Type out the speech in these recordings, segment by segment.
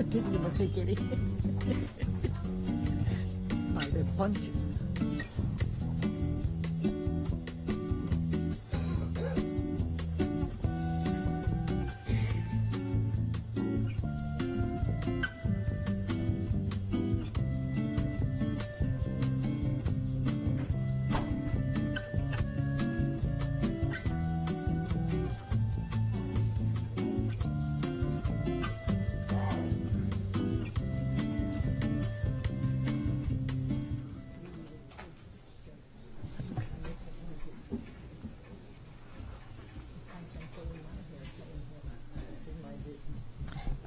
Yo sé que by the bunches.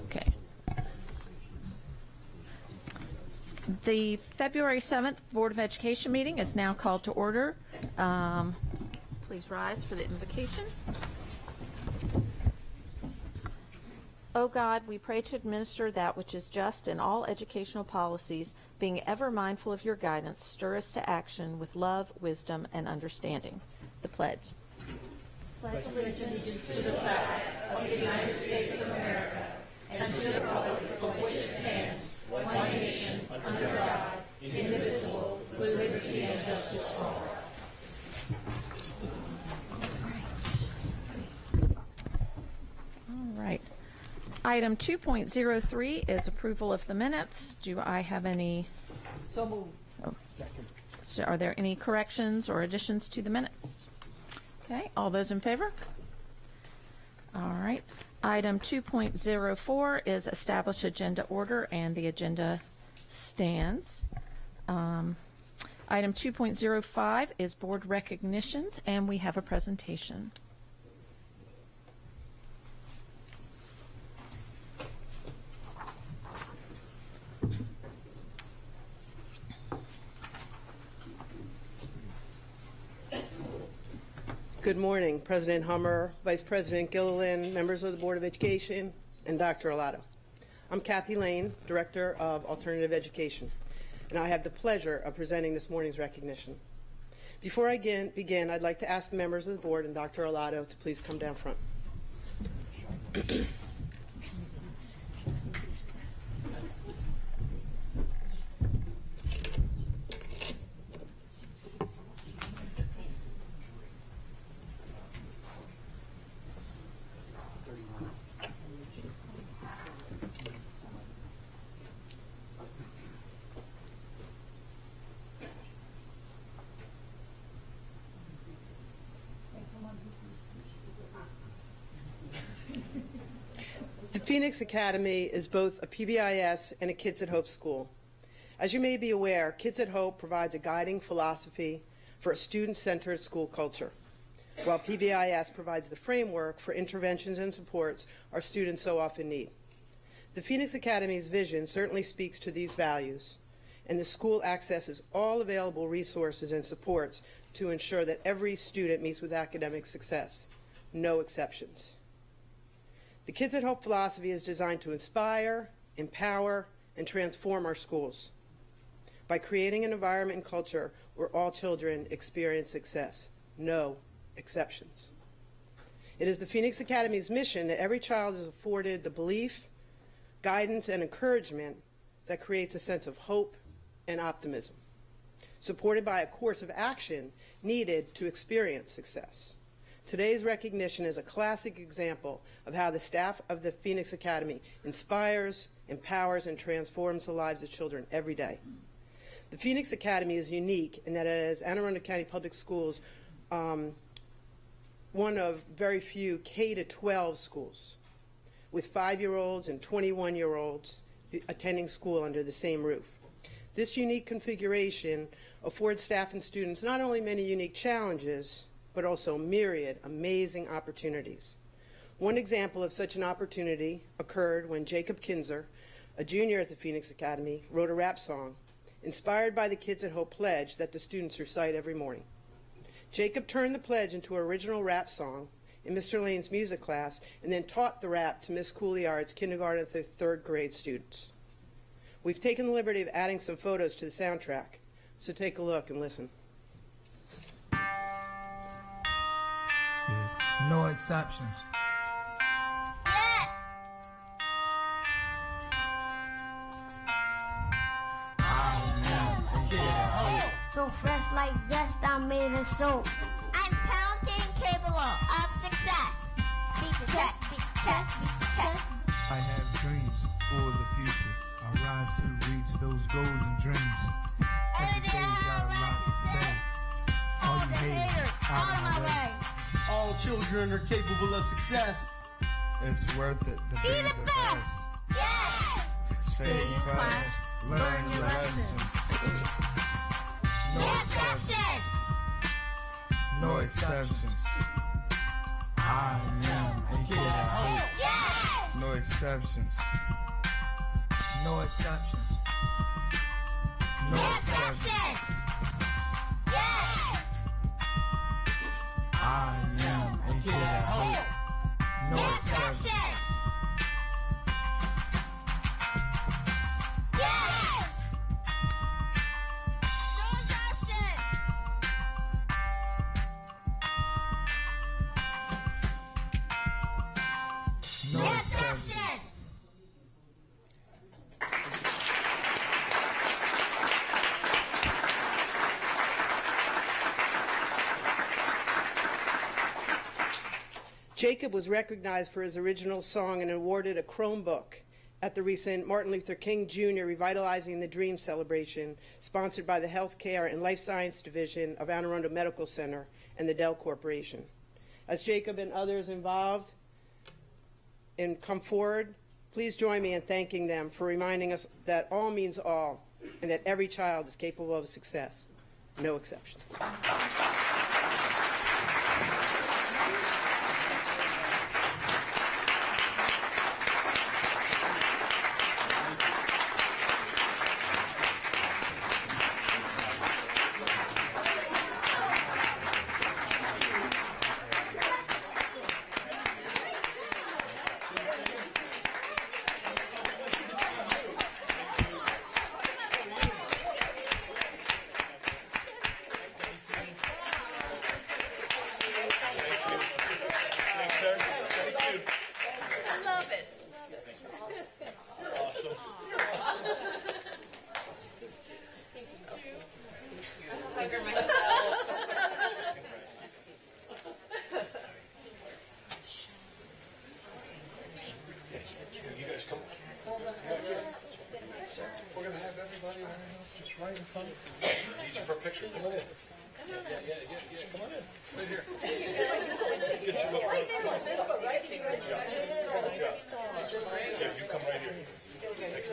Okay. The February 7th Board of Education meeting is now called to order. Please rise for the invocation. O God, we pray to administer that which is just in all educational policies, being ever mindful of your guidance, stir us to action with love, wisdom, and understanding. The pledge. Pledge allegiance to the flag of the United States of America and to the republic for which it stands, one nation, under God, indivisible, with liberty and justice for all. All right. Item 2.03 is approval of the minutes. Do I have any? So moved. Oh. Second. So are there any corrections or additions to the minutes? Okay, all those in favor? All right. Item 2.04 is establish agenda order, and the agenda stands. Item 2.05 is board recognitions, and we have a presentation. Good morning, President Hummer, Vice President Gilliland, members of the Board of Education, and Dr. Alato. I'm Kathy Lane, Director of Alternative Education, and I have the pleasure of presenting this morning's recognition. Before I begin, I'd like to ask the members of the board and Dr. Alato to please come down front. The Phoenix Academy is both a PBIS and a Kids at Hope school. As you may be aware, Kids at Hope provides a guiding philosophy for a student-centered school culture, while PBIS provides the framework for interventions and supports our students so often need. The Phoenix Academy's vision certainly speaks to these values, and the school accesses all available resources and supports to ensure that every student meets with academic success, no exceptions. The Kids at Hope philosophy is designed to inspire, empower, and transform our schools by creating an environment and culture where all children experience success, no exceptions. It is the Phoenix Academy's mission that every child is afforded the belief, guidance, and encouragement that creates a sense of hope and optimism, supported by a course of action needed to experience success. Today's recognition is a classic example of how the staff of the Phoenix Academy inspires, empowers, and transforms the lives of children every day. The Phoenix Academy is unique in that it is Anne Arundel County Public Schools, one of very few K-12 schools with 5-year-olds and 21-year-olds attending school under the same roof. This unique configuration affords staff and students not only many unique challenges, but also myriad amazing opportunities. One example of such an opportunity occurred when Jacob Kinzer, a junior at the Phoenix Academy, wrote a rap song inspired by the Kids at Hope pledge that the students recite every morning. Jacob turned the pledge into an original rap song in Mr. Lane's music class and then taught the rap to Miss Couliard's kindergarten through third grade students. We've taken the liberty of adding some photos to the soundtrack, so take a look and listen. No exceptions. So fresh like zest, I'm made of soap. I'm talented and capable of success. Beat the chest, beat the chest, beat the chest. I have dreams for the future. I rise to reach those goals and dreams. Every day's got a lot to say. All you haters, out of my way. All children are capable of success. It's worth it to be the best. Yes! Stay in class, learn your lessons. No exceptions! No exceptions. I am a kid at hope. Yes! No exceptions. No exceptions. No exceptions! Yes! I am a kid at hope. No exceptions. Yes! No exceptions! No No exceptions. exceptions! Jacob was recognized for his original song and awarded a Chromebook at the recent Martin Luther King Jr. Revitalizing the Dream celebration, sponsored by the Healthcare and Life Science Division of Anne Arundel Medical Center and the Dell Corporation. As Jacob and others involved come forward, please join me in thanking them for reminding us that all means all and that every child is capable of success, no exceptions. We're going to have everybody just right in front of us. Need you for a picture. Come on in. Yeah. Come on in. Right here. Get you up close. Good job. Yeah, you come right here.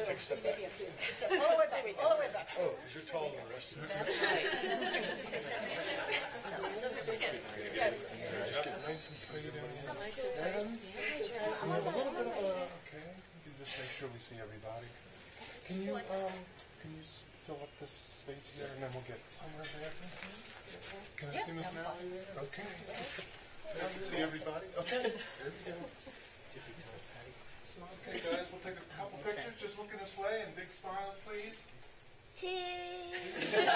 Take a step back. All the way back. Oh, because you're taller than the rest of us. Just get nice and straight in here. And we have a little bit of a, okay, you just make sure we see everybody. Can you fill up this space here and then we'll get somewhere there? Can I see Miss Mary there? Okay. I can see everybody. Okay. There we go. Okay, guys, we'll take a couple pictures. Just looking this way and big smiles, please. Cheese! Get a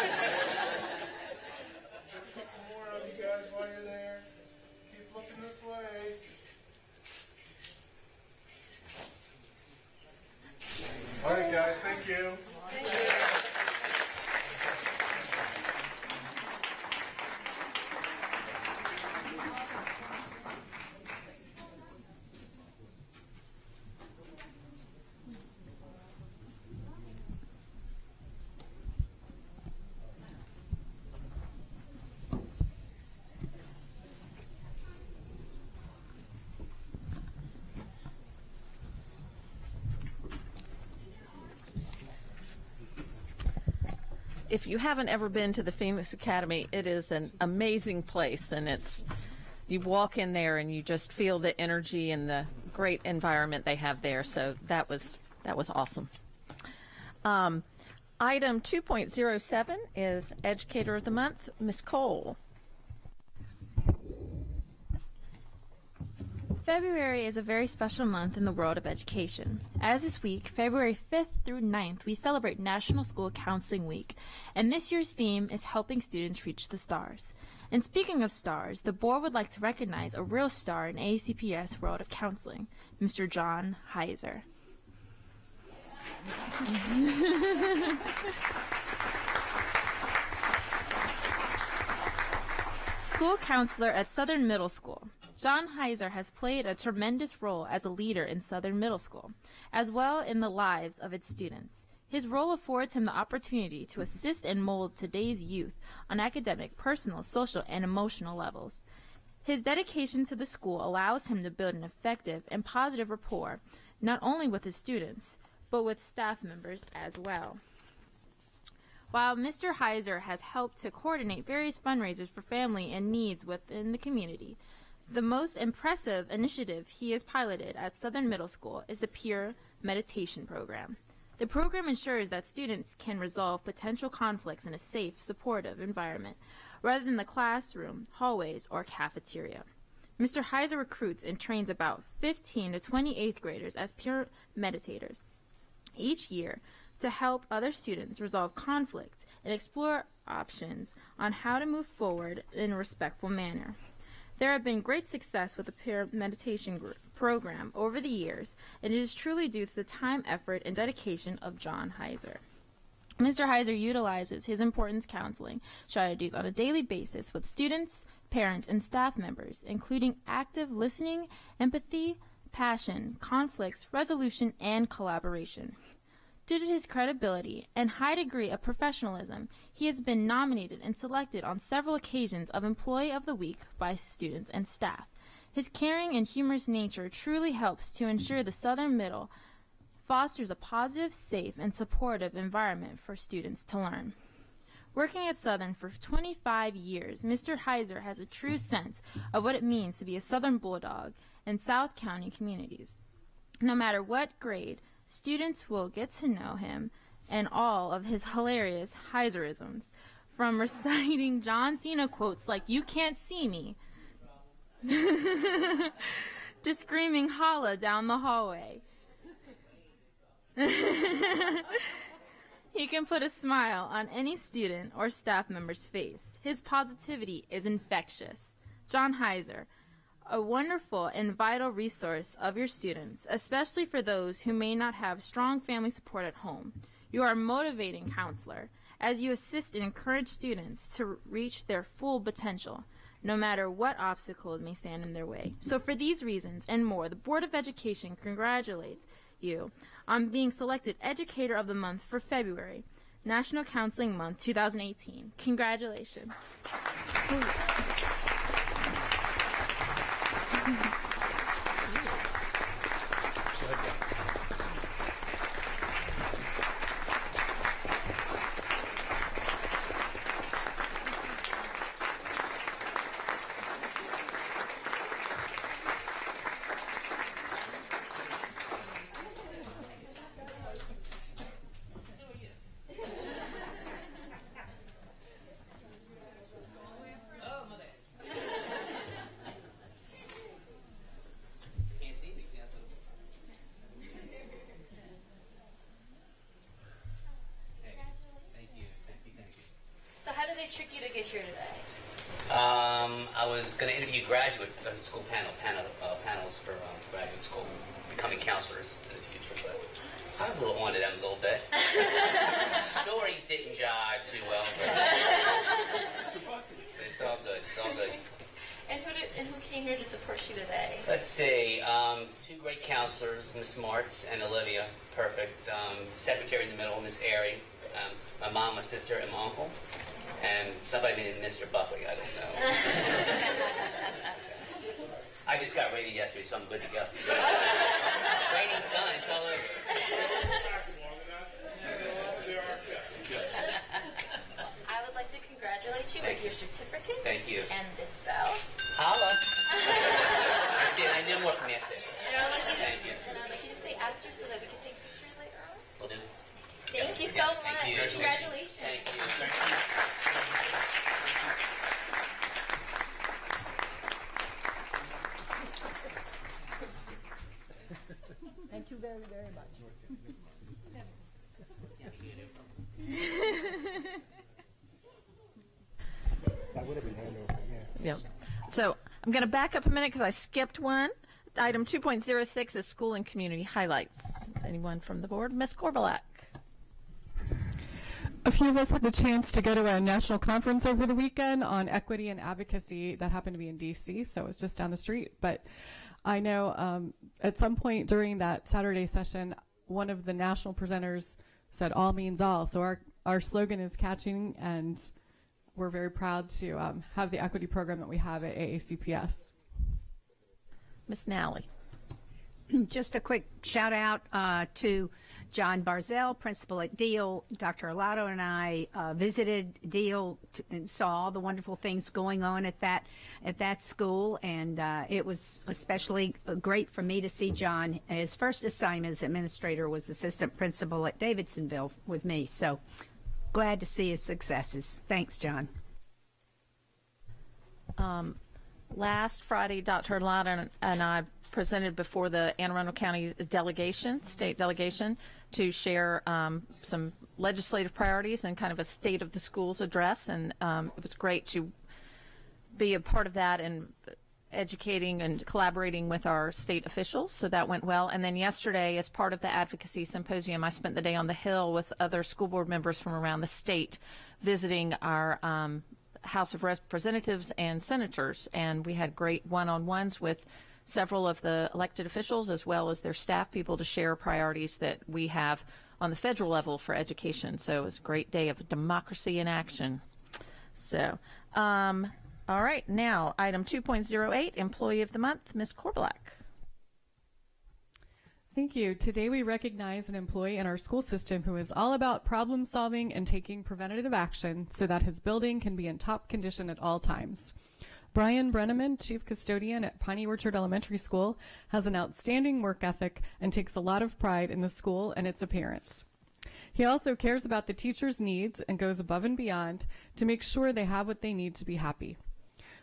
couple more of you guys while you're there. Keep looking this way. All right, guys, thank you. If you haven't ever been to the Phoenix Academy, it is an amazing place, and you walk in there and you just feel the energy and the great environment they have there. So that was awesome. Item 2.07 is Educator of the Month, Ms. Cole. February is a very special month in the world of education. As this week, February 5th through 9th, we celebrate National School Counseling Week, and this year's theme is helping students reach the stars. And speaking of stars, the board would like to recognize a real star in AACPS world of counseling, Mr. John Heiser. school counselor at Southern Middle School. John Heiser has played a tremendous role as a leader in Southern Middle School, as well in the lives of its students. His role affords him the opportunity to assist and mold today's youth on academic, personal, social, and emotional levels. His dedication to the school allows him to build an effective and positive rapport, not only with his students, but with staff members as well. While Mr. Heiser has helped to coordinate various fundraisers for family and needs within the community, the most impressive initiative he has piloted at Southern Middle School is the Peer Meditation Program. The program ensures that students can resolve potential conflicts in a safe, supportive environment, rather than the classroom, hallways, or cafeteria. Mr. Heiser recruits and trains about 15 to 20 eighth graders as peer meditators each year to help other students resolve conflicts and explore options on how to move forward in a respectful manner. There have been great success with the peer meditation program over the years, and it is truly due to the time, effort, and dedication of John Heiser. Mr. Heiser utilizes his importance counseling strategies on a daily basis with students, parents, and staff members, including active listening, empathy, passion, conflicts, resolution, and collaboration. Due to his credibility and high degree of professionalism, he has been nominated and selected on several occasions of Employee of the Week by students and staff. His caring and humorous nature truly helps to ensure the Southern Middle fosters a positive, safe, and supportive environment for students to learn. Working at Southern for 25 years, Mr. Heiser has a true sense of what it means to be a Southern Bulldog in South County communities. No matter what grade, students will get to know him and all of his hilarious Heiserisms, from reciting John Cena quotes like "You can't see me" to screaming "holla" down the hallway. He can put a smile on any student or staff member's face. His positivity is infectious. John Heiser, a wonderful and vital resource of your students, especially for those who may not have strong family support at home. You are a motivating counselor as you assist and encourage students to reach their full potential, no matter what obstacles may stand in their way. So for these reasons and more, the Board of Education congratulates you on being selected Educator of the Month for February, National Counseling Month 2018. Congratulations. Trick you to get here today? I was going to interview graduate school panels for graduate school, becoming counselors in the future, but I was a little on to them a little bit. Stories didn't jive too well, but it's all good. It's all good. And who came here to support you today? Let's see, two great counselors, Miss Martz and Olivia, perfect. Secretary in the middle, Miss Airy. My mom, my sister, and my uncle. And somebody named Mr. Buckley, I don't know. I just got rated yesterday, so I'm good to go. Rating's done, it's all over. I would like to congratulate you with your certificate. Thank you. And this bell. Holla. That's it, I need more from you, that's it. Thank you. And I'd like you to stay after so that we can take pictures later on. Will do. Thank you so much. Thank you. Congratulations. Thank you. Thank you very, very much. That would have been handover, yeah. Yep. So I'm going to back up a minute because I skipped one. Item 2.06 is school and community highlights. Is anyone from the board? Ms. Korbelak. A few of us had the chance to go to a national conference over the weekend on equity and advocacy that happened to be in DC, so it was just down the street. But I know at some point during that Saturday session, one of the national presenters said all means all. So our slogan is catching, and we're very proud to have the equity program that we have at AACPS. Ms. Nally. Just a quick shout out to John Barzell, principal at Deal. Dr. Arlotto and I visited Deal and saw all the wonderful things going on at that school, and it was especially great for me to see John. His first assignment as administrator was assistant principal at Davidsonville with me, so glad to see his successes. Thanks, John. Last Friday, Dr. Arlotto and I presented before the Anne Arundel County delegation, state delegation, to share some legislative priorities and kind of a state of the schools address. And it was great to be a part of that and educating and collaborating with our state officials. So that went well. And then yesterday, as part of the advocacy symposium, I spent the day on the Hill with other school board members from around the state visiting our House of Representatives and senators. And we had great one-on-ones with several of the elected officials as well as their staff people to share priorities that we have on the federal level for education. So it was a great day of democracy in action. So, all right, now item 2.08, Employee of the Month, Ms. Korbelak. Thank you. Today we recognize an employee in our school system who is all about problem solving and taking preventative action so that his building can be in top condition at all times. Brian Brenneman, Chief Custodian at Piney Orchard Elementary School, has an outstanding work ethic and takes a lot of pride in the school and its appearance. He also cares about the teachers' needs and goes above and beyond to make sure they have what they need to be happy.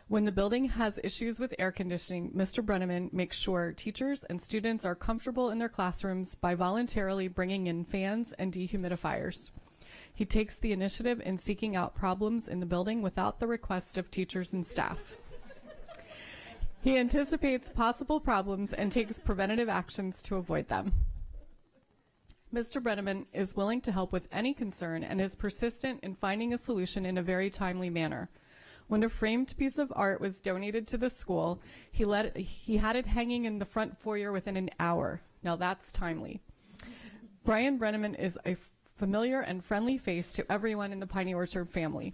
When the building has issues with air conditioning, Mr. Brenneman makes sure teachers and students are comfortable in their classrooms by voluntarily bringing in fans and dehumidifiers. He takes the initiative in seeking out problems in the building without the request of teachers and staff. He anticipates possible problems and takes preventative actions to avoid them. Mr. Brenneman is willing to help with any concern and is persistent in finding a solution in a very timely manner. When a framed piece of art was donated to the school, he had it hanging in the front foyer within an hour. Now that's timely. Brian Brenneman is a familiar and friendly face to everyone in the Piney Orchard family.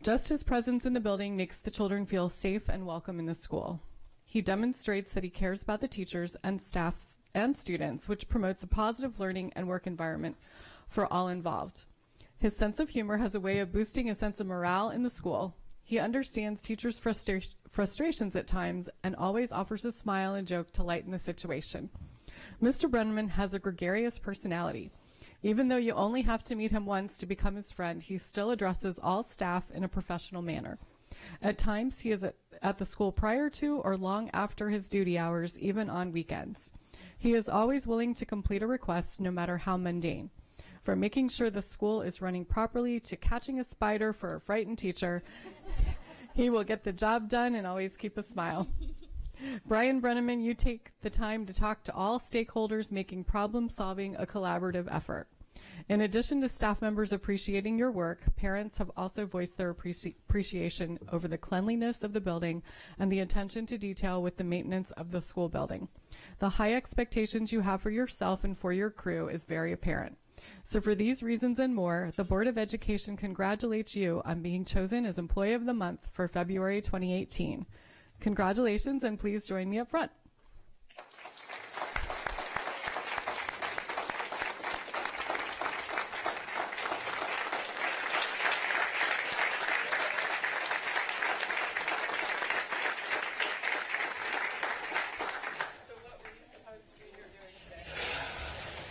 Just his presence in the building makes the children feel safe and welcome in the school. He demonstrates that he cares about the teachers and staff and students, which promotes a positive learning and work environment for all involved. His sense of humor has a way of boosting a sense of morale in the school. He understands teachers' frustrations at times and always offers a smile and joke to lighten the situation. Mr. Brenneman has a gregarious personality. Even though you only have to meet him once to become his friend, he still addresses all staff in a professional manner. At times, he is at the school prior to or long after his duty hours, even on weekends. He is always willing to complete a request, no matter how mundane. From making sure the school is running properly to catching a spider for a frightened teacher, he will get the job done and always keep a smile. Brian Brenneman, you take the time to talk to all stakeholders, making problem solving a collaborative effort. In addition to staff members appreciating your work, parents have also voiced their appreciation over the cleanliness of the building and the attention to detail with the maintenance of the school building. The high expectations you have for yourself and for your crew is very apparent. So for these reasons and more, the Board of Education congratulates you on being chosen as Employee of the Month for February 2018. Congratulations, and please join me up front.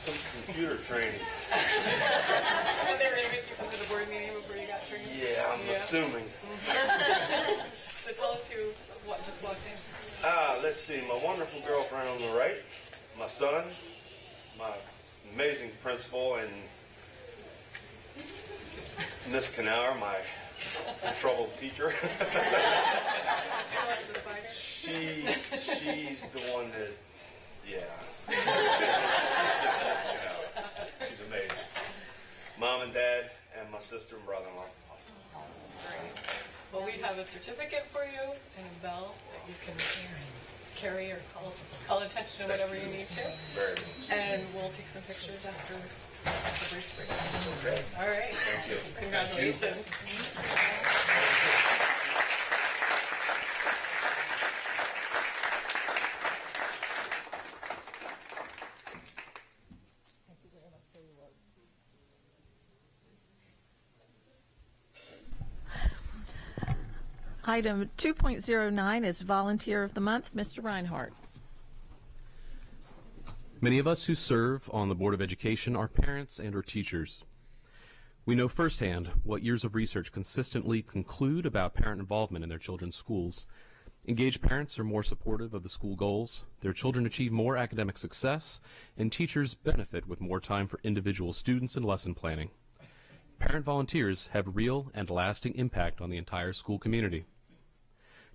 Some computer training. Was they going to make you come to the board meeting before you got trained? Yeah, I'm assuming. So tell us what just walked in. Let's see. My wonderful girlfriend on the right, my son, my amazing principal, and Miss Knauer, my troubled teacher. She's the one that, yeah. She's amazing. Mom and Dad, and sister and brother-in-law. Well, we have a certificate for you and a bell that you can carry or call attention to whatever you need to. Very good. And we'll take some pictures after the brief break. Okay. All right. Thank you. Congratulations. Item 2.09 is Volunteer of the Month. Mr. Reinhardt. Many of us who serve on the Board of Education are parents and or teachers. We know firsthand what years of research consistently conclude about parent involvement in their children's schools. Engaged parents are more supportive of the school goals, their children achieve more academic success, and teachers benefit with more time for individual students and lesson planning. Parent volunteers have real and lasting impact on the entire school community.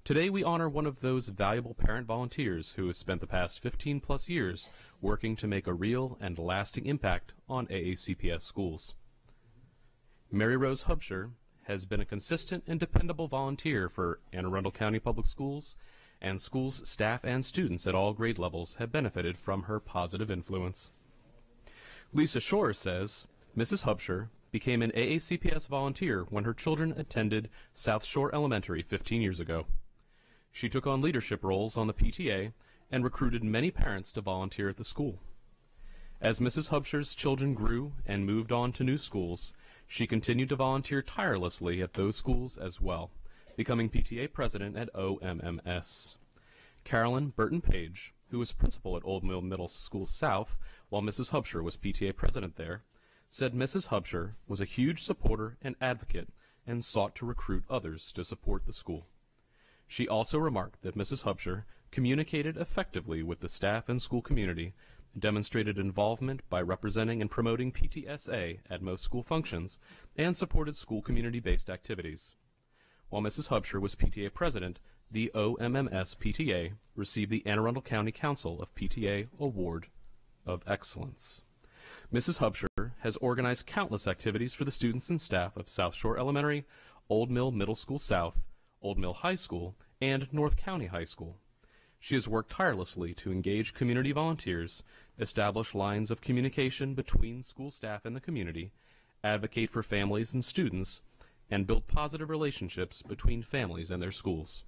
Today we honor one of those valuable parent volunteers who has spent the past 15+ years working to make a real and lasting impact on AACPS schools. Mary Rose Hubscher has been a consistent and dependable volunteer for Anne Arundel County Public Schools, and schools, staff, and students at all grade levels have benefited from her positive influence. Lisa Shore says, Mrs. Hubscher became an AACPS volunteer when her children attended South Shore Elementary 15 years ago. She took on leadership roles on the PTA and recruited many parents to volunteer at the school. As Mrs. Hubscher's children grew and moved on to new schools, she continued to volunteer tirelessly at those schools as well, becoming PTA president at OMMS. Carolyn Burton Page, who was principal at Old Mill Middle School South while Mrs. Hubscher was PTA president there, said Mrs. Hubscher was a huge supporter and advocate and sought to recruit others to support the school. She also remarked that Mrs. Hubscher communicated effectively with the staff and school community, demonstrated involvement by representing and promoting PTSA at most school functions, and supported school community-based activities. While Mrs. Hubscher was PTA president, the OMMS PTA received the Anne Arundel County Council of PTA Award of Excellence. Mrs. Hubscher has organized countless activities for the students and staff of South Shore Elementary, Old Mill Middle School South, Old Mill High School, and North County High School. She has worked tirelessly to engage community volunteers, establish lines of communication between school staff and the community, advocate for families and students, and build positive relationships between families and their schools.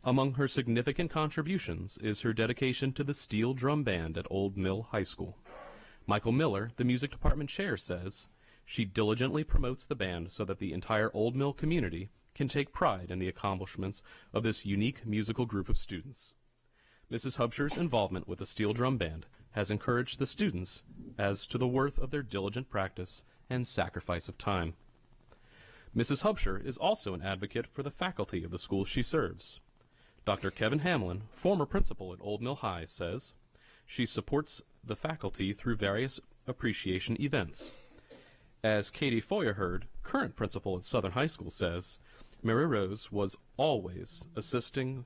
Among her significant contributions is her dedication to the Steel Drum Band at Old Mill High School. Michael Miller, the music department chair, says, she diligently promotes the band so that the entire Old Mill community can take pride in the accomplishments of this unique musical group of students. Mrs. Hubscher's involvement with the Steel Drum Band has encouraged the students as to the worth of their diligent practice and sacrifice of time. Mrs. Hubscher is also an advocate for the faculty of the schools she serves. Dr. Kevin Hamlin, former principal at Old Mill High, says she supports the faculty through various appreciation events. As Katie Feuerherd, current principal at Southern High School, says, Mary Rose was always assisting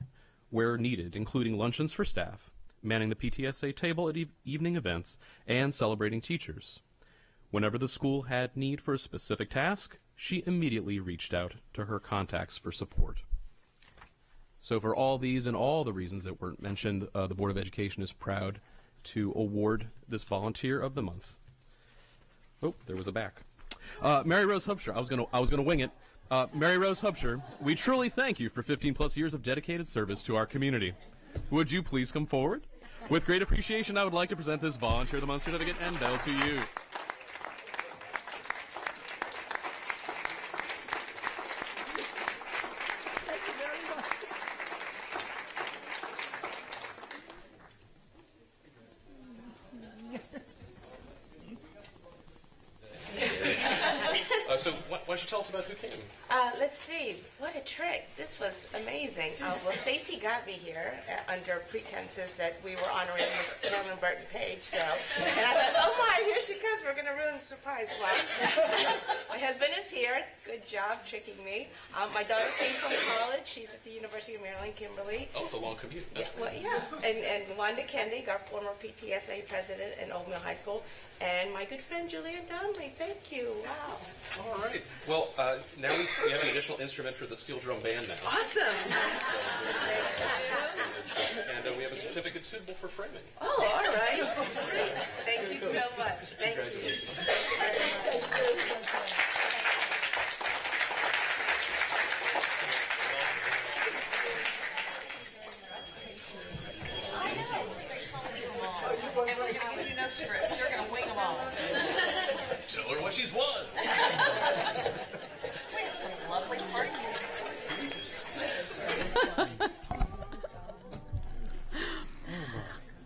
where needed, including luncheons for staff, manning the PTSA table at evening events, and celebrating teachers. Whenever the school had need for a specific task, she immediately reached out to her contacts for support. So for all these and all the reasons that were mentioned, the Board of Education is proud to award this Volunteer of the Month. Oh, there was a back. Mary Rose Hubscher, I was gonna wing it. Mary Rose Hubscher, we truly thank you for 15+ years of dedicated service to our community. Would you please come forward? With great appreciation, I would like to present this Volunteer of the Month certificate and bell to you. So Why don't you tell us about who came? Let's see. What a trick. This was amazing. Well, Stacy got me here under pretenses that we were honoring Miss Carolyn Burton Page. So, and I thought, oh my, here she comes. We're going to ruin the surprise. Well, my husband is here. Good job tricking me. My daughter came from college. She's at the University of Maryland, Kimberly. Oh, it's a long commute. That's Well, yeah. And Wanda Kendig, our former PTSA president at Old Mill High School. And my good friend Julian Donnelly. Thank you. Wow. All right. Well, now we have an additional instrument for the steel drum band now. Awesome. And we have a certificate suitable for framing. Oh, all right. Great. Thank you so much. Thank you. Congratulations. You're going to wing them all. Tell her what she's won. We have some lovely party.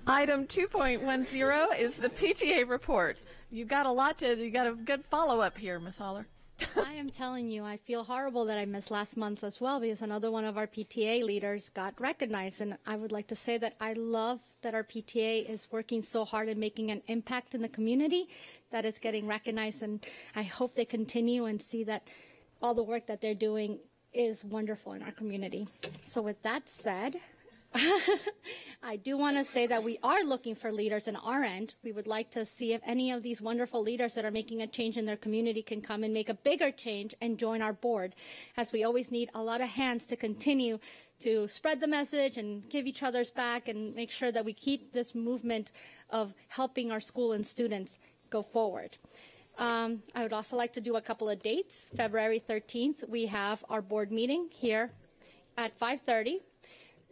Item 2.10 is the PTA report. You got a good follow-up here, Ms. Holler. I am telling you, I feel horrible that I missed last month as well because another one of our PTA leaders got recognized. And I would like to say that I love that our PTA is working so hard and making an impact in the community that it's getting recognized. And I hope they continue and see that all the work that they're doing is wonderful in our community. So with that said, I do want to say that we are looking for leaders on our end. We would like to see if any of these wonderful leaders that are making a change in their community can come and make a bigger change and join our board, as we always need a lot of hands to continue to spread the message and give each other's back and make sure that we keep this movement of helping our school and students go forward. I would also like to do a couple of dates. February 13th, we have our board meeting here at 5:30.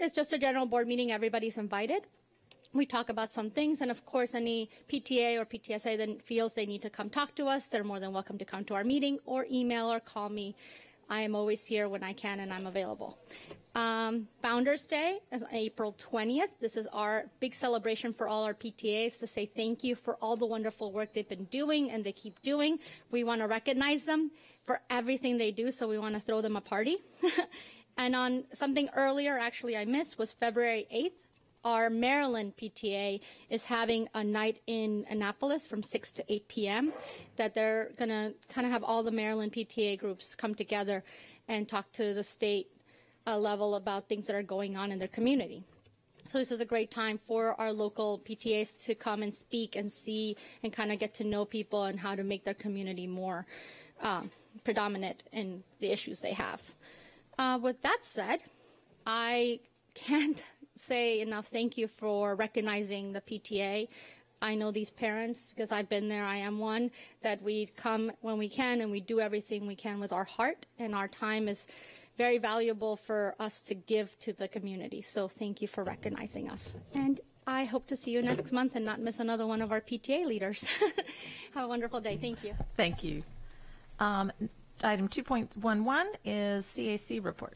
It's just a general board meeting. Everybody's invited. We talk about some things, and of course, any PTA or PTSA that feels they need to come talk to us, they're more than welcome to come to our meeting or email or call me. I am always here when I can, and I'm available. Founders Day is April 20th. This is our big celebration for all our PTAs to say thank you for all the wonderful work they've been doing and they keep doing. We want to recognize them for everything they do, so we want to throw them a party. And on something earlier, actually I missed, was February 8th. Our Maryland PTA is having a night in Annapolis from 6 to 8 p.m. that they're going to kind of have all the Maryland PTA groups come together and talk to the state level about things that are going on in their community. So this is a great time for our local PTAs to come and speak and see and kind of get to know people and how to make their community more predominant in the issues they have. With that said, I can't say enough thank you for recognizing the PTA. I know these parents, because I've been there, I am one, that we come when we can and we do everything we can with our heart, and our time is very valuable for us to give to the community. So thank you for recognizing us. And I hope to see you next month and not miss another one of our PTA leaders. Have a wonderful day. Thank you. Thank you. Item 2.11 is CAC report.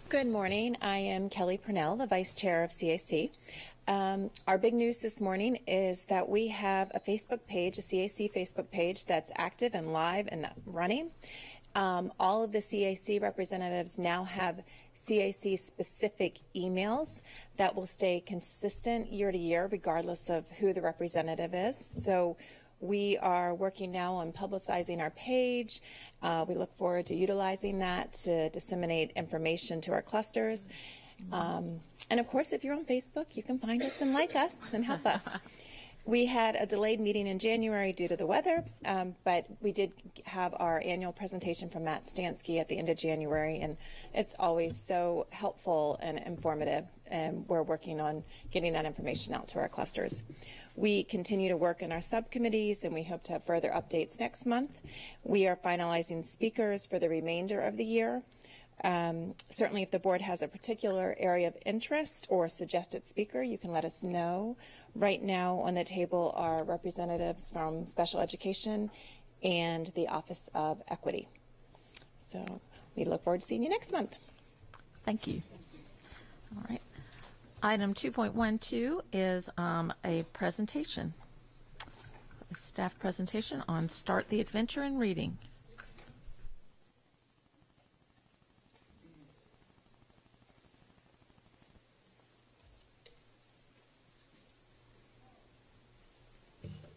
Good morning. I am Kelly Purnell, the Vice Chair of CAC. Our big news this morning is that we have a Facebook page, a CAC Facebook page that's active and live and running. All of the CAC representatives now have CAC-specific emails that will stay consistent year to year, regardless of who the representative is. So we are working now on publicizing our page. We look forward to utilizing that to disseminate information to our clusters. And of course, if you're on Facebook, you can find us and like us and help us. We had a delayed meeting in January due to the weather, but we did have our annual presentation from Matt Stansky at the end of January, and it's always so helpful and informative, and we're working on getting that information out to our clusters. We continue to work in our subcommittees, and we hope to have further updates next month. We are finalizing speakers for the remainder of the year. Certainly, if the board has a particular area of interest or suggested speaker, you can let us know. Right now on the table are representatives from special education and the Office of Equity. So we look forward to seeing you next month. Thank you. All right. Item 2.12 is a presentation, a staff presentation on Start the Adventure in Reading.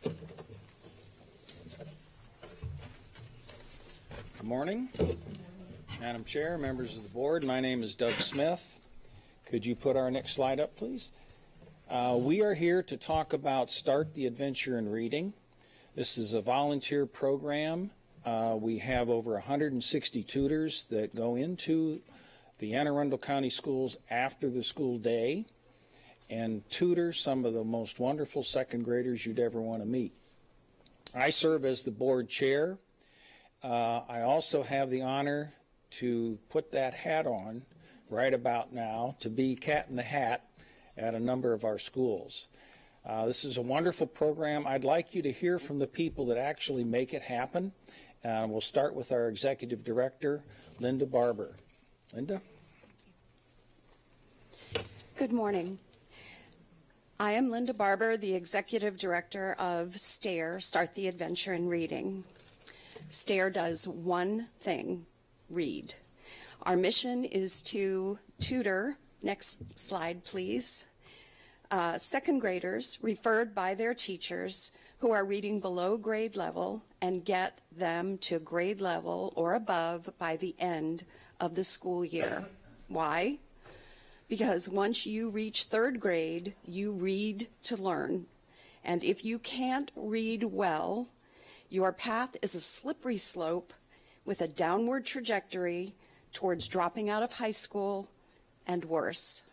Good morning, Madam Chair, members of the board. My name is Doug Smith. Could you put our next slide up, please? We are here to talk about Start the Adventure in Reading. This is a volunteer program. We have over 160 tutors that go into the Anne Arundel County schools after the school day and tutor some of the most wonderful second graders you'd ever want to meet. I serve as the board chair. I also have the honor to put that hat on right about now to be Cat in the Hat at a number of our schools. This is a wonderful program. I'd like you to hear from the people that actually make it happen. We'll start with our executive director, Linda Barber. Linda? Good morning. I am Linda Barber, the executive director of STARE, Start the Adventure in Reading. STARE does one thing: read. Our mission is to tutor, next slide please, second graders referred by their teachers who are reading below grade level and get them to grade level or above by the end of the school year. Why? Because once you reach third grade, you read to learn. And if you can't read well, your path is a slippery slope with a downward trajectory towards dropping out of high school and worse.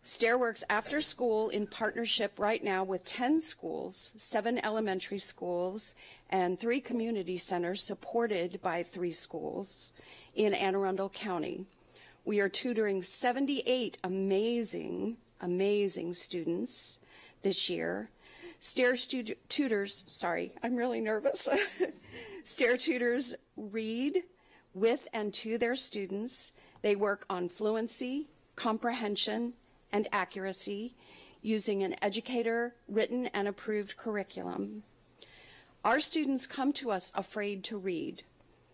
STARE works after school in partnership right now with 10 schools, 7 elementary schools, and 3 community centers supported by 3 schools in Anne Arundel County. We are tutoring 78 amazing students this year. STARE tutors, sorry, I'm really nervous. STARE tutors read with and to their students. They work on fluency, comprehension, and accuracy using an educator written and approved curriculum. Our students come to us afraid to read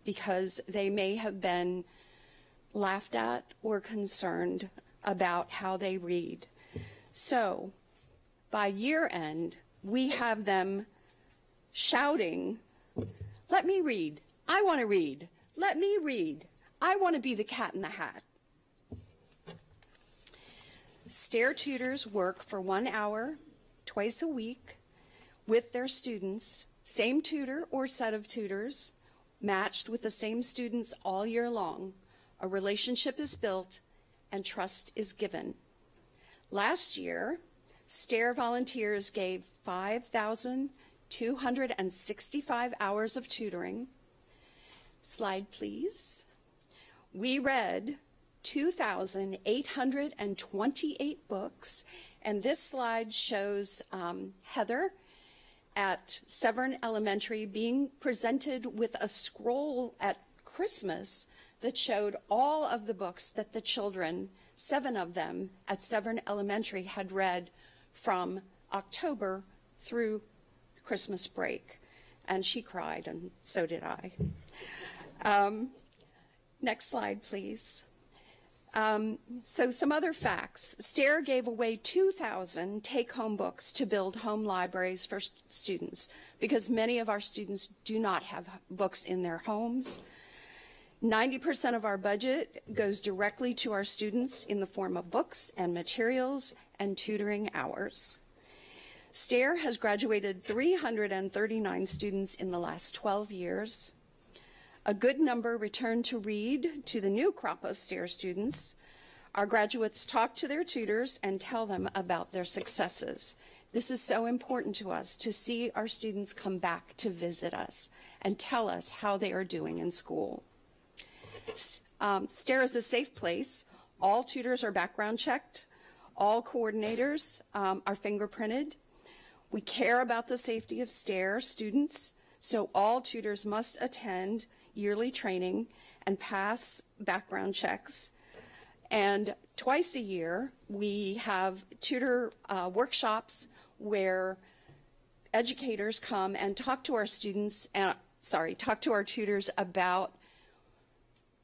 because they may have been laughed at or concerned about how they read. So by year end, we have them shouting, "Let me read. I want to read. Let me read. I want to be the Cat in the Hat." STARE tutors work for 1 hour, twice a week, with their students, same tutor or set of tutors, matched with the same students all year long. A relationship is built and trust is given. Last year, STARE volunteers gave 5,265 hours of tutoring. Slide, please. We read 2,828 books, and this slide shows Heather at Severn Elementary being presented with a scroll at Christmas that showed all of the books that the children, 7 of them at Severn Elementary, had read from October through Christmas break. And she cried, and so did I. Next slide, please. So some other facts. STARE gave away 2,000 take-home books to build home libraries for students because many of our students do not have books in their homes. 90% of our budget goes directly to our students in the form of books and materials and tutoring hours. STARE has graduated 339 students in the last 12 years. A good number return to read to the new crop of STARE students. Our graduates talk to their tutors and tell them about their successes. This is so important to us to see our students come back to visit us and tell us how they are doing in school. STARE is a safe place. All tutors are background checked. All coordinators are fingerprinted. We care about the safety of STARE students, so all tutors must attend yearly training and pass background checks. And twice a year, we have tutor workshops where educators come and talk to our students, talk to our tutors about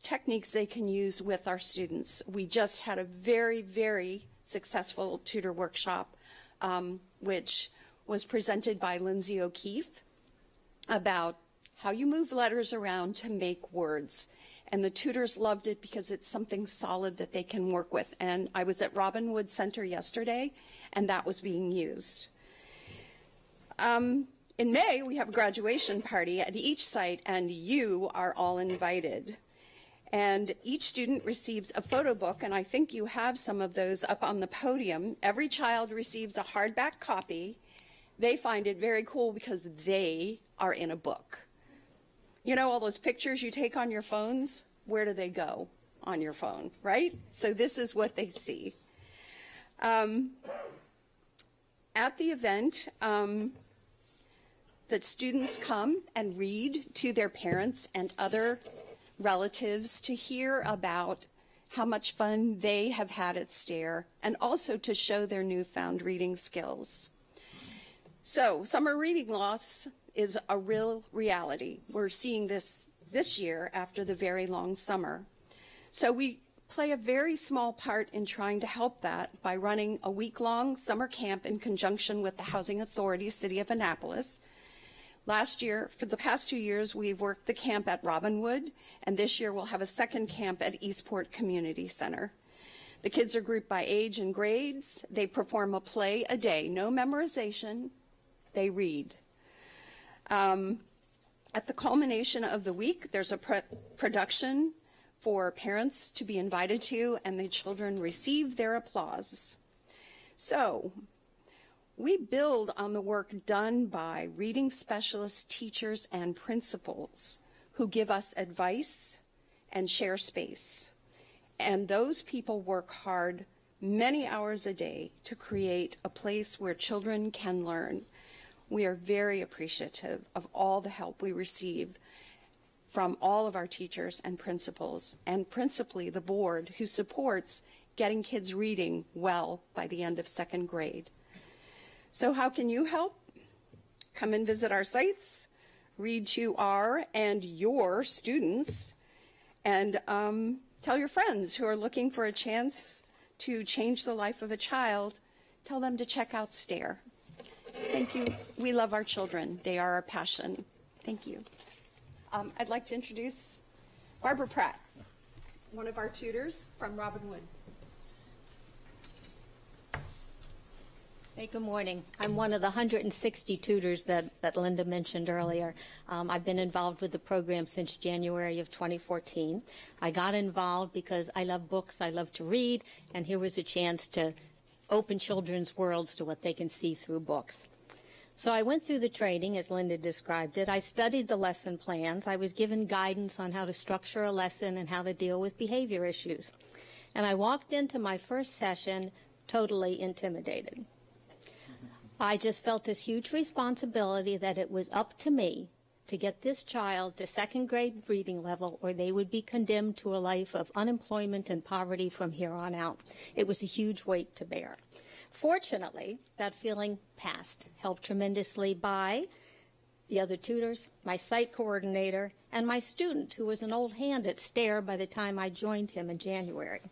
techniques they can use with our students. We just had a very, very successful tutor workshop, which was presented by Lindsay O'Keefe, about how you move letters around to make words. And the tutors loved it because it's something solid that they can work with. And I was at Robinwood Center yesterday, and that was being used. In May, we have a graduation party at each site, and you are all invited. And each student receives a photo book, and I think you have some of those up on the podium. Every child receives a hardback copy. They find it very cool because they are in a book. You know all those pictures you take on your phones? Where do they go? On your phone, right? So this is what they see. At the event, that students come and read to their parents and other relatives to hear about how much fun they have had at STAIR, and also to show their newfound reading skills. So summer reading loss is a real reality. We're seeing this year after the very long summer. So we play a very small part in trying to help that by running a week-long summer camp in conjunction with the Housing Authority, City of Annapolis. Last year, for the past 2 years, we've worked the camp at Robinwood, and this year we'll have a second camp at Eastport Community Center. The kids are grouped by age and grades. They perform a play a day, no memorization, they read. At the culmination of the week, there's a production for parents to be invited to, and the children receive their applause. So, we build on the work done by reading specialists, teachers, and principals who give us advice and share space. And those people work hard many hours a day to create a place where children can learn. We are very appreciative of all the help we receive from all of our teachers and principals, and principally the board, who supports getting kids reading well by the end of second grade. So how can you help? Come and visit our sites, read to our and your students, and tell your friends who are looking for a chance to change the life of a child, tell them to check out STAIR. Thank you. We love our children. They are our passion. Thank you. I'd like to introduce Barbara Pratt, one of our tutors from Robinwood. Hey, good morning. I'm one of the 160 tutors that Linda mentioned earlier. I've been involved with the program since January of 2014. I got involved because I love books, I love to read, and here was a chance to open children's worlds to what they can see through books. So I went through the training, as Linda described it. I studied the lesson plans. I was given guidance on how to structure a lesson and how to deal with behavior issues. And I walked into my first session totally intimidated. I just felt this huge responsibility that it was up to me to get this child to second grade reading level, or they would be condemned to a life of unemployment and poverty from here on out. It was a huge weight to bear. Fortunately, that feeling passed, helped tremendously by the other tutors, my site coordinator, and my student, who was an old hand at STAIR by the time I joined him in January.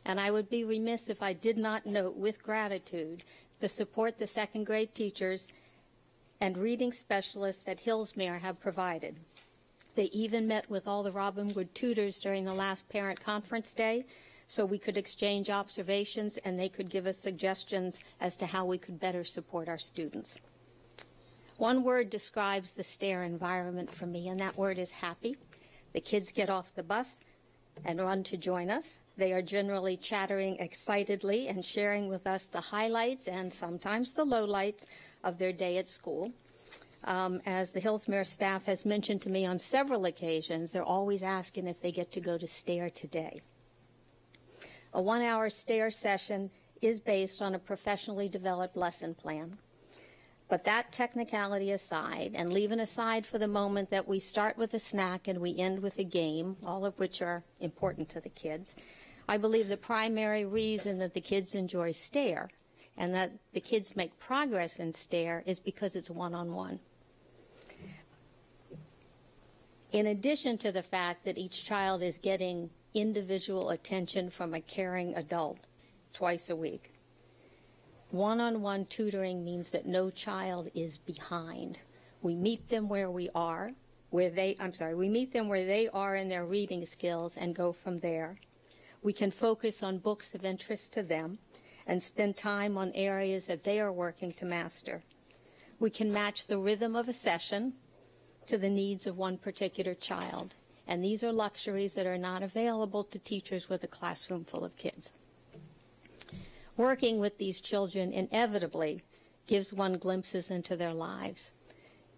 And I would be remiss if I did not note with gratitude the support the second grade teachers and reading specialists at Hillsmere have provided. They even met with all the Robinwood tutors during the last parent conference day so we could exchange observations and they could give us suggestions as to how we could better support our students. One word describes the STAIR environment for me, and that word is happy. The kids get off the bus and run to join us. They are generally chattering excitedly and sharing with us the highlights and sometimes the lowlights of their day at school. As the Hillsmere staff has mentioned to me on several occasions, they're always asking if they get to go to STAIR today. A 1-hour STAIR session is based on a professionally developed lesson plan. But that technicality aside, and leaving aside for the moment that we start with a snack and we end with a game, all of which are important to the kids, I believe the primary reason that the kids enjoy STAIR and that the kids make progress in STAIR is because it's one-on-one. In addition to the fact that each child is getting individual attention from a caring adult twice a week, one-on-one tutoring means that no child is behind. We meet them where we are, we meet them where they are in their reading skills and go from there. We can focus on books of interest to them and spend time on areas that they are working to master. We can match the rhythm of a session to the needs of one particular child, and these are luxuries that are not available to teachers with a classroom full of kids. Working with these children inevitably gives one glimpses into their lives.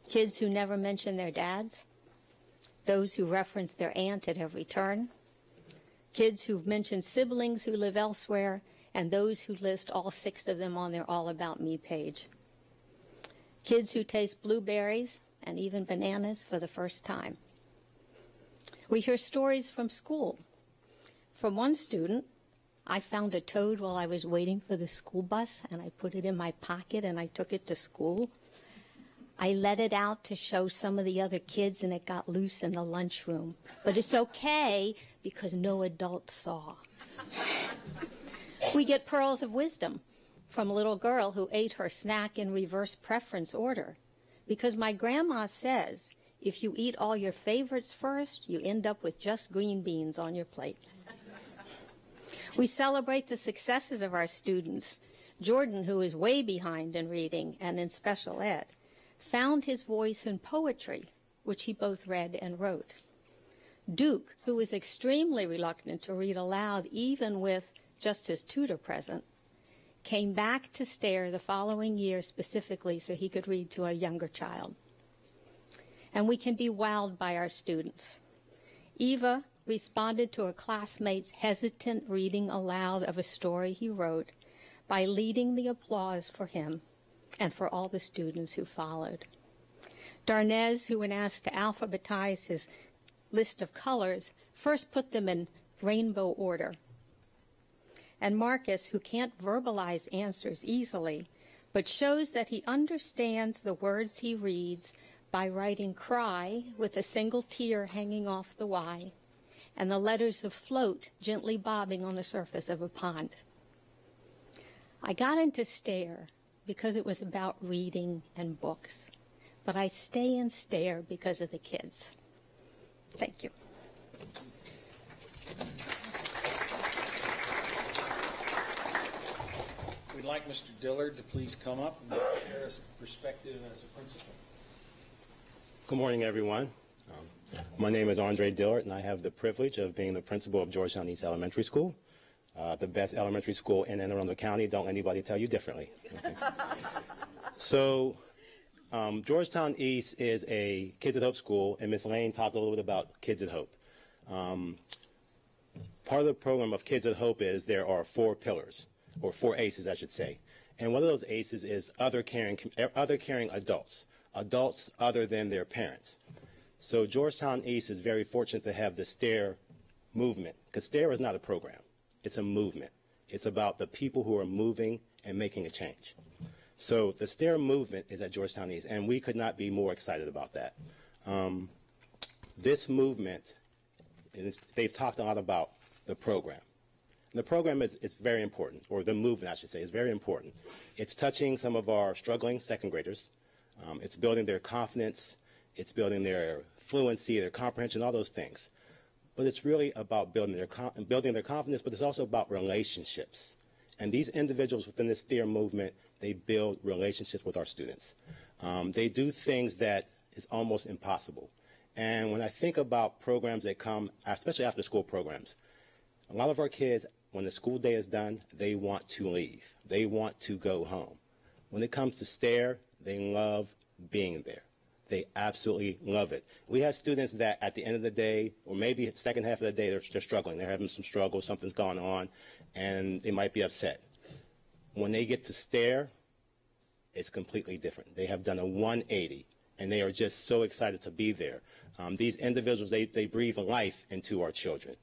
Kids who never mention their dads, those who reference their aunt at every turn, kids who've mentioned siblings who live elsewhere, and those who list all 6 of them on their All About Me page. Kids who taste blueberries and even bananas for the first time. We hear stories from school. From one student, I found a toad while I was waiting for the school bus, and I put it in my pocket and I took it to school. I let it out to show some of the other kids, and it got loose in the lunchroom. But it's okay because no adult saw. We get pearls of wisdom from a little girl who ate her snack in reverse preference order. Because my grandma says, if you eat all your favorites first, you end up with just green beans on your plate. We celebrate the successes of our students. Jordan, who is way behind in reading and in special ed, found his voice in poetry, which he both read and wrote. Duke, who was extremely reluctant to read aloud even with just his tutor present, came back to STAIR the following year specifically so he could read to a younger child. And we can be wowed by our students. Eva responded to a classmate's hesitant reading aloud of a story he wrote by leading the applause for him and for all the students who followed. Darnez, who when asked to alphabetize his list of colors, first put them in rainbow order. And Marcus, who can't verbalize answers easily, but shows that he understands the words he reads by writing cry with a single tear hanging off the Y, and the letters of float gently bobbing on the surface of a pond. I got into STAIR because it was about reading and books, but I stay in STAIR because of the kids. Thank you. We'd like Mr. Dillard to please come up and share his perspective as a principal. Good morning, everyone. My name is Andre Dillard, and I have the privilege of being the principal of Georgetown East Elementary School, the best elementary school in Anne Arundel County. Don't anybody tell you differently. Okay. So, Georgetown East is a Kids at Hope school, and Ms. Lane talked a little bit about Kids at Hope. Part of the program of Kids at Hope is there are 4 pillars, or 4 ACEs, I should say. And one of those ACEs is other caring adults, adults other than their parents. So Georgetown East is very fortunate to have the STAIR movement, because STAIR is not a program. It's a movement. It's about the people who are moving and making a change. So the STAIR movement is at Georgetown East, and we could not be more excited about that. This movement, they've talked a lot about the program. And the program is very important, or the movement, I should say, is very important. It's touching some of our struggling second graders. It's building their confidence. It's building their fluency, their comprehension, all those things. But it's really about building their confidence, but it's also about relationships. And these individuals within the STAIR movement, they build relationships with our students. They do things that is almost impossible. And when I think about programs that come, especially after school programs, a lot of our kids, when the school day is done, they want to leave. They want to go home. When it comes to STAIR, they love being there. They absolutely love it. We have students that at the end of the day, or maybe the second half of the day, they're struggling. They're having some struggles, something's going on, and they might be upset. When they get to STAIR, it's completely different. They have done a 180, and they are just so excited to be there. These individuals, they breathe life into our children.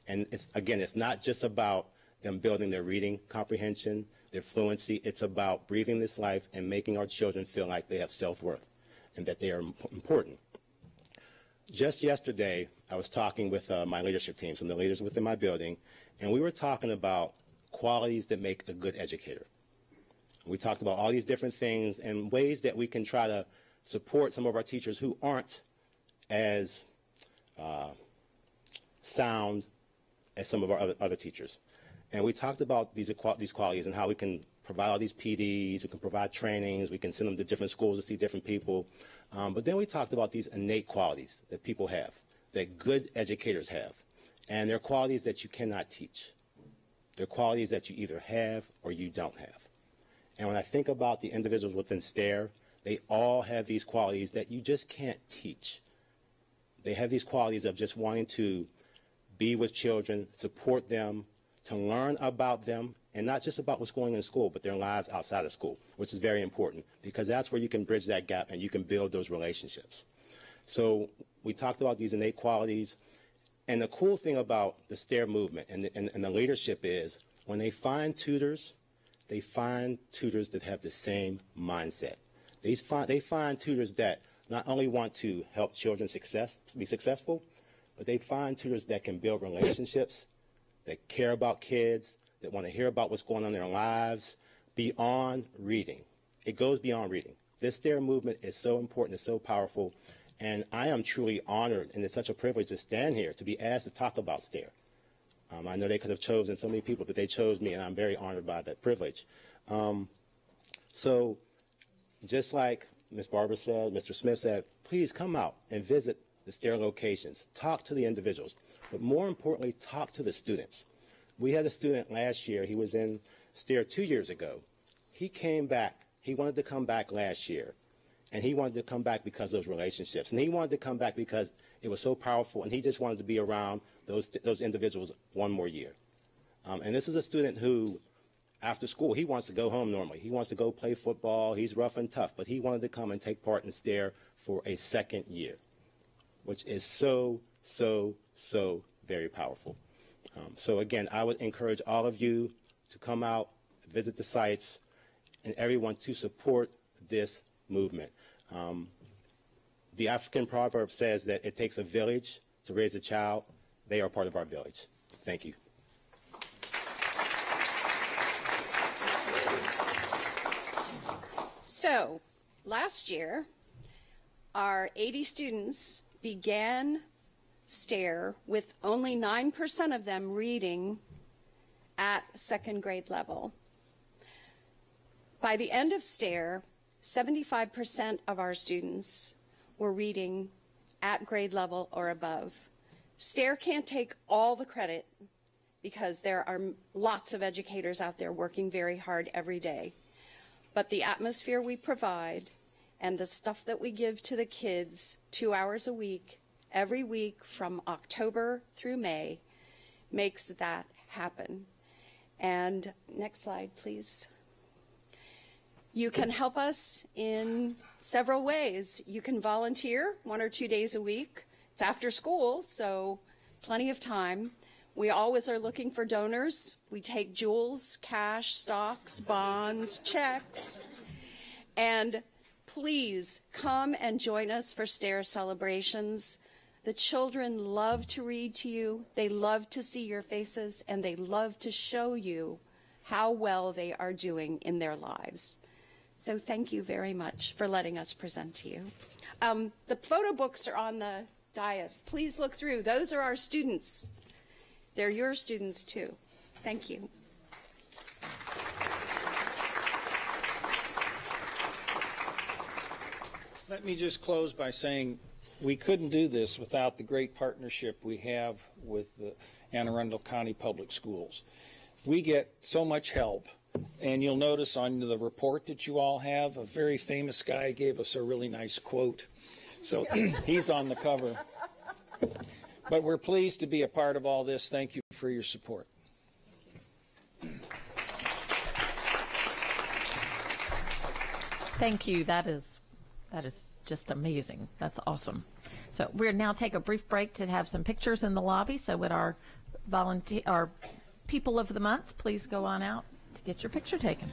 And it's not just about them building their reading comprehension, their fluency. It's about breathing this life and making our children feel like they have self-worth and that they are important. Just yesterday, I was talking with my leadership team, some of the leaders within my building, and we were talking about qualities that make a good educator. We talked about all these different things and ways that we can try to support some of our teachers who aren't as sound as some of our other teachers. And we talked about these qualities and how we can provide all these PDs, we can provide trainings, we can send them to different schools to see different people. But then we talked about these innate qualities that people have, that good educators have. And they're qualities that you cannot teach. They're qualities that you either have or you don't have. And when I think about the individuals within STAIR, they all have these qualities that you just can't teach. They have these qualities of just wanting to be with children, support them, to learn about them, and not just about what's going on in school, but their lives outside of school, which is very important, because that's where you can bridge that gap and you can build those relationships. So we talked about these innate qualities, and the cool thing about the STAIR movement and the leadership is when they find tutors that have the same mindset. They find tutors that not only want to help children be successful, but they find tutors that can build relationships, that care about kids, that want to hear about what's going on in their lives, beyond reading. It goes beyond reading. This STAIR movement is so important, it's so powerful, and I am truly honored, and it's such a privilege to stand here, to be asked to talk about STAIR. I know they could have chosen so many people, but they chose me, and I'm very honored by that privilege. So just like Ms. Barber said, Mr. Smith said, please come out and visit the STAIR locations. Talk to the individuals, but more importantly, talk to the students. We had a student last year. He was in STAIR 2 years ago. He came back. He wanted to come back last year, and he wanted to come back because of those relationships, and he wanted to come back because it was so powerful, and he just wanted to be around those individuals one more year. And this is a student who, after school, he wants to go home normally. He wants to go play football. He's rough and tough, but he wanted to come and take part in STAIR for a second year, which is so, so, so very powerful. So again, I would encourage all of you to come out, visit the sites, and everyone to support this movement. The African proverb says that it takes a village to raise a child. They are part of our village. Thank you. So, last year, our 80 students began STAIR with only 9% of them reading at second grade level. By the end of STAIR, 75% of our students were reading at grade level or above. STAIR can't take all the credit because there are lots of educators out there working very hard every day. But the atmosphere we provide and the stuff that we give to the kids 2 hours a week, every week from October through May, makes that happen. And next slide, please. You can help us in several ways. You can volunteer 1 or 2 days a week. It's after school, so plenty of time. We always are looking for donors. We take jewels, cash, stocks, bonds, checks. And please come and join us for STAIR celebrations. The children love to read to you. They love to see your faces, and they love to show you how well they are doing in their lives. So thank you very much for letting us present to you. The photo books are on the dais. Please look through. Those are our students. They're your students too. Thank you. Let me just close by saying we couldn't do this without the great partnership we have with the Anne Arundel County Public Schools. We get so much help, and you'll notice on the report that you all have, a very famous guy gave us a really nice quote. So he's on the cover. But we're pleased to be a part of all this. Thank you for your support. Thank you. That is just amazing. That's awesome. So we'll now take a brief break to have some pictures in the lobby. So would our volunteer or people of the month, please go on out to get your picture taken.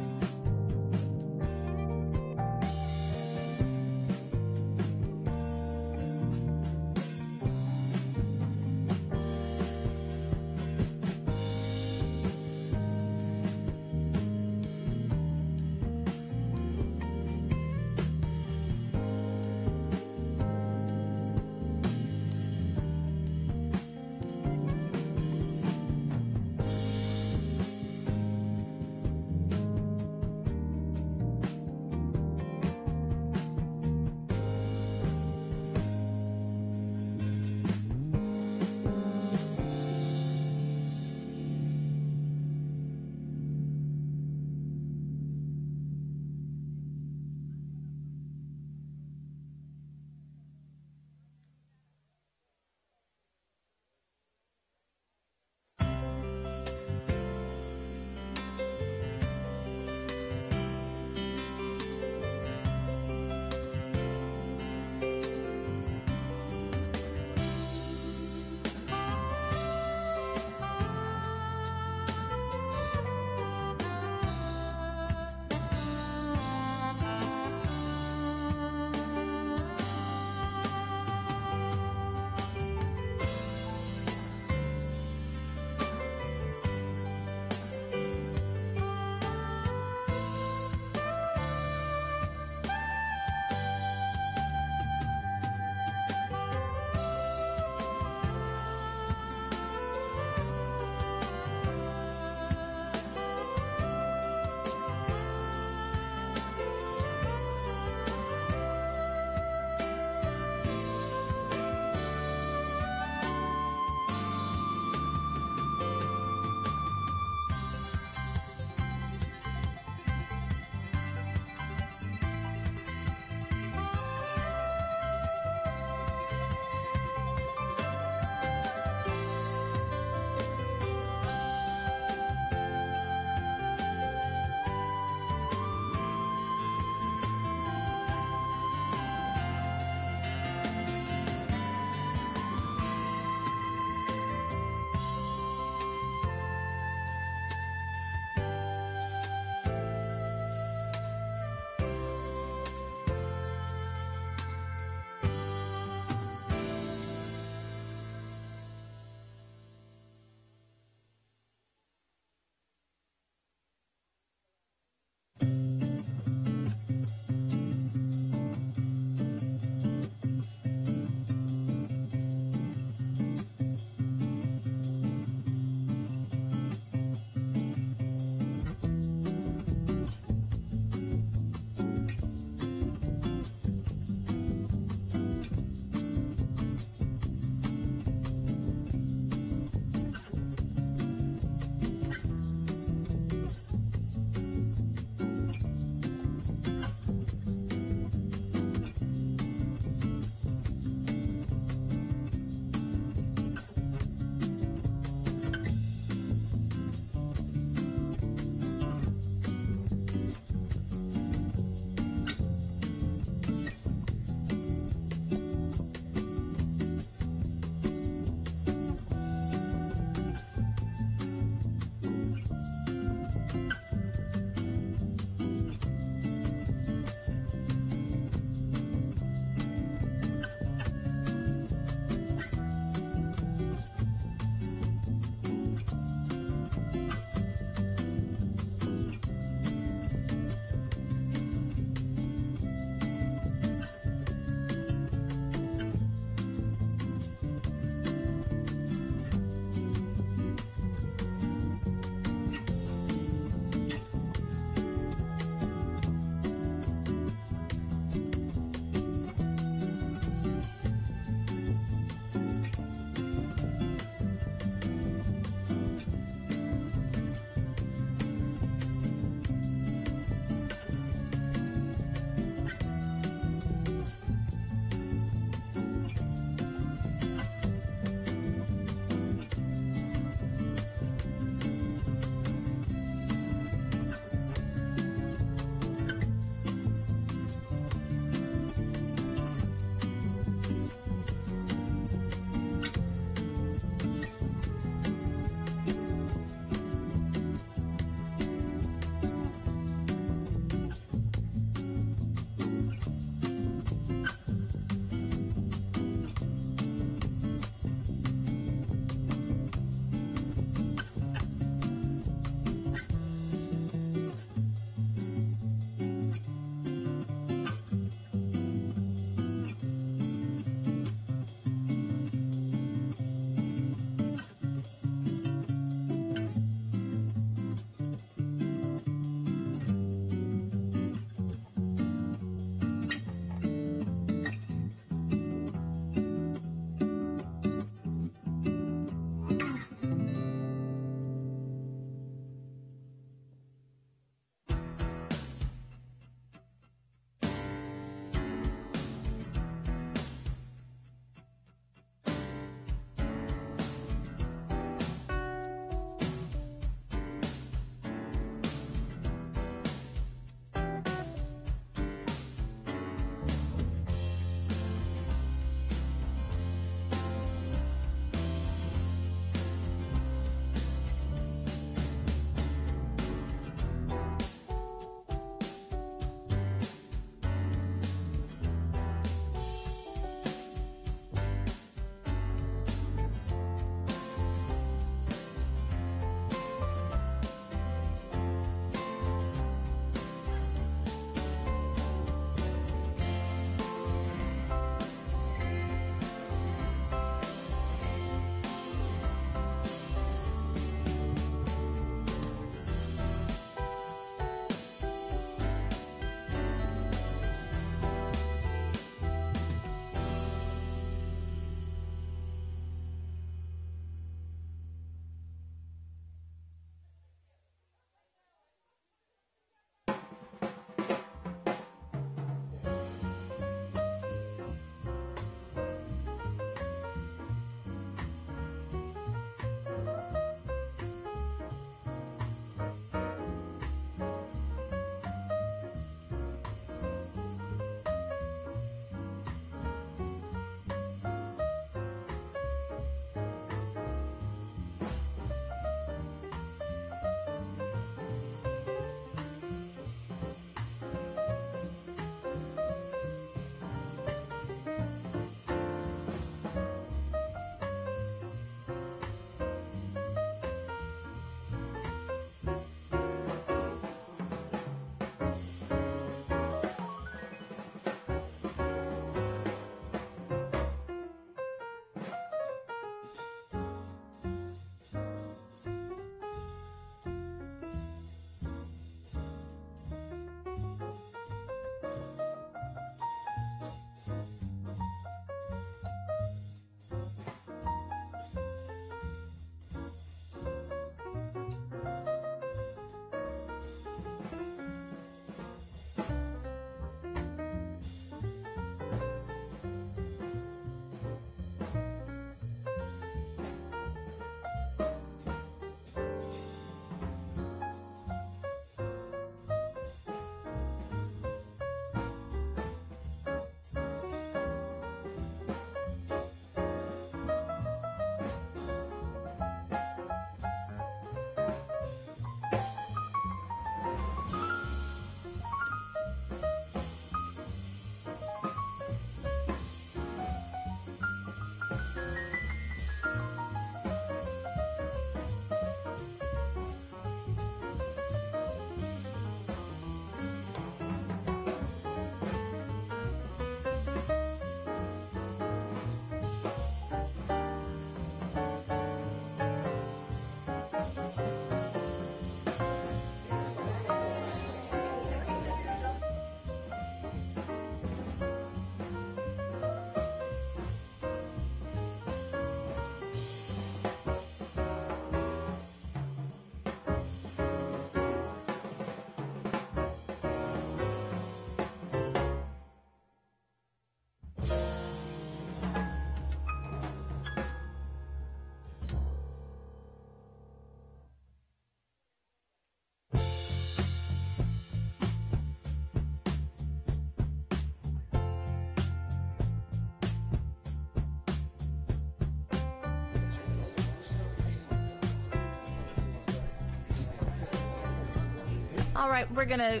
All right, we're going to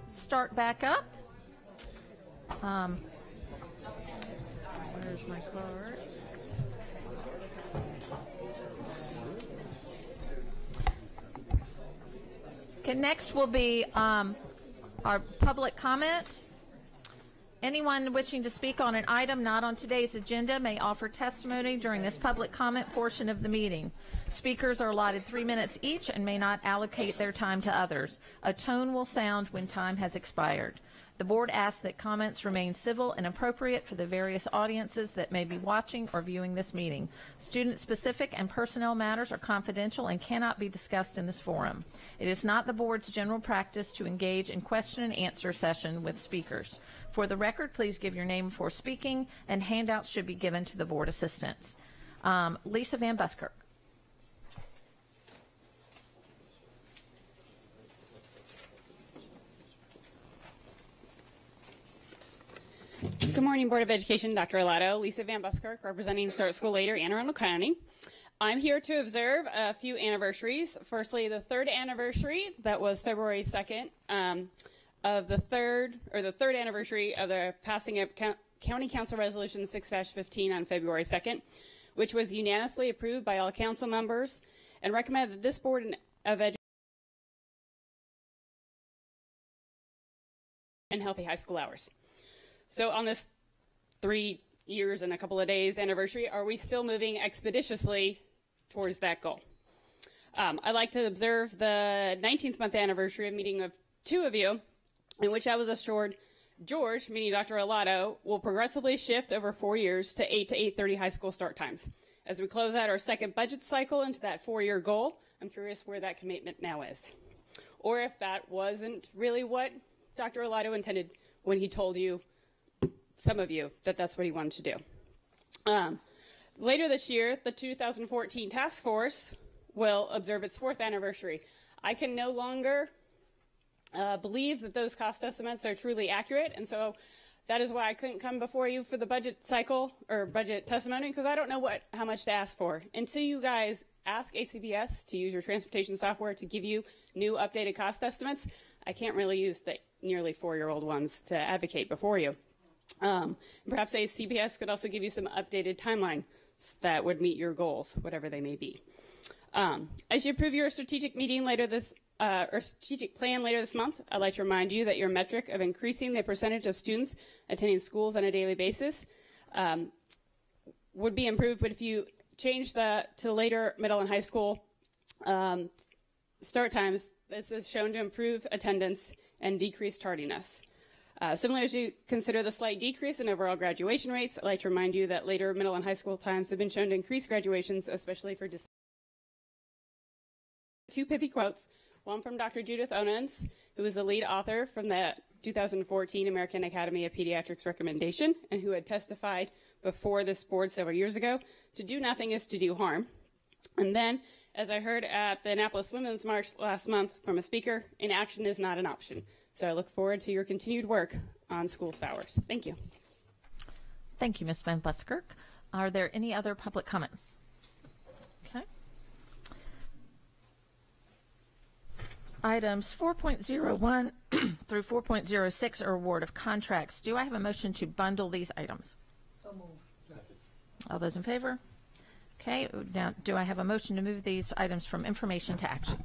start back up. Where's my card? Okay, next will be our public comment. Anyone wishing to speak on an item not on today's agenda may offer testimony during this public comment portion of the meeting. Speakers are allotted 3 minutes each and may not allocate their time to others. A tone will sound when time has expired. The board asks that comments remain civil and appropriate for the various audiences that may be watching or viewing this meeting. Student-specific and personnel matters are confidential and cannot be discussed in this forum. It is not the board's general practice to engage in question and answer session with speakers. For the record, please give your name before speaking, and handouts should be given to the board assistants. Lisa Van Buskirk. Good morning, Board of Education. Dr. Alato, Lisa Van Buskirk, representing Start School Later, Anne Arundel County. I'm here to observe a few anniversaries. Firstly, the third anniversary, that was February 2nd, of the third anniversary of the passing of County Council Resolution 6-15 on February 2nd, which was unanimously approved by all council members and recommended that this Board of Education and healthy high school hours. So on this 3 years and a couple of days anniversary, are we still moving expeditiously towards that goal? I'd like to observe the 19th month anniversary of meeting of two of you, in which I was assured George, meaning Dr. Alato, will progressively shift over 4 years to 8 to 8:30 high school start times. As we close out our second budget cycle into that 4-year goal, I'm curious where that commitment now is. Or if that wasn't really what Dr. Alato intended when he told you, some of you, that that's what he wanted to do. Later this year, the 2014 task force will observe its 4th anniversary. I can no longer believe that those cost estimates are truly accurate, and so that is why I couldn't come before you for the budget cycle or budget testimony, because I don't know how much to ask for. Until you guys ask ACBS to use your transportation software to give you new updated cost estimates, I can't really use the nearly 4-year-old ones to advocate before you. Perhaps ACBS could also give you some updated timelines that would meet your goals, whatever they may be. As you approve your strategic meeting later this, or strategic plan later this month, I'd like to remind you that your metric of increasing the percentage of students attending schools on a daily basis would be improved, but if you change that to later middle and high school start times, this is shown to improve attendance and decrease tardiness. Similarly, as you consider the slight decrease in overall graduation rates, I'd like to remind you that later middle and high school times have been shown to increase graduations, especially for two pithy quotes, one from Dr. Judith Onens, who is the lead author from the 2014 American Academy of Pediatrics recommendation and who had testified before this board several years ago, to do nothing is to do harm. And then, as I heard at the Annapolis Women's March last month from a speaker, inaction is not an option. So I look forward to your continued work on school hours. Thank you. Thank you, Ms. Van Buskirk. Are there any other public comments? Okay. Items 4.01 through 4.06 are award of contracts. Do I have a motion to bundle these items? So moved. Second. All those in favor? Okay. Now, do I have a motion to move these items from information to action?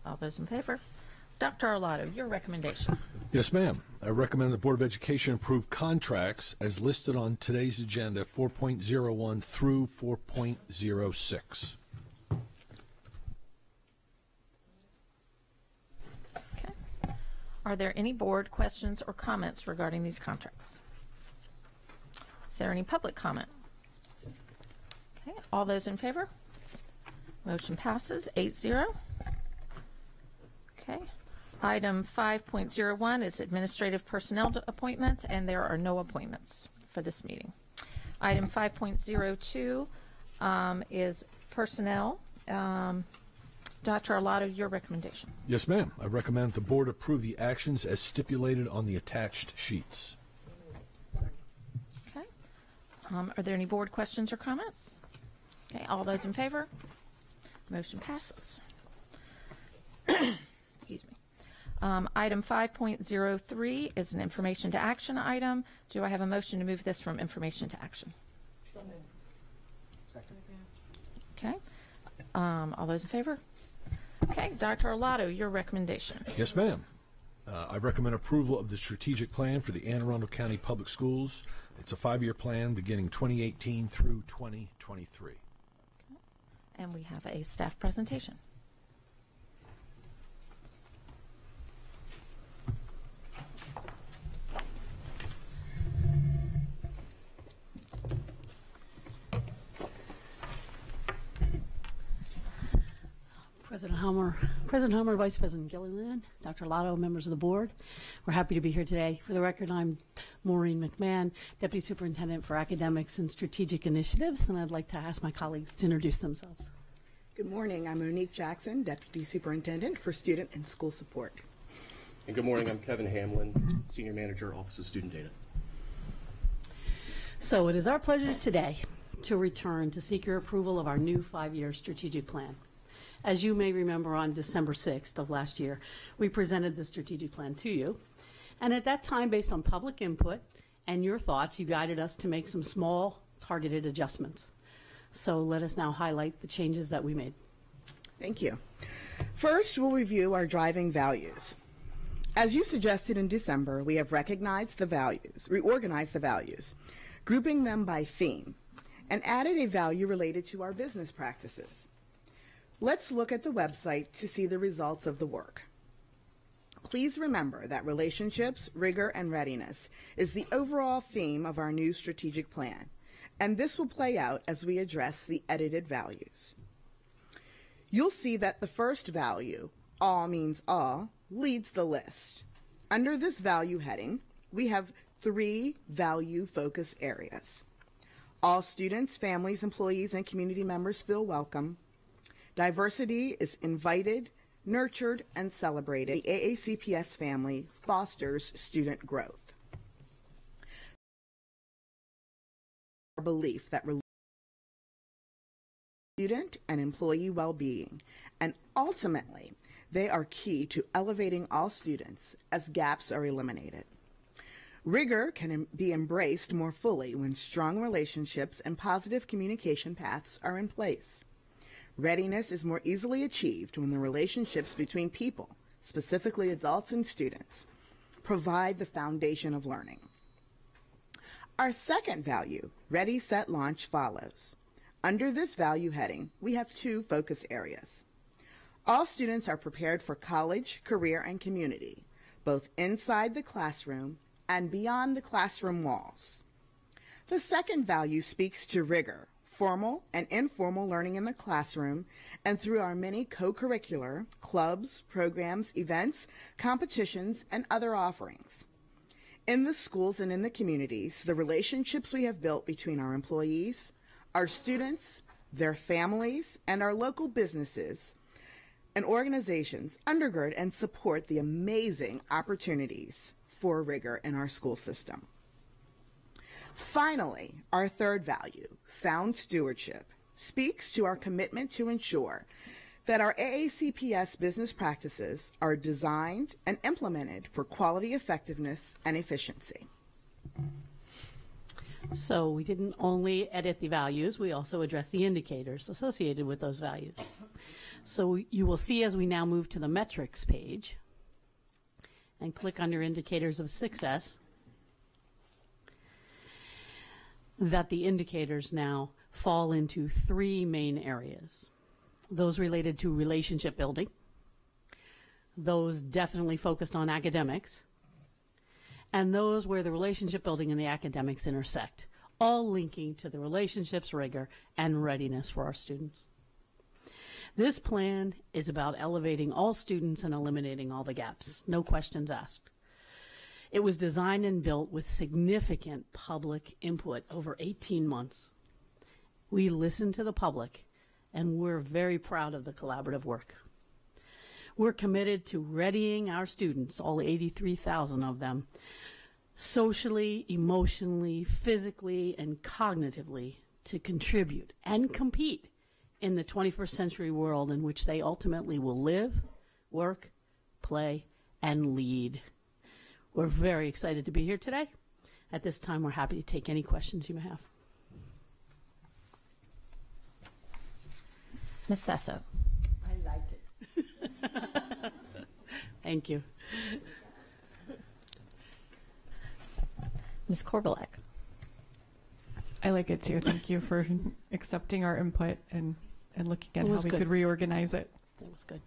All those in favor? Dr. Arlotto, your recommendation. Yes, ma'am. I recommend the Board of Education approve contracts as listed on today's agenda, 4.01 through 4.06. Okay. Are there any board questions or comments regarding these contracts? Is there any public comment? Okay. All those in favor? Motion passes 8-0. Okay. Item 5.01 is administrative personnel appointments, and there are no appointments for this meeting. Item 5.02 is personnel. Dr. Arlotto, your recommendation. Yes, ma'am. I recommend the board approve the actions as stipulated on the attached sheets. Okay. Are there any board questions or comments? Okay. All those in favor? Motion passes. Excuse me. Item 5.03 is an information to action item. Do I have a motion to move this from information to action? Second. Okay. All those in favor? Okay. Dr. Arlotto, your recommendation. Yes, ma'am. I recommend approval of the strategic plan for the Anne Arundel County Public Schools. It's a 5-year plan beginning 2018 through 2023. Okay. And we have a staff presentation. President Homer, Vice President Gilliland, Dr. Lotto, members of the board, we're happy to be here today. For the record, I'm Maureen McMahon, Deputy Superintendent for Academics and Strategic Initiatives, and I'd like to ask my colleagues to introduce themselves. Good morning. I'm Monique Jackson, Deputy Superintendent for Student and School Support. And good morning. I'm Kevin Hamlin, Senior Manager, Office of Student Data. So it is our pleasure today to return to seek your approval of our new 5-year strategic plan. As you may remember, on December 6th of last year, we presented the strategic plan to you. And at that time, based on public input and your thoughts, you guided us to make some small, targeted adjustments. So let us now highlight the changes that we made. Thank you. First, we'll review our driving values. As you suggested in December, we have reorganized the values, grouping them by theme, and added a value related to our business practices. Let's look at the website to see the results of the work. Please remember that relationships, rigor, and readiness is the overall theme of our new strategic plan, and this will play out as we address the edited values. You'll see that the first value, all means all, leads the list. Under this value heading, we have 3 value focus areas. All students, families, employees, and community members feel welcome. Diversity is invited, nurtured, and celebrated. The AACPS family fosters student growth. Our belief that student and employee well-being, and ultimately, they are key to elevating all students as gaps are eliminated. Rigor can be embraced more fully when strong relationships and positive communication paths are in place. Readiness is more easily achieved when the relationships between people, specifically adults and students, provide the foundation of learning. Our second value, Ready, Set, Launch, follows. Under this value heading, we have 2 focus areas. All students are prepared for college, career, and community, both inside the classroom and beyond the classroom walls. The second value speaks to rigor, formal and informal learning in the classroom, and through our many co-curricular clubs, programs, events, competitions, and other offerings. In the schools and in the communities, the relationships we have built between our employees, our students, their families, and our local businesses and organizations undergird and support the amazing opportunities for rigor in our school system. Finally, our third value, sound stewardship, speaks to our commitment to ensure that our AACPS business practices are designed and implemented for quality, effectiveness, and efficiency. So we didn't only edit the values, we also addressed the indicators associated with those values. So you will see as we now move to the metrics page and click under indicators of success, that the indicators now fall into 3 main areas. Those related to relationship building, those definitely focused on academics, and those where the relationship building and the academics intersect, all linking to the relationships, rigor, and readiness for our students. This plan is about elevating all students and eliminating all the gaps, no questions asked. It was designed and built with significant public input over 18 months. We listened to the public, and we're very proud of the collaborative work. We're committed to readying our students, all 83,000 of them, socially, emotionally, physically, and cognitively to contribute and compete in the 21st century world in which they ultimately will live, work, play, and lead. We're very excited to be here today. At this time, we're happy to take any questions you may have. Ms. Sasso. I like it. Thank you. Ms. Korbelak. I like it too. Thank you for accepting our input and looking at how we could reorganize it. That was good.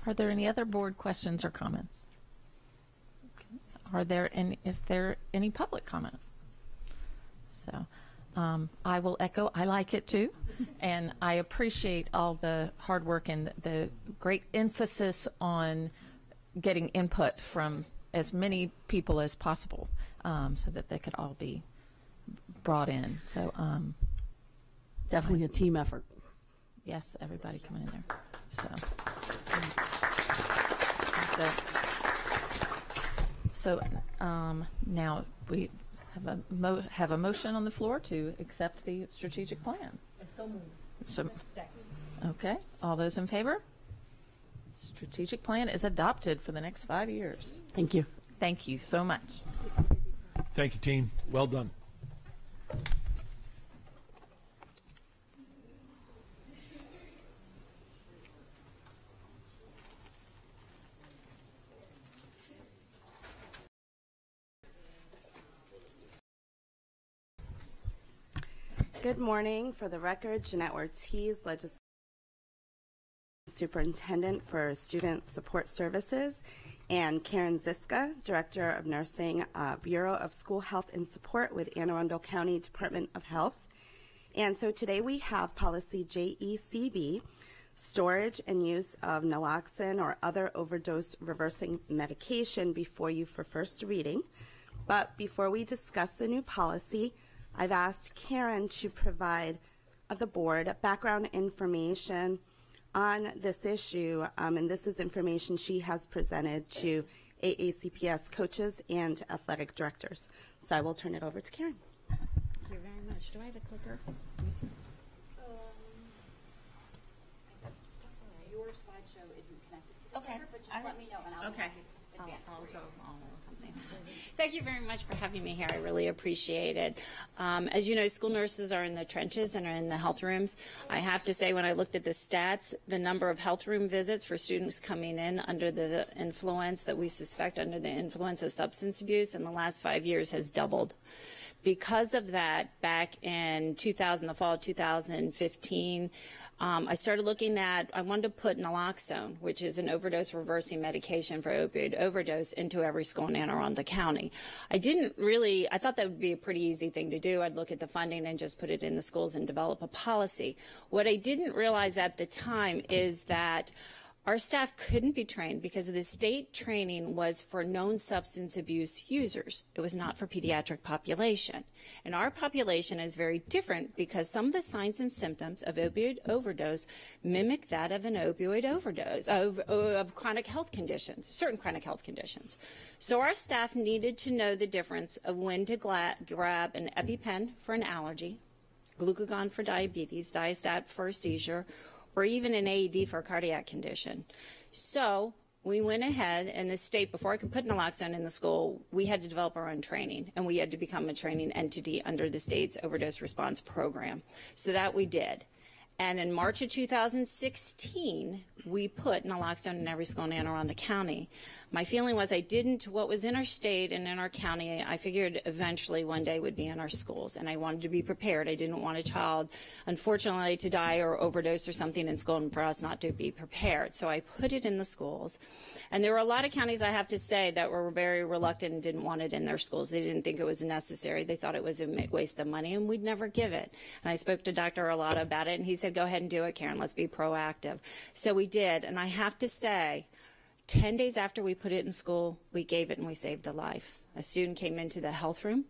Are there any other board questions or comments? Is there any public comment? So I will echo, I like it too. And I appreciate all the hard work and the great emphasis on getting input from as many people as possible, so that they could all be brought in. So definitely a team effort. Yes, everybody coming in there. So now we have a motion on the floor to accept the strategic plan. So moved. Okay, all those in favor? Strategic plan is adopted for the next 5 years. Thank you. Thank you so much. Thank you, team. Well done. Good morning. For the record, Jeanette Ortiz, Legislative Superintendent for Student Support Services, and Karen Ziska, Director of Nursing, Bureau of School Health and Support with Anne Arundel County Department of Health. And so today we have policy JECB, storage and use of naloxone or other overdose reversing medication, before you for first reading. But before we discuss the new policy, I've asked Karen to provide the board background information on this issue, and this is information she has presented to AACPS coaches and athletic directors. So I will turn it over to Karen. Thank you very much. Do I have a clicker? That's all right. Your slideshow isn't connected to the clicker, but just let me know and I'll Okay. I'll go on with something. Thank you very much for having me here. I really appreciate it. As you know, school nurses are in the trenches and are in the health rooms. I have to say, when I looked at the stats, the number of health room visits for students coming in under the influence that we suspect under the influence of substance abuse in the last 5 years has doubled. Because of that, back in the fall of 2015, I started looking at, I wanted to put naloxone, which is an overdose reversing medication for opioid overdose, into every school in Anne Arundel County. I thought that would be a pretty easy thing to do. I'd look at the funding and just put it in the schools and develop a policy. What I didn't realize at the time is that our staff couldn't be trained because the state training was for known substance abuse users. It was not for pediatric population. And our population is very different because some of the signs and symptoms of opioid overdose mimic that of an opioid overdose, of chronic health conditions, certain chronic health conditions. So our staff needed to know the difference of when to grab an EpiPen for an allergy, glucagon for diabetes, Diastat for a seizure, or even an AED for a cardiac condition. So we went ahead, and the state, before I could put naloxone in the school, we had to develop our own training, and we had to become a training entity under the state's overdose response program. So that we did. And in March of 2016, we put naloxone in every school in Anne Arundel County. My feeling was what was in our state and in our county, I figured eventually one day would be in our schools, and I wanted to be prepared. I didn't want a child, unfortunately, to die or overdose or something in school and for us not to be prepared. So I put it in the schools. And there were a lot of counties, I have to say, that were very reluctant and didn't want it in their schools. They didn't think it was necessary. They thought it was a waste of money, and we'd never give it. And I spoke to Dr. Arlotto about it, and he said, go ahead and do it, Karen. Let's be proactive. So we did, and I have to say, 10 days after we put it in school, we gave it and we saved a life. A student came into the health room.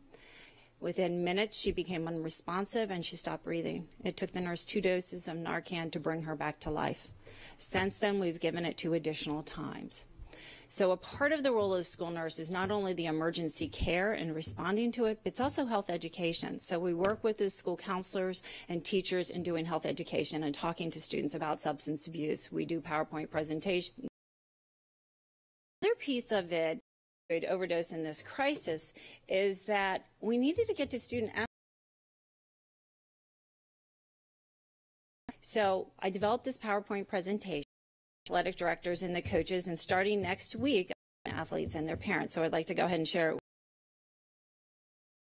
Within minutes, she became unresponsive and she stopped breathing. It took the nurse 2 doses of Narcan to bring her back to life. Since then, we've given it 2 additional times. So a part of the role of the school nurse is not only the emergency care and responding to it, but it's also health education. So we work with the school counselors and teachers in doing health education and talking to students about substance abuse. We do PowerPoint presentations. Another piece of it, overdose in this crisis, is that we needed to get to student athletes. So I developed this PowerPoint presentation, athletic directors and the coaches, and starting next week, athletes and their parents. So I'd like to go ahead and share it. What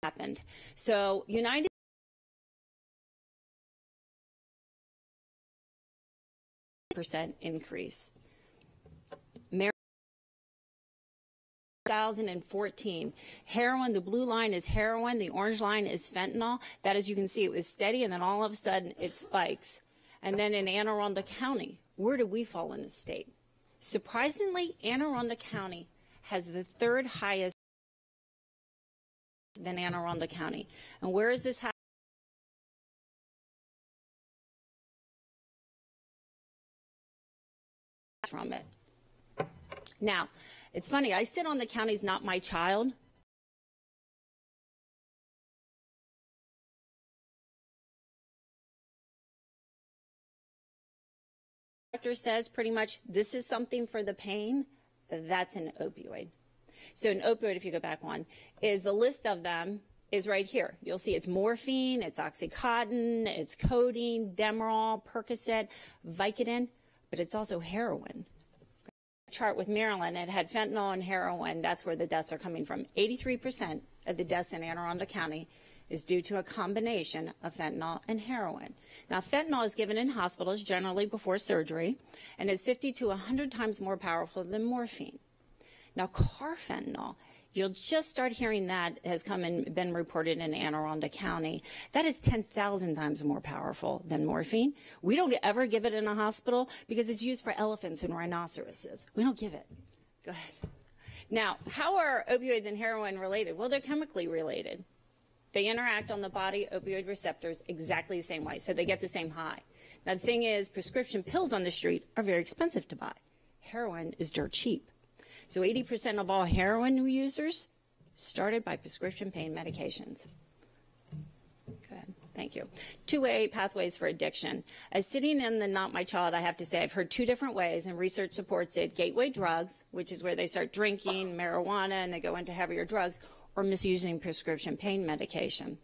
happened. So United % increase. 2014. Heroin, the blue line is heroin, the orange line is fentanyl. That, as you can see, it was steady, and then all of a sudden it spikes. And then in Anne Arundel County, where do we fall in the state? Surprisingly, Anne Arundel County has the third highest than Anne Arundel County. And where is this happening? From it. Now, it's funny, I sit on the county's Not My Child. Doctor says pretty much this is something for the pain. That's an opioid. So an opioid, if you go back one, is the list of them is right here. You'll see it's morphine, it's Oxycontin, it's codeine, Demerol, Percocet, Vicodin, but it's also heroin. Chart with Maryland, it had fentanyl and heroin. That's where the deaths are coming from. 83% of the deaths in Anne Arundel County is due to a combination of fentanyl and heroin. Now, fentanyl is given in hospitals generally before surgery and is 50 to 100 times more powerful than morphine. Now, carfentanil, you'll just start hearing that has come and been reported in Anne Arundel County. That is 10,000 times more powerful than morphine. We don't ever give it in a hospital because it's used for elephants and rhinoceroses. We don't give it. Go ahead. Now, how are opioids and heroin related? Well, they're chemically related. They interact on the body opioid receptors exactly the same way, so they get the same high. Now, the thing is, prescription pills on the street are very expensive to buy. Heroin is dirt cheap. So 80% of all heroin users started by prescription pain medications. Good. Thank you. 2A pathways for addiction. As sitting in the Not My Child, I have to say I've heard two different ways, and research supports it. Gateway drugs, which is where they start drinking marijuana and they go into heavier drugs, or misusing prescription pain medication.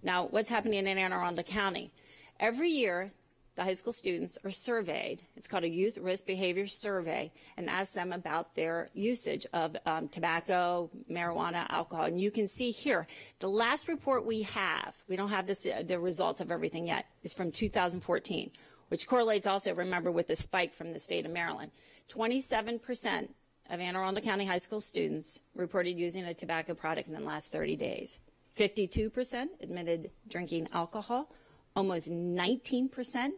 Now, what's happening in Anne Arundel County? Every year, the high school students are surveyed. It's called a Youth Risk Behavior Survey, and ask them about their usage of tobacco, marijuana, alcohol. And you can see here, the last report we have, we don't have this, the results of everything yet, is from 2014, which correlates also, remember, with the spike from the state of Maryland. 27% of Anne Arundel County high school students reported using a tobacco product in the last 30 days. 52% admitted drinking alcohol. Almost 19%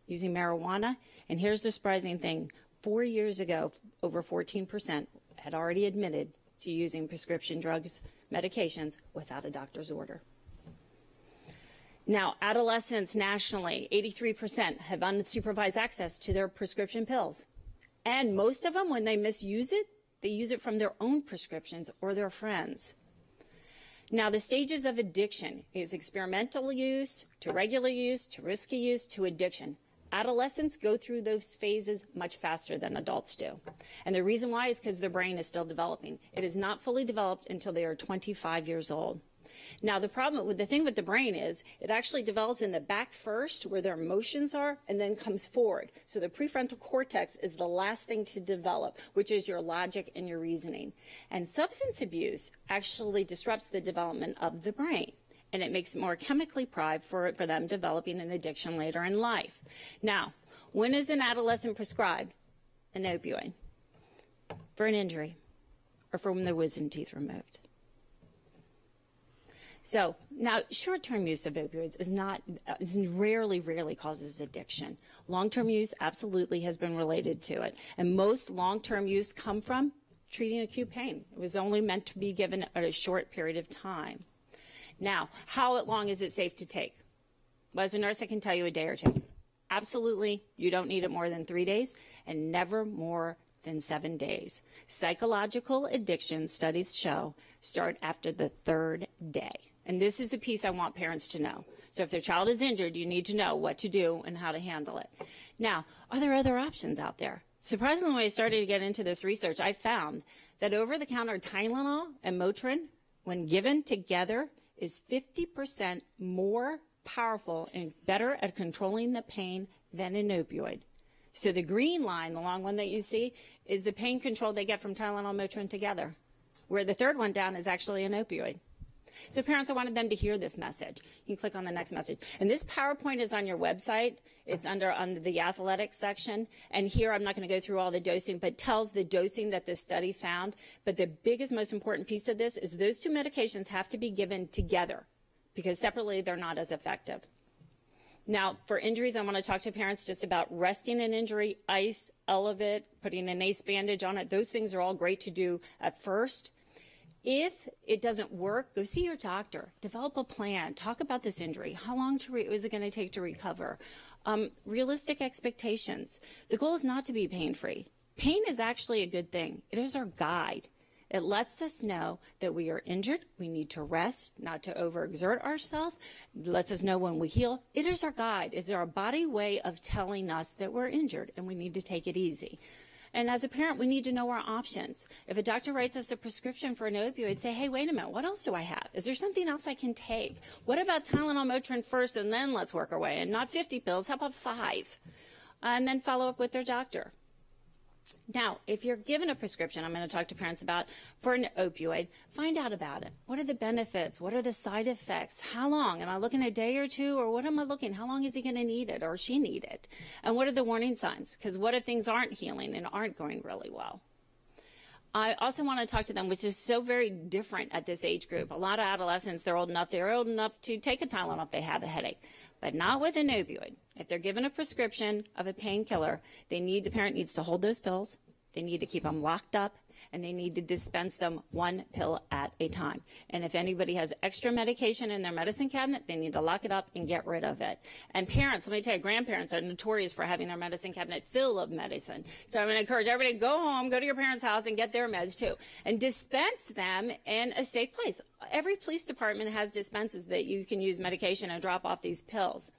using marijuana. And here's the surprising thing. 4 years ago, over 14% had already admitted to using prescription drugs, medications, without a doctor's order. Now, adolescents nationally, 83% have unsupervised access to their prescription pills. And most of them, when they misuse it, they use it from their own prescriptions or their friends. Now, the stages of addiction is experimental use, to regular use, to risky use, to addiction. Adolescents go through those phases much faster than adults do. And the reason why is because their brain is still developing. It is not fully developed until they are 25 years old. Now, the problem with the thing with the brain is it actually develops in the back first, where their emotions are, and then comes forward. So the prefrontal cortex is the last thing to develop, which is your logic and your reasoning. And substance abuse actually disrupts the development of the brain, and it makes it more chemically deprived for them developing an addiction later in life. Now, when is an adolescent prescribed an opioid? For an injury or for when their wisdom teeth removed. So now, short-term use of opioids is rarely causes addiction. Long-term use absolutely has been related to it, and most long-term use come from treating acute pain. It was only meant to be given at a short period of time. Now, how long is it safe to take? Well, as a nurse, I can tell you a day or two. Absolutely, you don't need it more than 3 days, and never more than 7 days. Psychological addiction studies show start after the 3rd day. And this is a piece I want parents to know. So if their child is injured, you need to know what to do and how to handle it. Now, are there other options out there? Surprisingly, when I started to get into this research, I found that over-the-counter Tylenol and Motrin, when given together, is 50% more powerful and better at controlling the pain than an opioid. So the green line, the long one that you see, is the pain control they get from Tylenol, Motrin together, where the third one down is actually an opioid. So parents, I wanted them to hear this message. You can click on the next message. And this PowerPoint is on your website. It's under the athletics section. And here, I'm not going to go through all the dosing, but tells the dosing that this study found. But the biggest, most important piece of this is those two medications have to be given together, because separately, they're not as effective. Now, for injuries, I want to talk to parents just about resting an injury, ice, Elevate, putting an ACE bandage on it. Those things are all great to do at first. If it doesn't work, go see your doctor. Develop a plan. Talk about this injury. How long is it going to take to recover? Realistic expectations. The goal is not to be pain-free. Pain is actually a good thing. It is our guide. It lets us know that we are injured. We need to rest, not to overexert ourselves. It lets us know when we heal. It is our guide. It's our body way of telling us that we're injured and we need to take it easy. And as a parent, we need to know our options. If a doctor writes us a prescription for an opioid, say, hey, wait a minute, what else do I have? Is there something else I can take? What about Tylenol, Motrin first, and then let's work our way? And not 50 pills, how about 5? And then follow up with their doctor. Now, if you're given a prescription, I'm going to talk to parents about, for an opioid, find out about it. What are the benefits? What are the side effects? How long? Am I looking a day or two, or what am I looking? How long is he going to need it or she need it? And what are the warning signs? Because what if things aren't healing and aren't going really well? I also want to talk to them, which is so very different at this age group. A lot of adolescents, they're old enough to take a Tylenol if they have a headache, but not with an opioid. If they're given a prescription of a painkiller, the parent needs to hold those pills, they need to keep them locked up, and they need to dispense them 1 pill at a time. And if anybody has extra medication in their medicine cabinet, they need to lock it up and get rid of it. And parents, let me tell you, grandparents are notorious for having their medicine cabinet full of medicine. So I'm going to encourage everybody to go home, go to your parents' house, and get their meds too. And dispense them in a safe place. Every police department has dispenses that you can use medication and drop off these pills.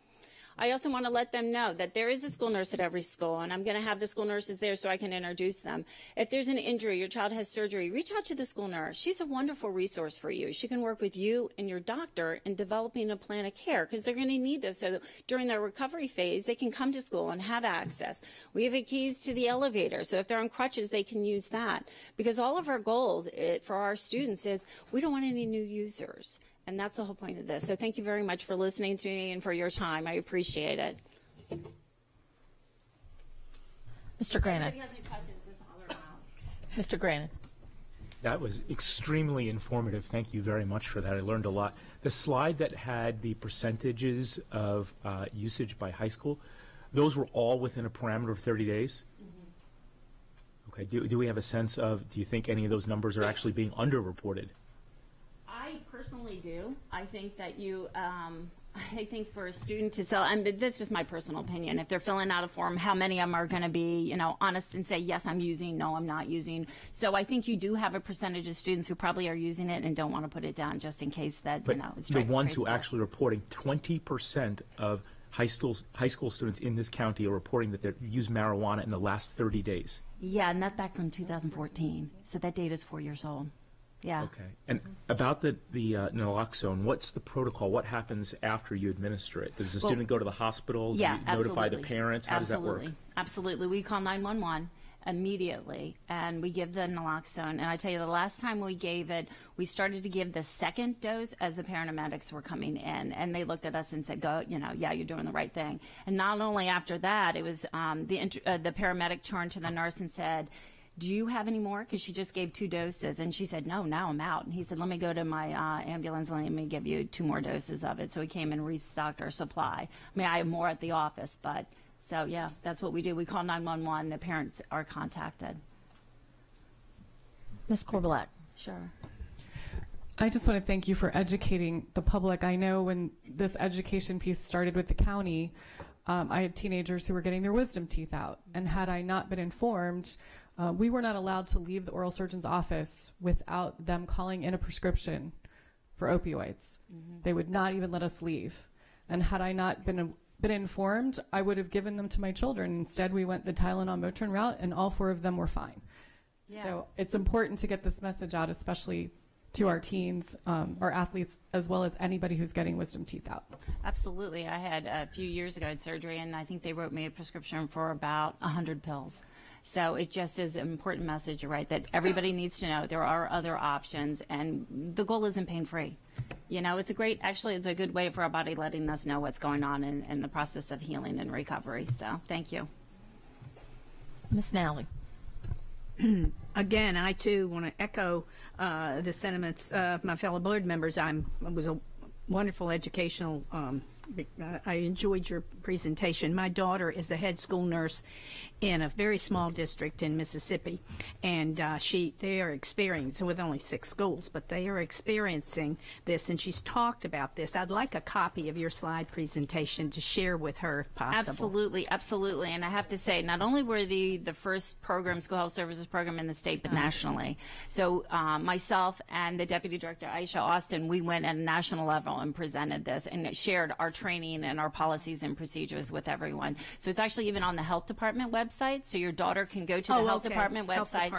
I also want to let them know that there is a school nurse at every school, and I'm going to have the school nurses there so I can introduce them. If there's an injury, your child has surgery, reach out to the school nurse. She's a wonderful resource for you. She can work with you and your doctor in developing a plan of care, because they're going to need this so that during their recovery phase, they can come to school and have access. We have keys to the elevator, so if they're on crutches, they can use that. Because all of our goals for our students is we don't want any new users. And that's the whole point of this. So thank you very much for listening to me and for your time. I appreciate it. Mr. Grannon. Mr. Grannon. That was extremely informative. Thank you very much for that. I learned a lot. The slide that had the percentages of usage by high school, those were all within a parameter of 30 days? Mm-hmm. Okay. Do we have a sense of, do you think any of those numbers are actually being underreported? I personally do. I think that I think for a student to sell, and that's just my personal opinion, if they're filling out a form, how many of them are going to be, honest and say, yes, I'm using, no, I'm not using. So I think you do have a percentage of students who probably are using it and don't want to put it down just in case that, but it's the ones who actually reporting, 20% of high school students in this county are reporting that they've used marijuana in the last 30 days. Yeah, and that's back from 2014. So that data is 4 years old. Yeah. Okay. And about the naloxone, what's the protocol? What happens after you administer it? Does the student go to the hospital? Yeah, Do you notify the parents? How does that work? Absolutely. We call 911 immediately, and we give the naloxone. And I tell you, the last time we gave it, we started to give the second dose as the paramedics were coming in, and they looked at us and said, yeah, you're doing the right thing. And not only after that, it was the paramedic turned to the nurse and said, do you have any more? Because she just gave 2 doses. And she said, no, now I'm out. And he said, let me go to my ambulance and let me give you 2 more doses of it. So he came and restocked our supply. I mean, I have more at the office, but so, yeah, that's what we do. We call 911. The parents are contacted. Ms. Korbelak. Sure. I just want to thank you for educating the public. I know when this education piece started with the county, I had teenagers who were getting their wisdom teeth out. And had I not been informed, We were not allowed to leave the oral surgeon's office without them calling in a prescription for opioids. They would not even let us leave. And had I not been informed, I would have given them to my children. Instead, we went the Tylenol Motrin route, and all 4 of them were fine. Yeah. So it's important to get this message out, especially to our teens, our athletes, as well as anybody who's getting wisdom teeth out. Absolutely. I had a few years ago had surgery, and I think they wrote me a prescription for about 100 pills. So it just is an important message, you're right, that everybody needs to know there are other options, and the goal isn't pain-free. You know, it's a good way for our body letting us know what's going on in the process of healing and recovery. So thank you. Ms. Nally. Again, I too want to echo the sentiments of my fellow board members. It was a wonderful educational. I enjoyed your presentation. My daughter is a head school nurse in a very small district in Mississippi, and they are experiencing, with only 6 schools, but they are experiencing this, and she's talked about this. I'd like a copy of your slide presentation to share with her if possible. Absolutely, absolutely. And I have to say, not only were the first program, school health services program in the state, but nationally. So myself and the Deputy Director, Aisha Austin, we went at a national level and presented this and shared our training and our policies and procedures with everyone. So it's actually even on the health department website, so your daughter can go to the health department website.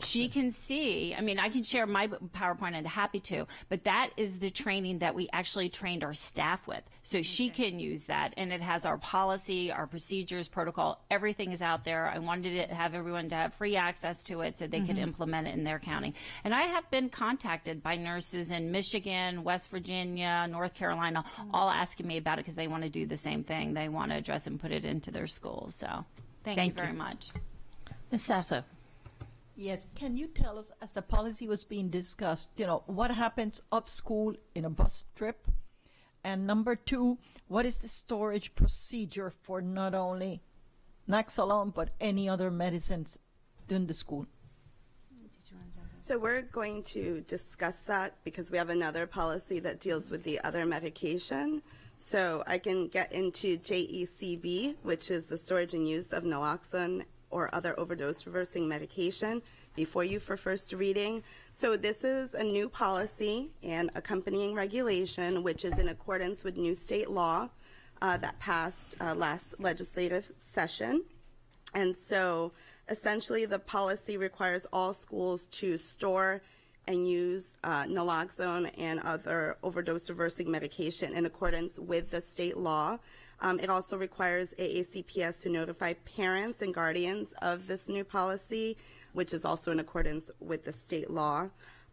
She can see, I mean, I can share my PowerPoint, and happy to, but that is the training that we actually trained our staff with. So she can use that, and it has our policy, our procedures, protocol, everything is out there. I wanted to have everyone to have free access to it so they could implement it in their county. And I have been contacted by nurses in Michigan, West Virginia, North Carolina, all asking me about it because they want to do the same thing. They want to address and put it into their schools. So thank you very much. Ms. Sasso. Yes, can you tell us, as the policy was being discussed, what happens up school in a bus trip? And number 2, what is the storage procedure for not only Naloxone, but any other medicines in the school? So we're going to discuss that because we have another policy that deals with the other medication. So I can get into JECB, which is the storage and use of naloxone or other overdose reversing medication, before you for first reading. So this is a new policy and accompanying regulation, which is in accordance with new state law that passed last legislative session. And so essentially the policy requires all schools to store and use naloxone and other overdose reversing medication in accordance with the state law. It also requires AACPS to notify parents and guardians of this new policy, which is also in accordance with the state law.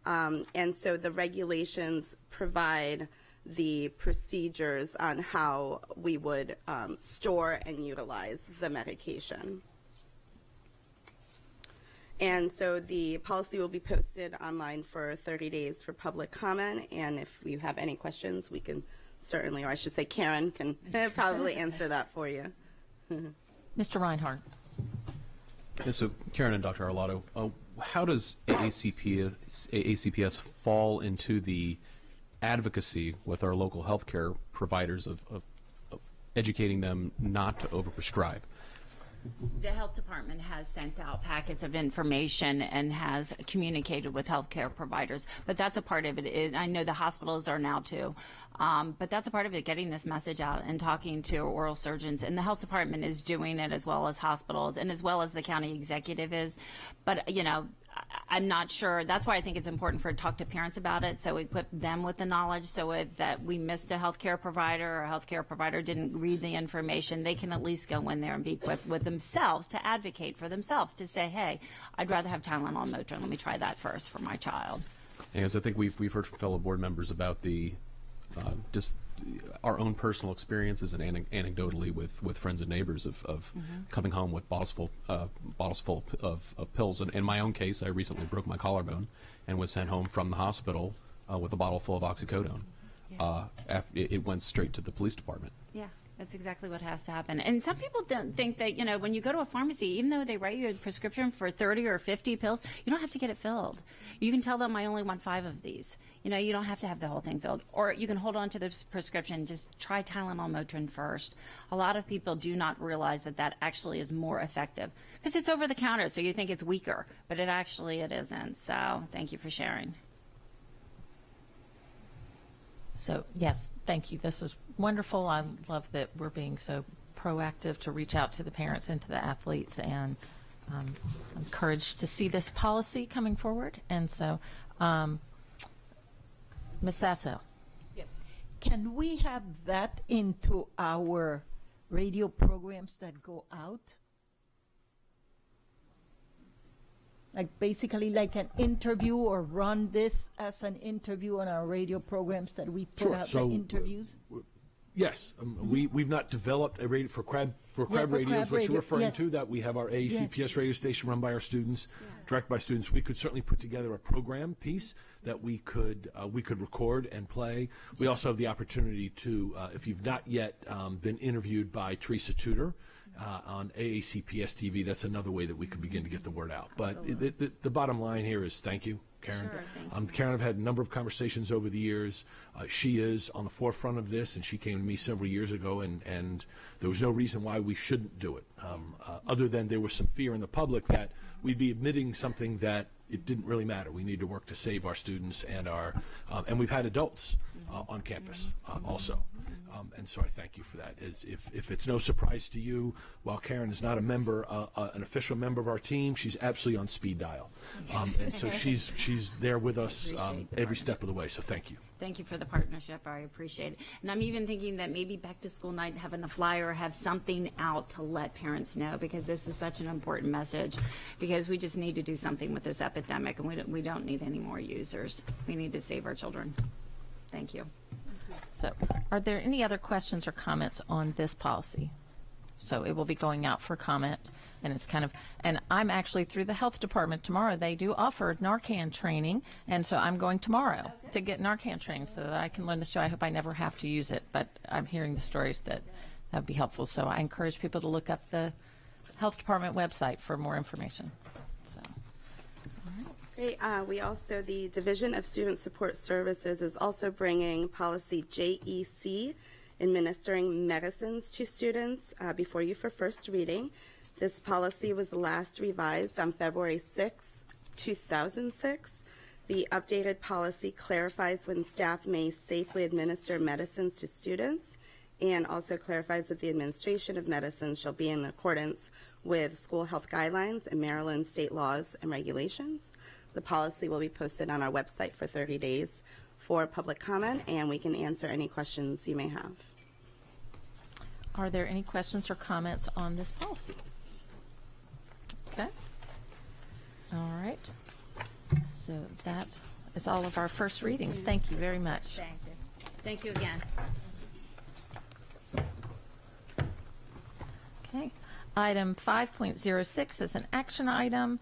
And so the regulations provide the procedures on how we would store and utilize the medication. And so the policy will be posted online for 30 days for public comment, and if you have any questions, we can certainly, or I should say Karen can probably answer that for you. Mr. Reinhardt. Yeah, so Karen and Dr. Arlotto, how does AACPS fall into the advocacy with our local healthcare providers of educating them not to overprescribe? The health department has sent out packets of information and has communicated with healthcare providers, but that's a part of it. I know the hospitals are now too, but that's a part of it, getting this message out and talking to oral surgeons. And the health department is doing it, as well as hospitals and as well as the county executive is. But, I'm not sure. That's why I think it's important for to talk to parents about it, so we equip them with the knowledge, so if that we missed a healthcare provider or a healthcare provider didn't read the information, they can at least go in there and be equipped with themselves to advocate for themselves, to say, hey, I'd rather have Tylenol Motrin. Let me try that first for my child. As I think we've heard from fellow board members about the just our own personal experiences and anecdotally with friends and neighbors of coming home with bottles full of pills. And in my own case, I recently broke my collarbone and was sent home from the hospital with a bottle full of oxycodone. It went straight to the police department. Yeah. That's exactly what has to happen. And some people don't think that, you know, when you go to a pharmacy, even though they write you a prescription for 30 or 50 pills, you don't have to get it filled. You can tell them, I only want 5 of these. You know, you don't have to have the whole thing filled. Or you can hold on to this prescription. Just try Tylenol Motrin first. A lot of people do not realize that that actually is more effective because it's over the counter, so you think it's weaker, but it isn't. So thank you for sharing. So, yes, thank you. This is wonderful. I love that we're being so proactive to reach out to the parents and to the athletes, and I'm encouraged to see this policy coming forward. And so, Ms. Sasso. Can we have that into our radio programs that go out? Like basically like an interview, or run this as an interview on our radio programs that we put out the interviews? Yes, we've not developed a radio for Crab Radios, what you're referring to. That we have our AACPS radio station run by our students, directed by students. We could certainly put together a program piece that we could record and play. We also have the opportunity to, if you've not yet been interviewed by Teresa Tudor on AACPS TV, that's another way that we could begin to get the word out. But the bottom line here is thank you, Karen. Sure, thank you. Karen, I've had a number of conversations over the years. She is on the forefront of this, and she came to me several years ago, and there was no reason why we shouldn't do it, other than there was some fear in the public that we'd be admitting something that it didn't really matter. We need to work to save our students and and we've had adults on campus also. And so I thank you for that. If it's no surprise to you, while Karen is not a member, an official member of our team, she's absolutely on speed dial. And so she's there with us every step of the way. So thank you. Thank you for the partnership. I appreciate it. And I'm even thinking that maybe back to school night, having a flyer or have something out to let parents know, because this is such an important message, because we just need to do something with this epidemic, and we don't need any more users. We need to save our children. Thank you. So, are there any other questions or comments on this policy? So it will be going out for comment, and it's and I'm actually through the health department tomorrow. They do offer Narcan training, and so I'm going tomorrow to get Narcan training so that I can learn the show. I hope I never have to use it, but I'm hearing the stories that would be helpful. So I encourage people to look up the health department website for more information. So. Great. We also, the Division of Student Support Services is also bringing policy JEC, administering medicines to students, before you for first reading. This policy was last revised on February 6, 2006. The updated policy clarifies when staff may safely administer medicines to students, and also clarifies that the administration of medicines shall be in accordance with school health guidelines and Maryland state laws and regulations. The policy will be posted on our website for 30 days for public comment, and we can answer any questions you may have. Are there any questions or comments on this policy? Okay. All right. So that is all of our first readings. Thank you very much. Thank you. Thank you again. Okay. Item 5.06 is an action item.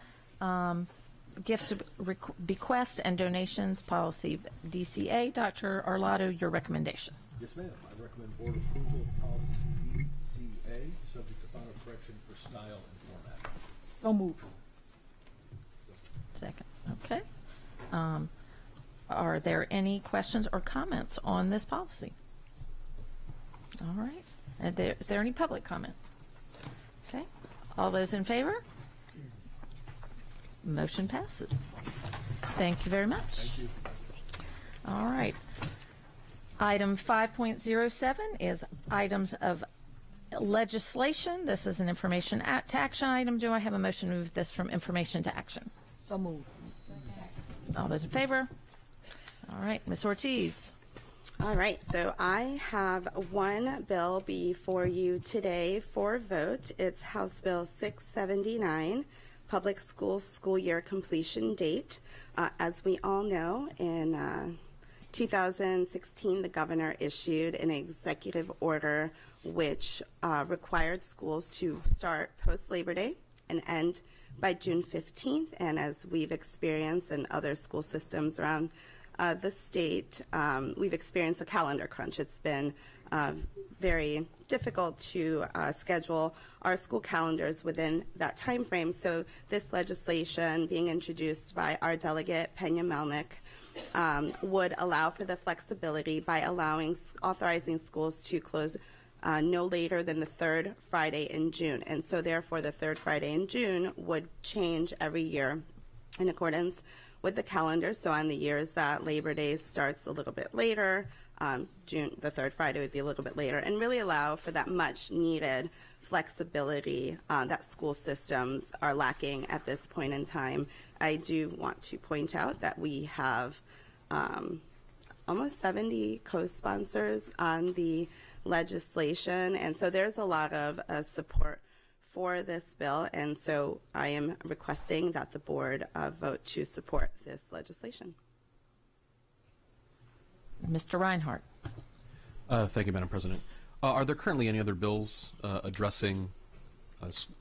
Gifts, bequests, and donations policy, DCA. Dr. Arlotto, your recommendation. Yes, ma'am. I recommend board approval of policy DCA, subject to final correction for style and format. So moved. Second. Okay. Are there any questions or comments on this policy? All right. Is there any public comment? Okay. All those in favor? Motion passes. Thank you very much. Thank you. All right. Item 5.07 is items of legislation. This is an information to action item. Do I have a motion to move this from information to action? So moved. All those in favor? All right, Ms. Ortiz. All right, so I have one bill before you today for vote. It's House Bill 679. Public Schools School Year Completion Date. As we all know, in 2016, the governor issued an executive order which required schools to start post-Labor Day and end by June 15th. And as we've experienced in other school systems around the state, we've experienced a calendar crunch. It's been very difficult to schedule our school calendars within that time frame. So this legislation being introduced by our delegate, Pena Melnick, would allow for the flexibility by authorizing schools to close no later than the third Friday in June. And so therefore the third Friday in June would change every year in accordance with the calendar. So on the years that Labor Day starts a little bit later, June, the third Friday would be a little bit later, and really allow for that much needed flexibility that school systems are lacking at this point in time. I do want to point out that we have almost 70 co-sponsors on the legislation, and so there's a lot of support for this bill, and so I am requesting that the board vote to support this legislation. Mr. Reinhardt. Thank you, Madam President. Are there currently any other bills addressing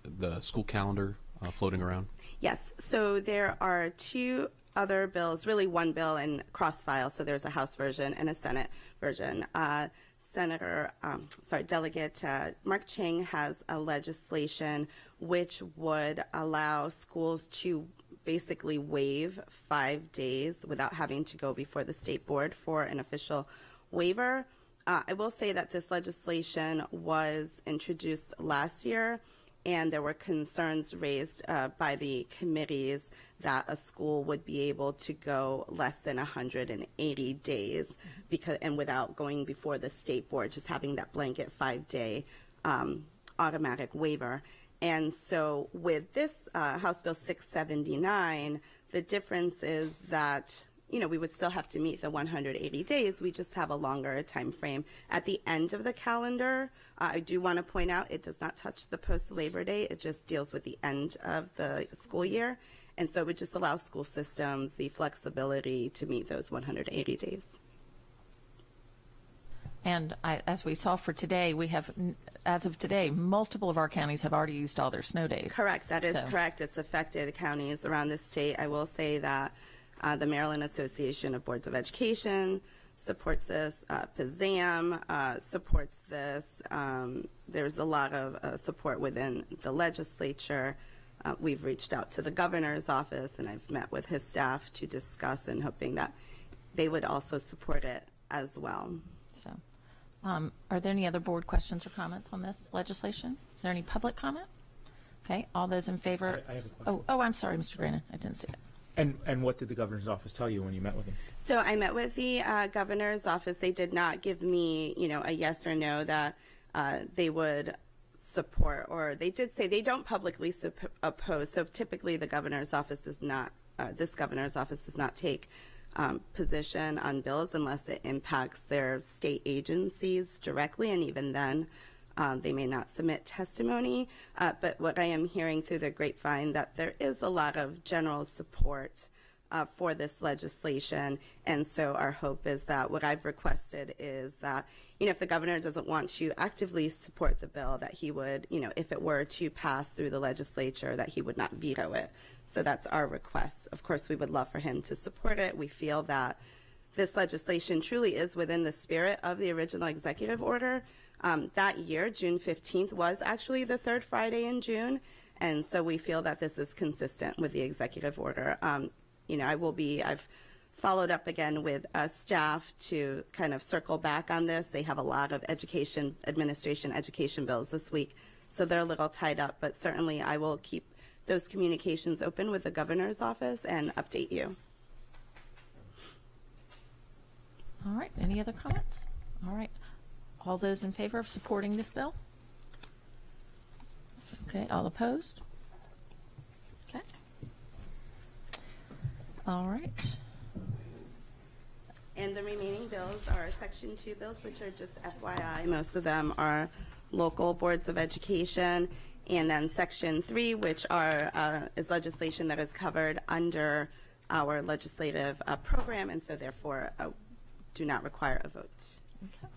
the school calendar floating around? Yes, so there are two other bills, really one bill in cross-file, so there's a House version and a Senate version. Delegate Mark Chang has a legislation which would allow schools to basically waive 5 days without having to go before the state board for an official waiver. I will say that this legislation was introduced last year, and there were concerns raised by the committees that a school would be able to go less than 180 days and without going before the state board, just having that blanket 5-day automatic waiver. And so with this House Bill 679, the difference is that we would still have to meet the 180 days. We just have a longer time frame at the end of the calendar. I do want to point out it does not touch the post-Labor Day. It just deals with the end of the school year. And so it would just allow school systems the flexibility to meet those 180 days. And as we saw for today, we have, as of today, multiple of our counties have already used all their snow days. Correct. That is correct. It's affected counties around the state. I will say that the Maryland Association of Boards of Education supports this. PZAM supports this. There's a lot of support within the legislature. We've reached out to the governor's office, and I've met with his staff to discuss and hoping that they would also support it as well. So, are there any other board questions or comments on this legislation? Is there any public comment? Okay, all those in favor? I have a question. Oh, I'm sorry, Mr. Granin, I didn't see it. And what did the governor's office tell you when you met with him? So I met with the governor's office. They did not give me, a yes or no that they would support, or they did say they don't publicly oppose. So typically the governor's office does not, this governor's office does not take position on bills unless it impacts their state agencies directly, and even then they may not submit testimony. But what I am hearing through the grapevine that there is a lot of general support for this legislation, and so our hope is that what I've requested is that, if the governor doesn't want to actively support the bill, that he would, if it were to pass through the legislature, that he would not veto it. So that's our request. Of course, we would love for him to support it. We feel that this legislation truly is within the spirit of the original executive order. That year, June 15th, was actually the third Friday in June, and so we feel that this is consistent with the executive order. I've followed up again with staff to kind of circle back on this. They have a lot of education bills this week, so they're a little tied up, but certainly I will keep those communications open with the governor's office and update you. All right, any other comments? All right, all those in favor of supporting this bill? Okay, all opposed? Okay. All right. And the remaining bills are Section 2 bills, which are just FYI. Most of them are local boards of education. And then Section 3, which is legislation that is covered under our legislative program, and so therefore do not require a vote. Okay.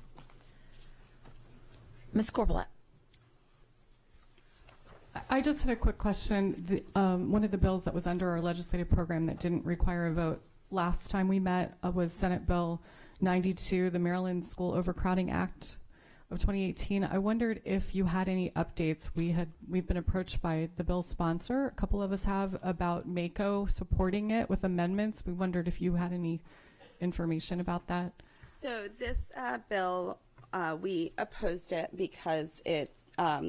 Ms. Corbelat. I just had a quick question. One of the bills that was under our legislative program that didn't require a vote last time we met was Senate Bill 92, the Maryland School Overcrowding Act of 2018. I wondered if you had any updates. We've been approached by the bill's sponsor, a couple of us have, about MACO supporting it with amendments. We wondered if you had any information about that. So this bill, we opposed it because it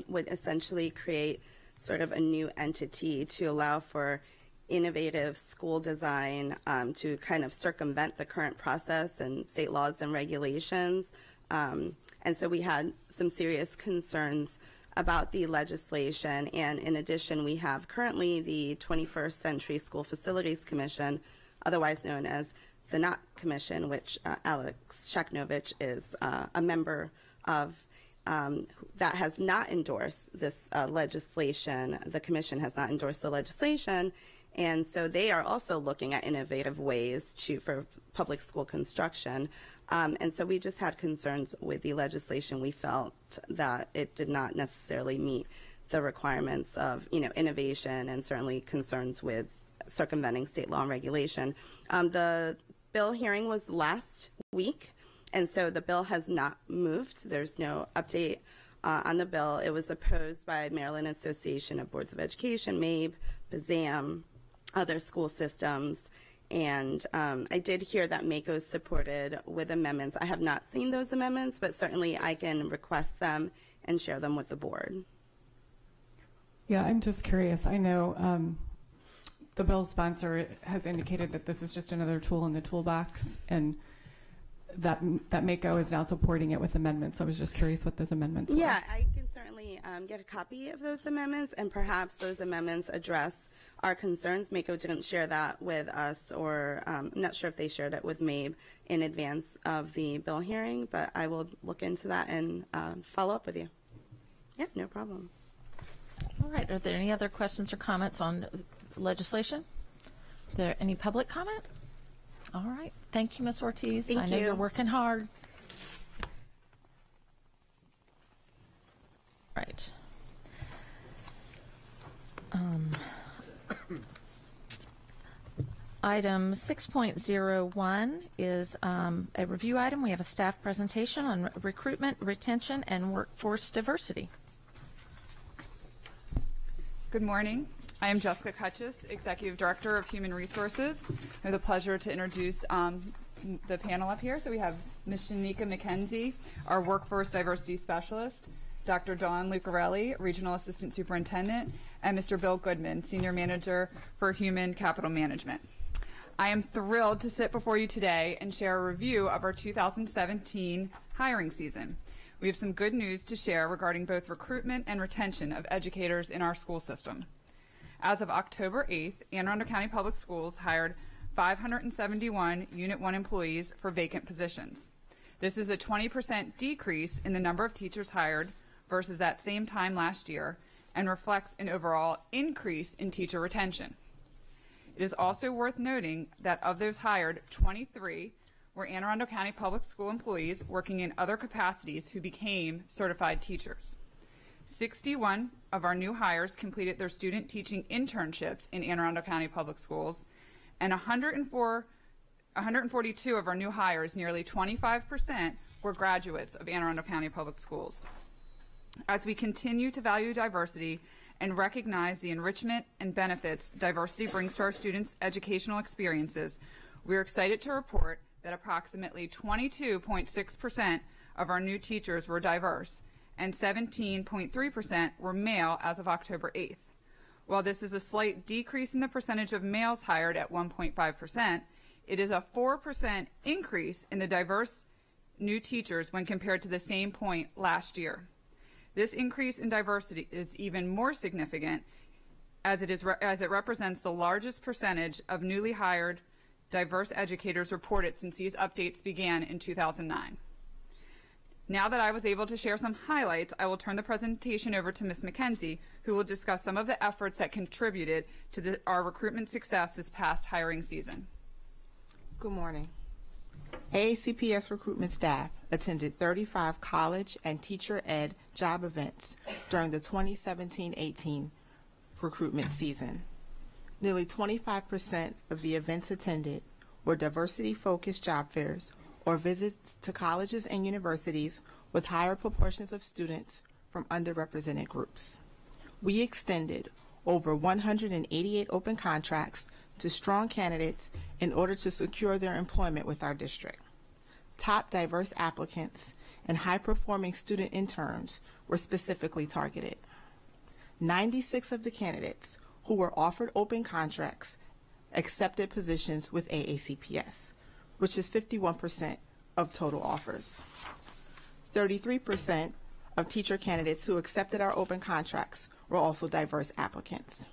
would essentially create sort of a new entity to allow for innovative school design to kind of circumvent the current process and state laws and regulations. And so we had some serious concerns about the legislation. And in addition, we have currently the 21st Century School Facilities Commission, otherwise known as the NOT Commission, which Alex Sheknovich is a member of, that has not endorsed this legislation. The commission has not endorsed the legislation. And so they are also looking at innovative ways for public school construction. And so we just had concerns with the legislation. We felt that it did not necessarily meet the requirements of, innovation, and certainly concerns with circumventing state law and regulation. The bill hearing was last week, and so the bill has not moved. There's no update on the bill. It was opposed by Maryland Association of Boards of Education, MABE, BZAM, other school systems. And I did hear that MACO is supported with amendments. I have not seen those amendments, but certainly I can request them and share them with the board. Yeah, I'm just curious. I know the bill sponsor has indicated that this is just another tool in the toolbox, and that MACO is now supporting it with amendments. So I was just curious what those amendments were. Yeah, I can certainly get a copy of those amendments, and perhaps those amendments address our concerns. MACO didn't share that with us, or I'm not sure if they shared it with MABE in advance of the bill hearing, but I will look into that and follow up with you. Yeah, no problem. All right. Are there any other questions or comments on legislation? Is there any public comment? All right. Thank you, Ms. Ortiz. Thank I know you. You're working hard. Right. Item 6.01 is a review item. We have a staff presentation on recruitment, retention, and workforce diversity. Good morning. I am Jessica Kutchis, Executive Director of Human Resources. I have the pleasure to introduce the panel up here. So we have Ms. Shanika McKenzie, our Workforce Diversity Specialist, Dr. Dawn Lucarelli, Regional Assistant Superintendent, and Mr. Bill Goodman, Senior Manager for Human Capital Management. I am thrilled to sit before you today and share a review of our 2017 hiring season. We have some good news to share regarding both recruitment and retention of educators in our school system. As of October 8th, Anne Arundel County Public Schools hired 571 Unit 1 employees for vacant positions. This is a 20% decrease in the number of teachers hired versus that same time last year, and reflects an overall increase in teacher retention. It is also worth noting that of those hired, 23 were Anne Arundel County Public School employees working in other capacities who became certified teachers. 61 of our new hires completed their student teaching internships in Anne Arundel County Public Schools, and 142 of our new hires, nearly 25%, were graduates of Anne Arundel County Public Schools. As we continue to value diversity and recognize the enrichment and benefits diversity brings to our students' educational experiences, we are excited to report that approximately 22.6% of our new teachers were diverse, and 17.3% were male as of October 8th. While this is a slight decrease in the percentage of males hired at 1.5%, it is a 4% increase in the diverse new teachers when compared to the same point last year. This increase in diversity is even more significant as it represents the largest percentage of newly hired diverse educators reported since these updates began in 2009. Now that I was able to share some highlights, I will turn the presentation over to Ms. McKenzie, who will discuss some of the efforts that contributed to our recruitment success this past hiring season. Good morning. AACPS recruitment staff attended 35 college and teacher ed job events during the 2017-18 recruitment season. Nearly 25% of the events attended were diversity-focused job fairs or visits to colleges and universities with higher proportions of students from underrepresented groups. We extended over 188 open contracts to strong candidates in order to secure their employment with our district. Top diverse applicants and high-performing student interns were specifically targeted. 96 of the candidates who were offered open contracts accepted positions with AACPS, which is 51% of total offers. 33% of teacher candidates who accepted our open contracts were also diverse applicants.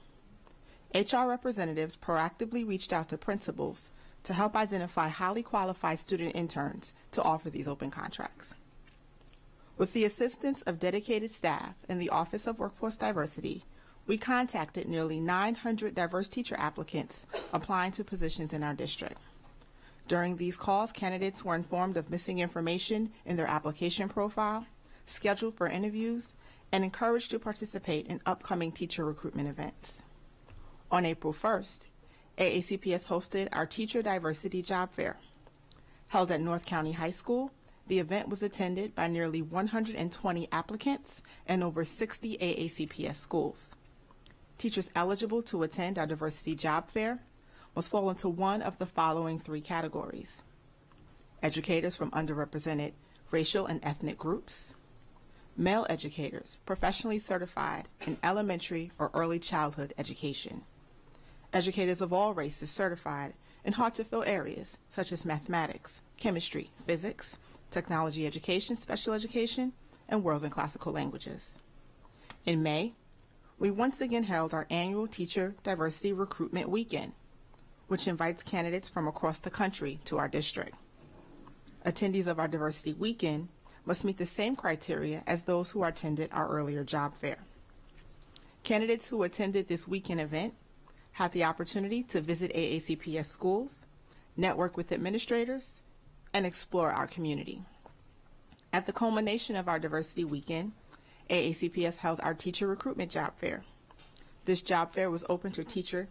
HR representatives proactively reached out to principals to help identify highly qualified student interns to offer these open contracts. With the assistance of dedicated staff in the Office of Workforce Diversity, we contacted nearly 900 diverse teacher applicants applying to positions in our district. During these calls, candidates were informed of missing information in their application profile, scheduled for interviews, and encouraged to participate in upcoming teacher recruitment events. On April 1st, AACPS hosted our Teacher Diversity Job Fair. Held at North County High School, the event was attended by nearly 120 applicants and over 60 AACPS schools. Teachers eligible to attend our Diversity Job Fair must fall into one of the following three categories: educators from underrepresented racial and ethnic groups, male educators professionally certified in elementary or early childhood education, educators of all races certified in hard-to-fill areas such as mathematics, chemistry, physics, technology education, special education, and worlds and classical languages. In May, we once again held our annual Teacher Diversity Recruitment Weekend, which invites candidates from across the country to our district. Attendees of our Diversity Weekend must meet the same criteria as those who attended our earlier job fair. Candidates who attended this weekend event had the opportunity to visit AACPS schools, network with administrators, and explore our community. At the culmination of our Diversity Weekend, AACPS held our Teacher Recruitment Job Fair. This job fair was open to teacher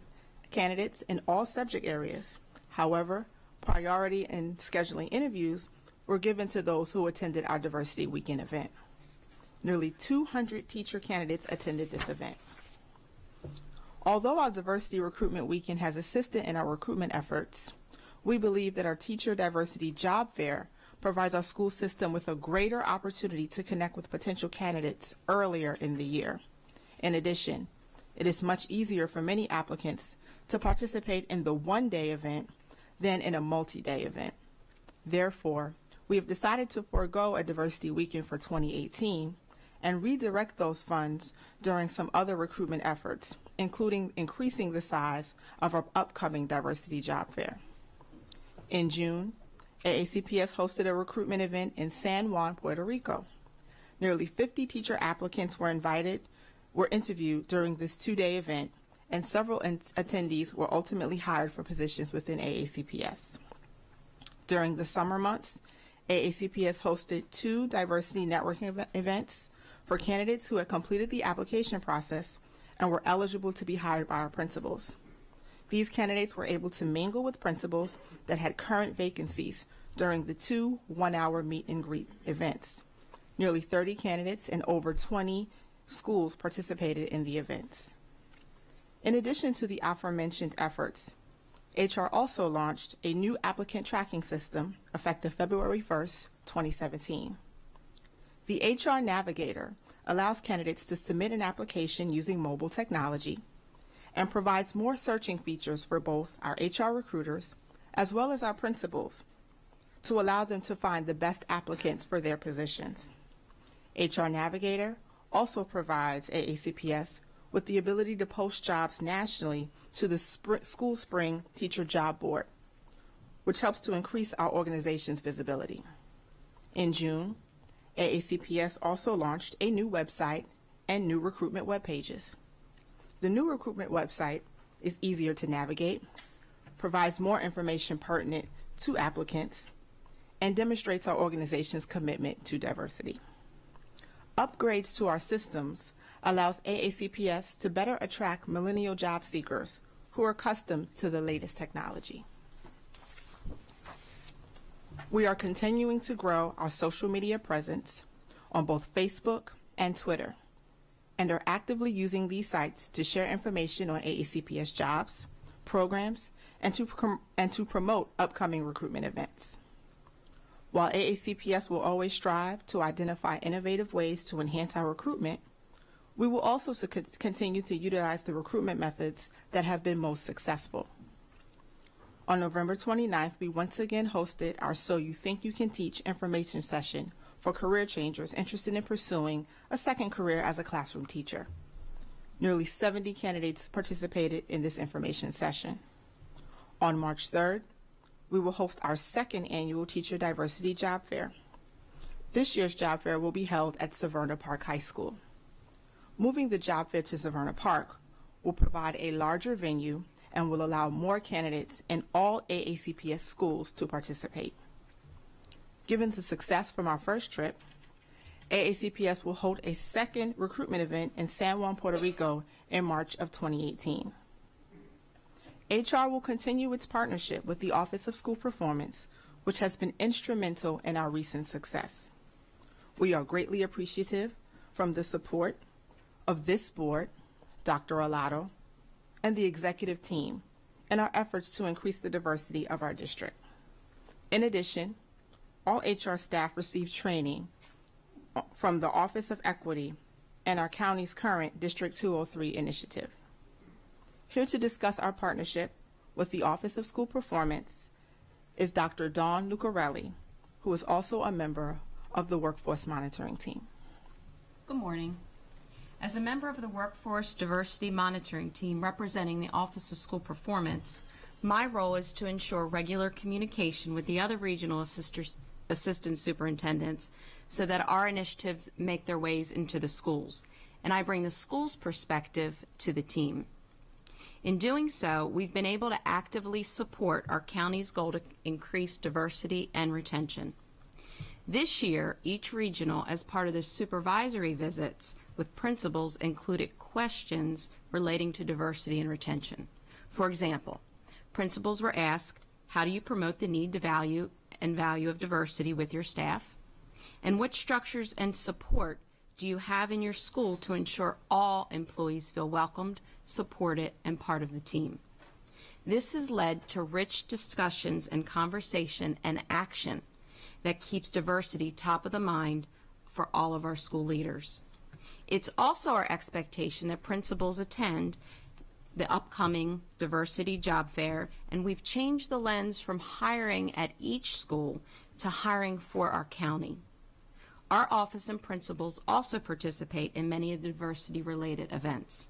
candidates in all subject areas. However, priority in scheduling interviews were given to those who attended our Diversity Weekend event. Nearly 200 teacher candidates attended this event. Although our Diversity Recruitment Weekend has assisted in our recruitment efforts, we believe that our Teacher Diversity Job Fair provides our school system with a greater opportunity to connect with potential candidates earlier in the year. In addition, it is much easier for many applicants to participate in the one-day event than in a multi-day event. Therefore, we have decided to forego a Diversity Weekend for 2018 and redirect those funds during some other recruitment efforts, including increasing the size of our upcoming Diversity Job Fair. In June, AACPS hosted a recruitment event in San Juan, Puerto Rico. Nearly 50 teacher applicants were interviewed during this two-day event, and several attendees were ultimately hired for positions within AACPS. During the summer months, AACPS hosted 2 diversity networking events for candidates who had completed the application process and were eligible to be hired by our principals. These candidates were able to mingle with principals that had current vacancies during the 2 one-hour meet and greet events. Nearly 30 candidates and over 20 schools participated in the events. In addition to the aforementioned efforts, HR also launched a new applicant tracking system effective February 1st, 2017. The HR Navigator allows candidates to submit an application using mobile technology and provides more searching features for both our HR recruiters as well as our principals to allow them to find the best applicants for their positions. HR Navigator also provides AACPS with the ability to post jobs nationally to the School Spring Teacher Job Board, which helps to increase our organization's visibility. In June, AACPS also launched a new website and new recruitment web pages. The new recruitment website is easier to navigate, provides more information pertinent to applicants, and demonstrates our organization's commitment to diversity. Upgrades to our systems allows AACPS to better attract millennial job seekers who are accustomed to the latest technology. We are continuing to grow our social media presence on both Facebook and Twitter, and are actively using these sites to share information on AACPS jobs, programs, and to promote upcoming recruitment events. While AACPS will always strive to identify innovative ways to enhance our recruitment, we will also continue to utilize the recruitment methods that have been most successful. On November 29th, we once again hosted our So You Think You Can Teach information session for career changers interested in pursuing a second career as a classroom teacher. Nearly 70 candidates participated in this information session. On March 3rd, we will host our second annual Teacher Diversity Job Fair. This year's job fair will be held at Severna Park High School. Moving the job fair to Severna Park will provide a larger venue and will allow more candidates in all AACPS schools to participate. Given the success from our first trip, AACPS will hold a second recruitment event in San Juan, Puerto Rico in March of 2018. HR will continue its partnership with the Office of School Performance, which has been instrumental in our recent success. We are greatly appreciative from the support of this board, Dr. Alato, and the executive team in our efforts to increase the diversity of our district. In addition, all HR staff receive training from the Office of Equity and our county's current District 203 initiative. Here to discuss our partnership with the Office of School Performance is Dr. Dawn Lucarelli, who is also a member of the Workforce Monitoring Team. Good morning. As a member of the Workforce Diversity Monitoring Team representing the Office of School Performance, my role is to ensure regular communication with the other regional assistant superintendents so that our initiatives make their ways into the schools, and I bring the school's perspective to the team. In doing so, we've been able to actively support our county's goal to increase diversity and retention. This year, each regional, as part of the supervisory visits with principals, included questions relating to diversity and retention. For example, principals were asked, how do you promote the need to value of diversity with your staff? And what structures and support do you have in your school to ensure all employees feel welcomed, supported, and part of the team? This has led to rich discussions and conversation and action that keeps diversity top of the mind for all of our school leaders. It's also our expectation that principals attend the upcoming diversity job fair, and we've changed the lens from hiring at each school to hiring for our county. Our office and principals also participate in many of the diversity-related events.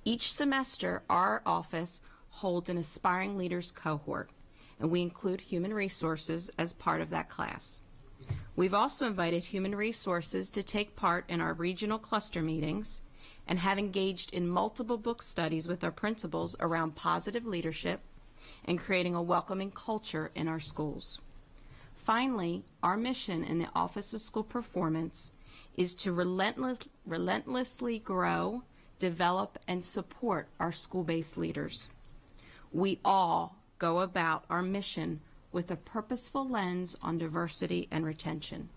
Each semester, our office holds an Aspiring Leaders cohort, and we include Human Resources as part of that class. We've also invited Human Resources to take part in our regional cluster meetings and have engaged in multiple book studies with our principals around positive leadership and creating a welcoming culture in our schools. Finally, our mission in the Office of School Performance is to relentlessly grow, develop, and support our school-based leaders. We all go about our mission with a purposeful lens on diversity and retention.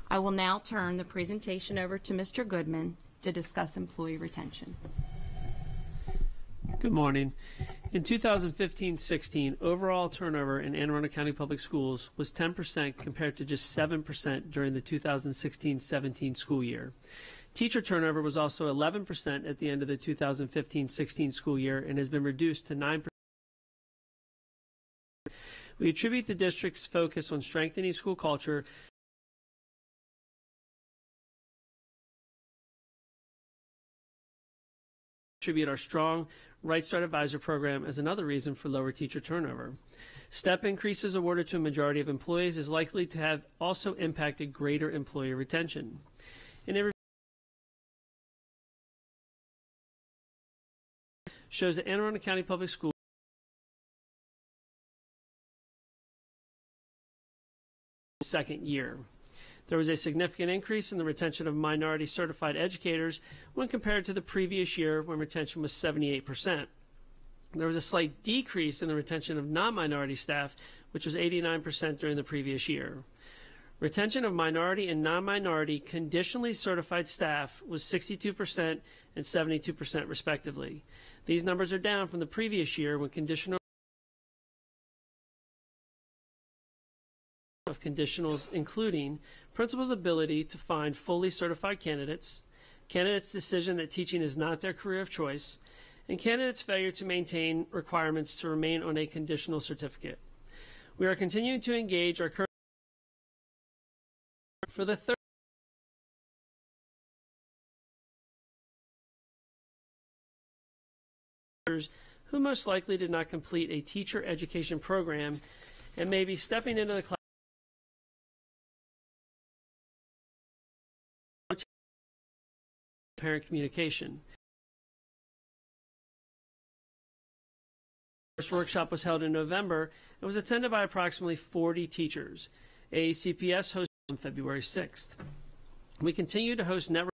I will now turn the presentation over to Mr. Goodman to discuss employee retention. Good morning. In 2015-16, overall turnover in Anne Arundel County Public Schools was 10% compared to just 7% during the 2016-17 school year. Teacher turnover was also 11% at the end of the 2015-16 school year and has been reduced to 9%. We attribute the district's focus on strengthening school culture attribute our strong Right Start Advisor program as another reason for lower teacher turnover. Step increases awarded to a majority of employees is likely to have also impacted greater employee retention. In a shows that Anne Arundel County Public Schools second year. There was a significant increase in the retention of minority certified educators when compared to the previous year when retention was 78%. There was a slight decrease in the retention of non-minority staff which was 89% during the previous year. Retention of minority and non-minority conditionally certified staff was 62% and 72% respectively. These numbers are down from the previous year when conditionals including principals' ability to find fully certified candidates, candidates' decision that teaching is not their career of choice, and candidates' failure to maintain requirements to remain on a conditional certificate. We are continuing to engage our current for the third who most likely did not complete a teacher education program and may be stepping into the class parent communication. The first workshop was held in November and was attended by approximately 40 teachers. AACPS hosted on February 6th. We continue to host network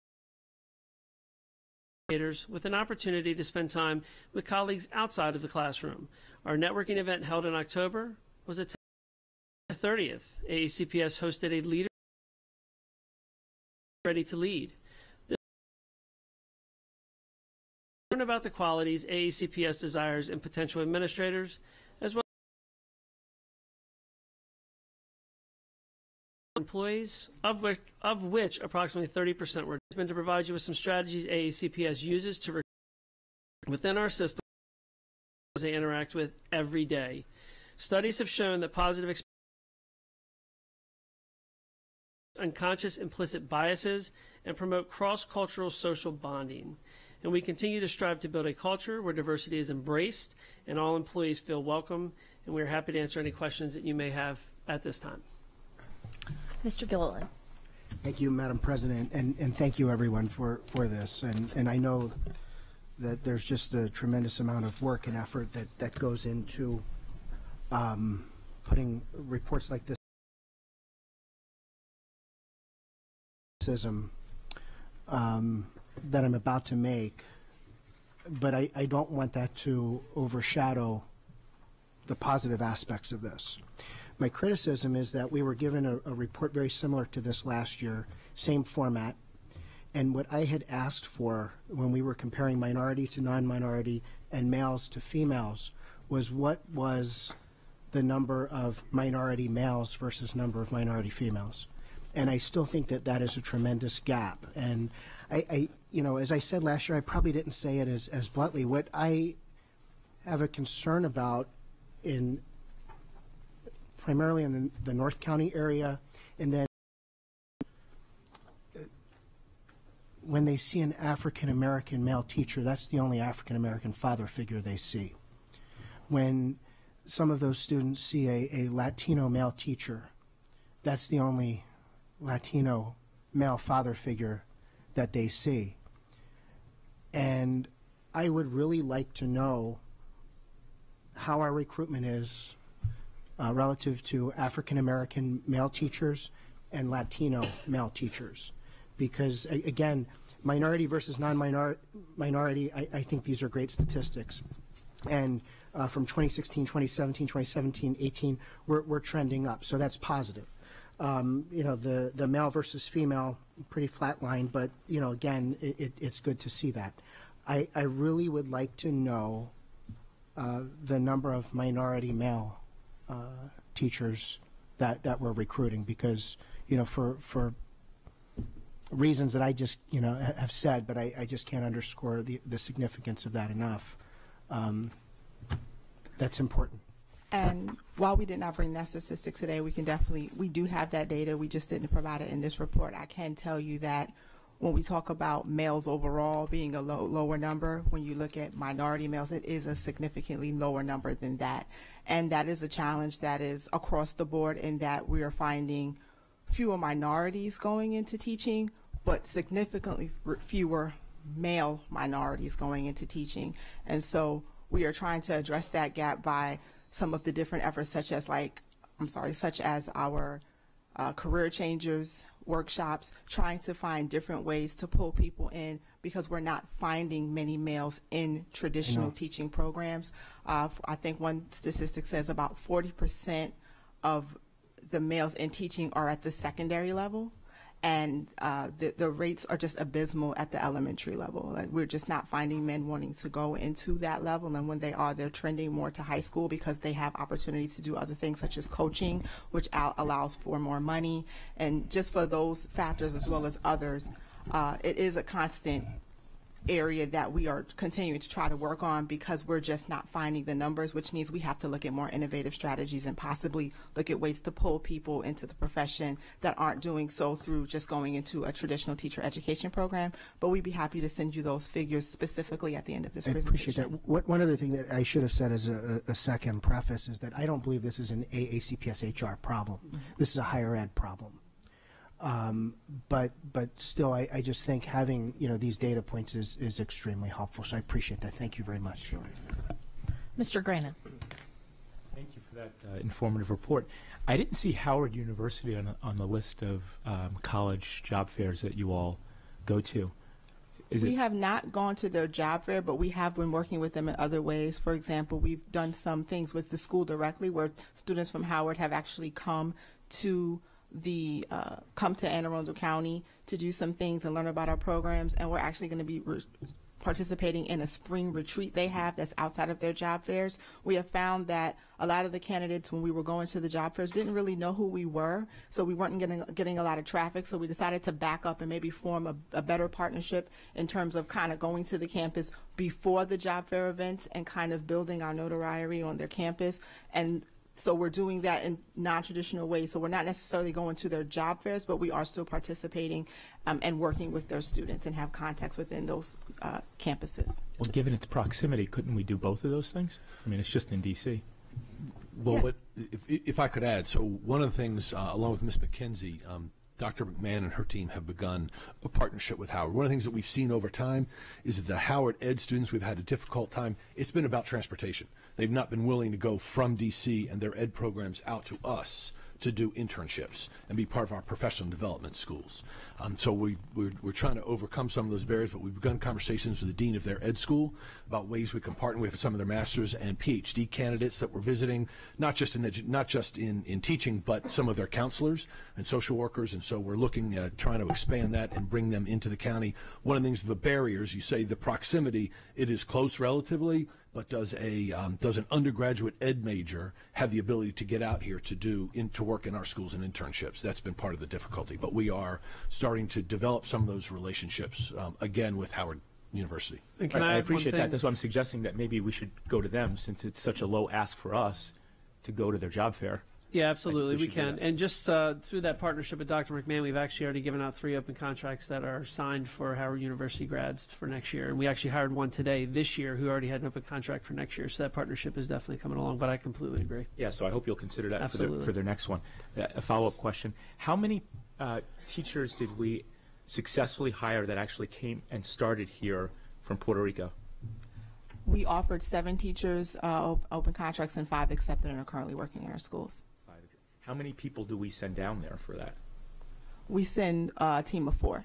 with an opportunity to spend time with colleagues outside of the classroom. Our networking event held in October was attended on the 30th. AACPS hosted a leader ready to lead. Learn about the qualities AACPS desires in potential administrators, as well as employees, of which approximately 30% were. It's been to provide you with some strategies AACPS uses to recruit within our system they interact with every day. Studies have shown that positive experiences unconscious implicit biases and promote cross-cultural social bonding. And we continue to strive to build a culture where diversity is embraced and all employees feel welcome. And we're happy to answer any questions that you may have at this time. Mr. Gilliland. Thank you, Madam President, and thank you, everyone, for this. And I know that there's just a tremendous amount of work and effort that goes into putting reports like this that I'm about to make, but I don't want that to overshadow the positive aspects of this. My criticism is that we were given a report very similar to this last year, same format, and what I had asked for when we were comparing minority to non-minority and males to females was what was the number of minority males versus number of minority females. And I still think that that is a tremendous gap. And I you know, as I said last year, I probably didn't say it as bluntly. What I have a concern about primarily in the North County area, and then when they see an African-American male teacher, that's the only African-American father figure they see. When some of those students see a Latino male teacher, that's the only Latino male father figure that they see. And I would really like to know how our recruitment is relative to African-American male teachers and Latino male teachers. Because, again, minority versus non-minority, I think these are great statistics. And from 2016, 2017, 2017, 18, we're trending up, so that's positive. You know, the male versus female, pretty flat line, but, you know, again, it's good to see that. I really would like to know the number of minority male teachers that we're recruiting, because, you know, for reasons that I just, you know, have said, but I just can't underscore the significance of that enough. That's important. And while we did not bring that statistic today, we do have that data. We just didn't provide it in this report. I can tell you that when we talk about males overall being a lower number, when you look at minority males, it is a significantly lower number than that. And that is a challenge that is across the board, in that we are finding fewer minorities going into teaching, but significantly fewer male minorities going into teaching. And so we are trying to address that gap by some of the different efforts, such as our career changers workshops, trying to find different ways to pull people in, because we're not finding many males in traditional teaching programs. I think one statistic says about 40% of the males in teaching are at the secondary level, and the rates are just abysmal at the elementary level. Like, we're just not finding men wanting to go into that level, and when they are, they're trending more to high school because they have opportunities to do other things such as coaching, which allows for more money. And just for those factors as well as others, it is a constant area that we are continuing to try to work on because we're just not finding the numbers, which means we have to look at more innovative strategies and possibly look at ways to pull people into the profession that aren't doing so through just going into a traditional teacher education program. But we'd be happy to send you those figures specifically at the end of this presentation. I appreciate that. One other thing that I should have said as a second preface is that I don't believe this is an AACPS HR problem. This is a higher ed problem. But still, I just think having these data points is extremely helpful. So I appreciate that. Thank you very much. Mr. Granin. Thank you for that informative report. I didn't see Howard University on the list of college job fairs that you all go to. We have not gone to their job fair, but we have been working with them in other ways. For example, we've done some things with the school directly where students from Howard have actually come to Anne Arundel County to do some things and learn about our programs, and we're actually going to be participating in a spring retreat they have that's outside of their job fairs. We have found that a lot of the candidates, when we were going to the job fairs, didn't really know who we were, so we weren't getting a lot of traffic, so we decided to back up and maybe form a better partnership in terms of kind of going to the campus before the job fair events and kind of building our notoriety on their campus. And so we're doing that in non-traditional ways. So we're not necessarily going to their job fairs, but we are still participating and working with their students and have contacts within those campuses. Well, given its proximity, couldn't we do both of those things? I mean, it's just in D.C. Well, yes. If I could add, so one of the things, along with Ms. McKenzie, Dr. McMahon and her team have begun a partnership with Howard. One of the things that we've seen over time is that the Howard Ed students, we've had a difficult time. It's been about transportation. They've not been willing to go from D.C. and their ed programs out to us to do internships and be part of our professional development schools. So we're trying to overcome some of those barriers, but we've begun conversations with the dean of their ed school about ways we can partner with some of their master's and PhD candidates that we're visiting, not just in teaching, but some of their counselors and social workers. And so we're looking at trying to expand that and bring them into the county. One of the things, the barriers, you say the proximity, it is close relatively, but does an undergraduate ed major have the ability to get out here to work in our schools and internships? That's been part of the difficulty. But we are starting to develop some of those relationships again with Howard University. I appreciate that. That's why I'm suggesting that maybe we should go to them, since it's such a low ask for us to go to their job fair. Yeah, absolutely, we can. And just through that partnership with Dr. McMahon, we've actually already given out 3 open contracts that are signed for Howard University grads for next year. And we actually hired one today this year who already had an open contract for next year. So that partnership is definitely coming along, but I completely agree. Yeah, so I hope you'll consider that for their next one. A follow-up question. How many teachers did we successfully hire that actually came and started here from Puerto Rico? We offered 7 teachers open contracts and 5 accepted and are currently working in our schools. How many people do we send down there for that? We send a team of 4.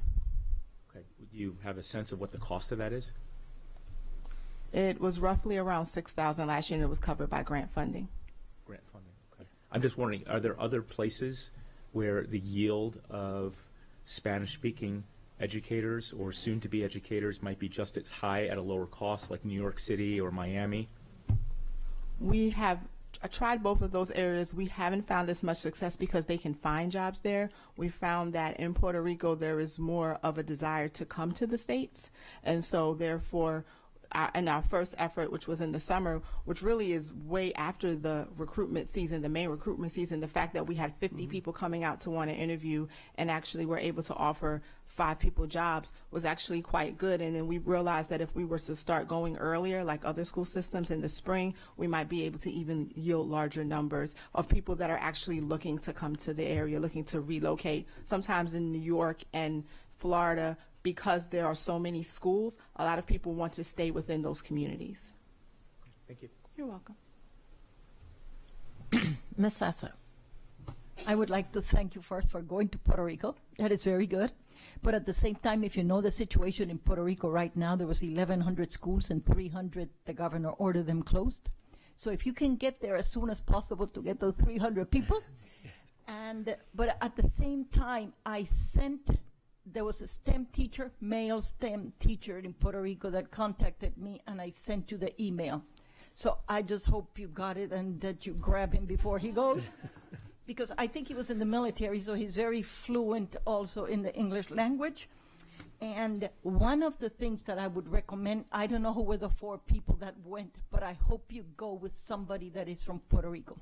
Okay. Do you have a sense of what the cost of that is? It was roughly around $6,000 last year, and it was covered by grant funding. Grant funding. Okay. I'm just wondering, are there other places where the yield of Spanish-speaking educators or soon-to-be educators might be just as high at a lower cost, like New York City or Miami? We have tried both of those areas. We haven't found as much success because they can find jobs there. We found that in Puerto Rico there is more of a desire to come to the States, and so therefore in our first effort, which was in the summer, which really is way after the recruitment season, the main recruitment season, the fact that we had 50 people coming out to want to interview and actually were able to offer 5 people jobs was actually quite good. And then we realized that if we were to start going earlier, like other school systems in the spring, we might be able to even yield larger numbers of people that are actually looking to come to the area, looking to relocate. Sometimes in New York and Florida, because there are so many schools, a lot of people want to stay within those communities. Thank you. You're welcome. Ms. Sasso. I would like to thank you first for going to Puerto Rico. That is very good. But at the same time, if you know the situation in Puerto Rico right now, there was 1,100 schools and 300, the governor ordered them closed. So if you can get there as soon as possible to get those 300 people. But at the same time, there was a STEM teacher, male STEM teacher in Puerto Rico that contacted me, and I sent you the email. So I just hope you got it and that you grab him before he goes. Because I think he was in the military, so he's very fluent also in the English language. And one of the things that I would recommend, I don't know who were the 4 people that went, but I hope you go with somebody that is from Puerto Rico.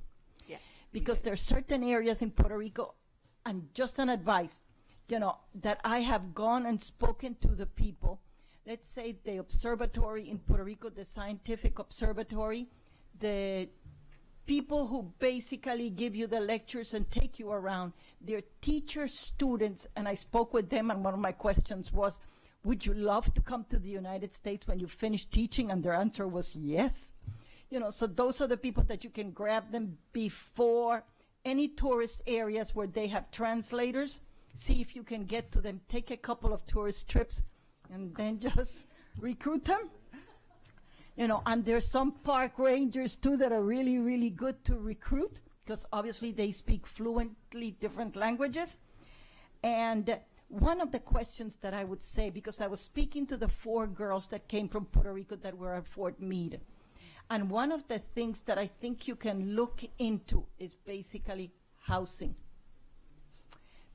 Yes. Because there are certain areas in Puerto Rico, and just an advice, that I have gone and spoken to the people. Let's say the observatory in Puerto Rico, the scientific observatory, the people who basically give you the lectures and take you around, they're teacher students, and I spoke with them, and one of my questions was, would you love to come to the United States when you finish teaching? And their answer was yes. So those are the people that you can grab them before any tourist areas where they have translators. See if you can get to them, take a couple of tourist trips, and then just recruit them. And there's some park rangers too that are really, really good to recruit, because obviously they speak fluently different languages. And one of the questions that I would say, because I was speaking to the 4 girls that came from Puerto Rico that were at Fort Meade, and one of the things that I think you can look into is basically housing,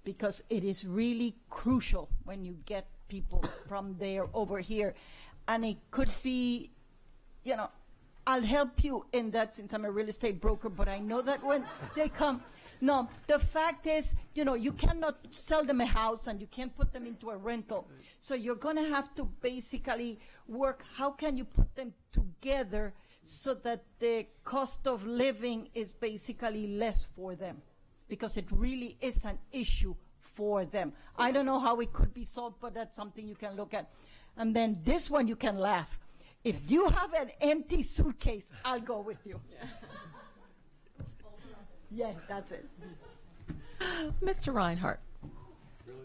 because it is really crucial when you get people from there over here. And it could be, I'll help you in that since I'm a real estate broker, but I know that when they come, no, the fact is, you cannot sell them a house and you can't put them into a rental. So you're going to have to basically work, how can you put them together so that the cost of living is basically less for them? Because it really is an issue for them. I don't know how it could be solved, but that's something you can look at. And then this one you can laugh. If you have an empty suitcase, I'll go with you. Yeah, that's it. Mr. Reinhardt. Really?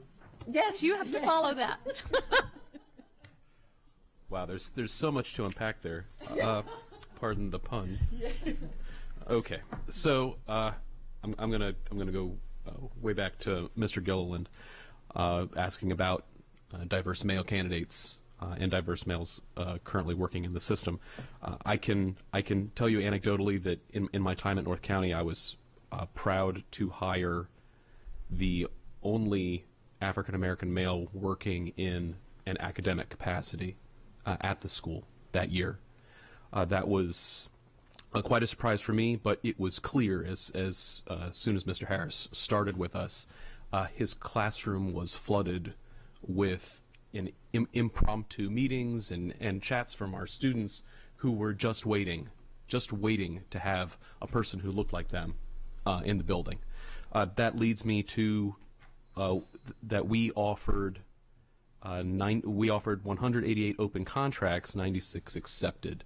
Yes, you have to follow that. Wow, there's so much to unpack there. Pardon the pun. Okay, so I'm gonna go way back to Mr. Gilliland, asking about diverse male candidates and diverse males currently working in the system. I can tell you anecdotally that in my time at North County, I was proud to hire the only African American male working in an academic capacity at the school that year. That was quite a surprise for me, but it was clear as soon as Mr. Harris started with us, his classroom was flooded with impromptu meetings and chats from our students who were just waiting to have a person who looked like them in the building. That leads me to that we offered 188 open contracts, 96 accepted.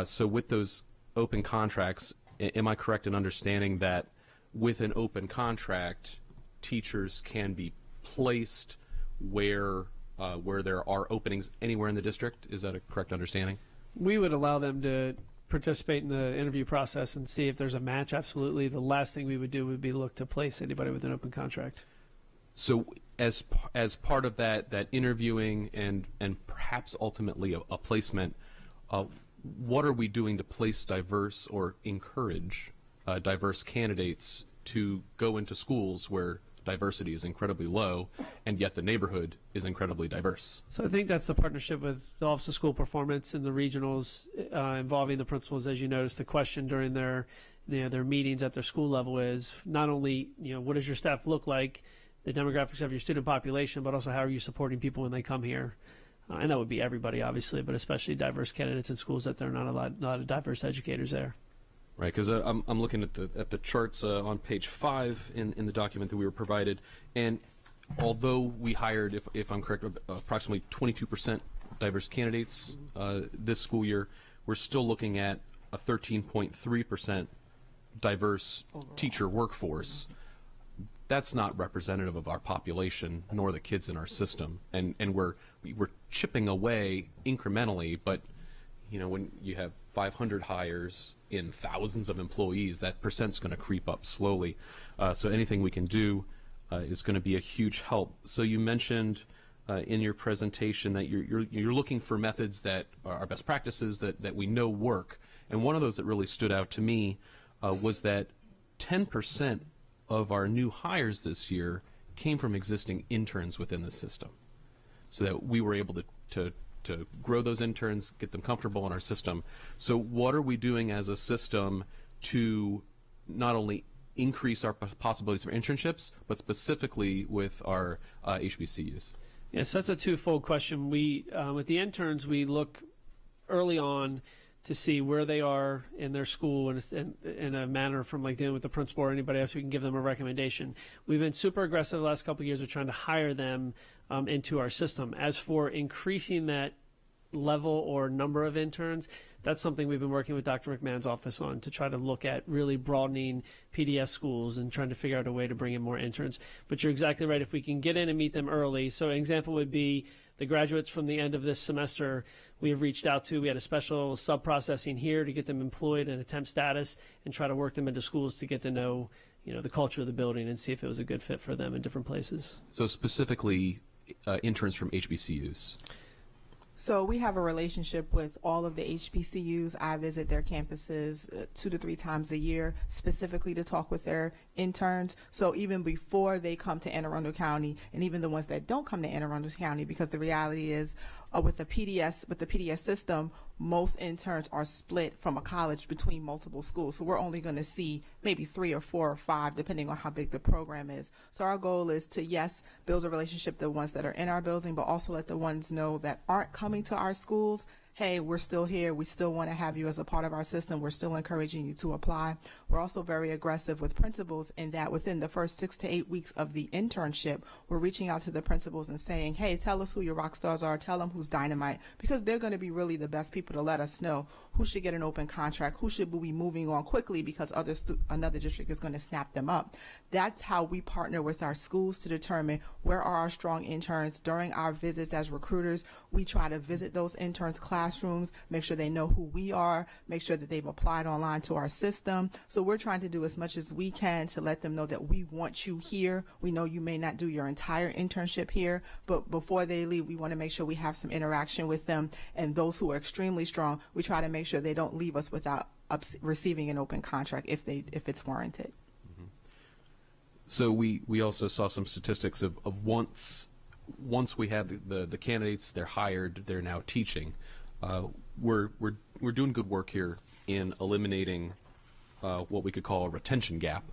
So with those open contracts, am I correct in understanding that with an open contract, teachers can be placed where there are openings anywhere in the district? Is that a correct understanding? We would allow them to participate in the interview process and see if there's a match. Absolutely. The last thing we would do would be look to place anybody with an open contract. So as part of that interviewing and perhaps ultimately a placement, what are we doing to place diverse or encourage diverse candidates to go into schools where diversity is incredibly low, and yet the neighborhood is incredibly diverse? So I think that's the partnership with the Office of School Performance and the regionals involving the principals. As you noticed, the question during their meetings at their school level is not only what does your staff look like, the demographics of your student population, but also how are you supporting people when they come here. And that would be everybody, obviously, but especially diverse candidates in schools that there are not a lot of diverse educators there. Right, because I'm looking at the charts on page 5 in the document that we were provided, and although we hired, if I'm correct, approximately 22% diverse candidates this school year, we're still looking at a 13.3% diverse teacher workforce. That's not representative of our population nor the kids in our system, and we're chipping away incrementally, but you know, when you have 500 hires in thousands of employees, that percent's going to creep up slowly. So anything we can do is going to be a huge help. So you mentioned in your presentation that you're looking for methods that are best practices that we know work. And one of those that really stood out to me was that 10% of our new hires this year came from existing interns within the system. So that we were able to grow those interns, get them comfortable in our system. So what are we doing as a system to not only increase our possibilities for internships, but specifically with our HBCUs? Yes, that's a twofold question. We, with the interns, we look early on to see where they are in their school in a manner from like dealing with the principal or anybody else who can give them a recommendation. We've been super aggressive the last couple of years with trying to hire them into our system. As for increasing that level or number of interns, that's something we've been working with Dr. McMahon's office on to try to look at really broadening PDS schools and trying to figure out a way to bring in more interns. But you're exactly right. If we can get in and meet them early, so an example would be the graduates from the end of this semester we have reached out to. We had a special sub-processing here to get them employed in a temp status and try to work them into schools to get to know, you know, the culture of the building and see if it was a good fit for them in different places. So specifically interns from HBCUs. So we have a relationship with all of the HBCUs. I visit their campuses 2 to 3 times a year, specifically to talk with their interns. So even before they come to Anne Arundel County, and even the ones that don't come to Anne Arundel County, because the reality is with the PDS system, most interns are split from a college between multiple schools. So we're only going to see maybe 3 or 4 or 5, depending on how big the program is. So our goal is to, yes, build a relationship with the ones that are in our building, but also let the ones know that aren't coming to our schools, hey, we're still here. We still want to have you as a part of our system. We're still encouraging you to apply. We're also very aggressive with principals in that within the first 6 to 8 weeks of the internship, we're reaching out to the principals and saying, hey, tell us who your rock stars are. Tell them who's dynamite, because they're going to be really the best people to let us know who should get an open contract, who should be moving on quickly because another district is going to snap them up. That's how we partner with our schools to determine where are our strong interns. During our visits as recruiters, we try to visit those interns' classrooms, make sure they know who we are, make sure that they've applied online to our system. So we're trying to do as much as we can to let them know that we want you here. We know you may not do your entire internship here, but before they leave, we want to make sure we have some interaction with them. And those who are extremely strong, we try to make sure they don't leave us without receiving an open contract if it's warranted. Mm-hmm. So we also saw some statistics of once we have the candidates, they're hired, they're now teaching. We're doing good work here in eliminating what we could call a retention gap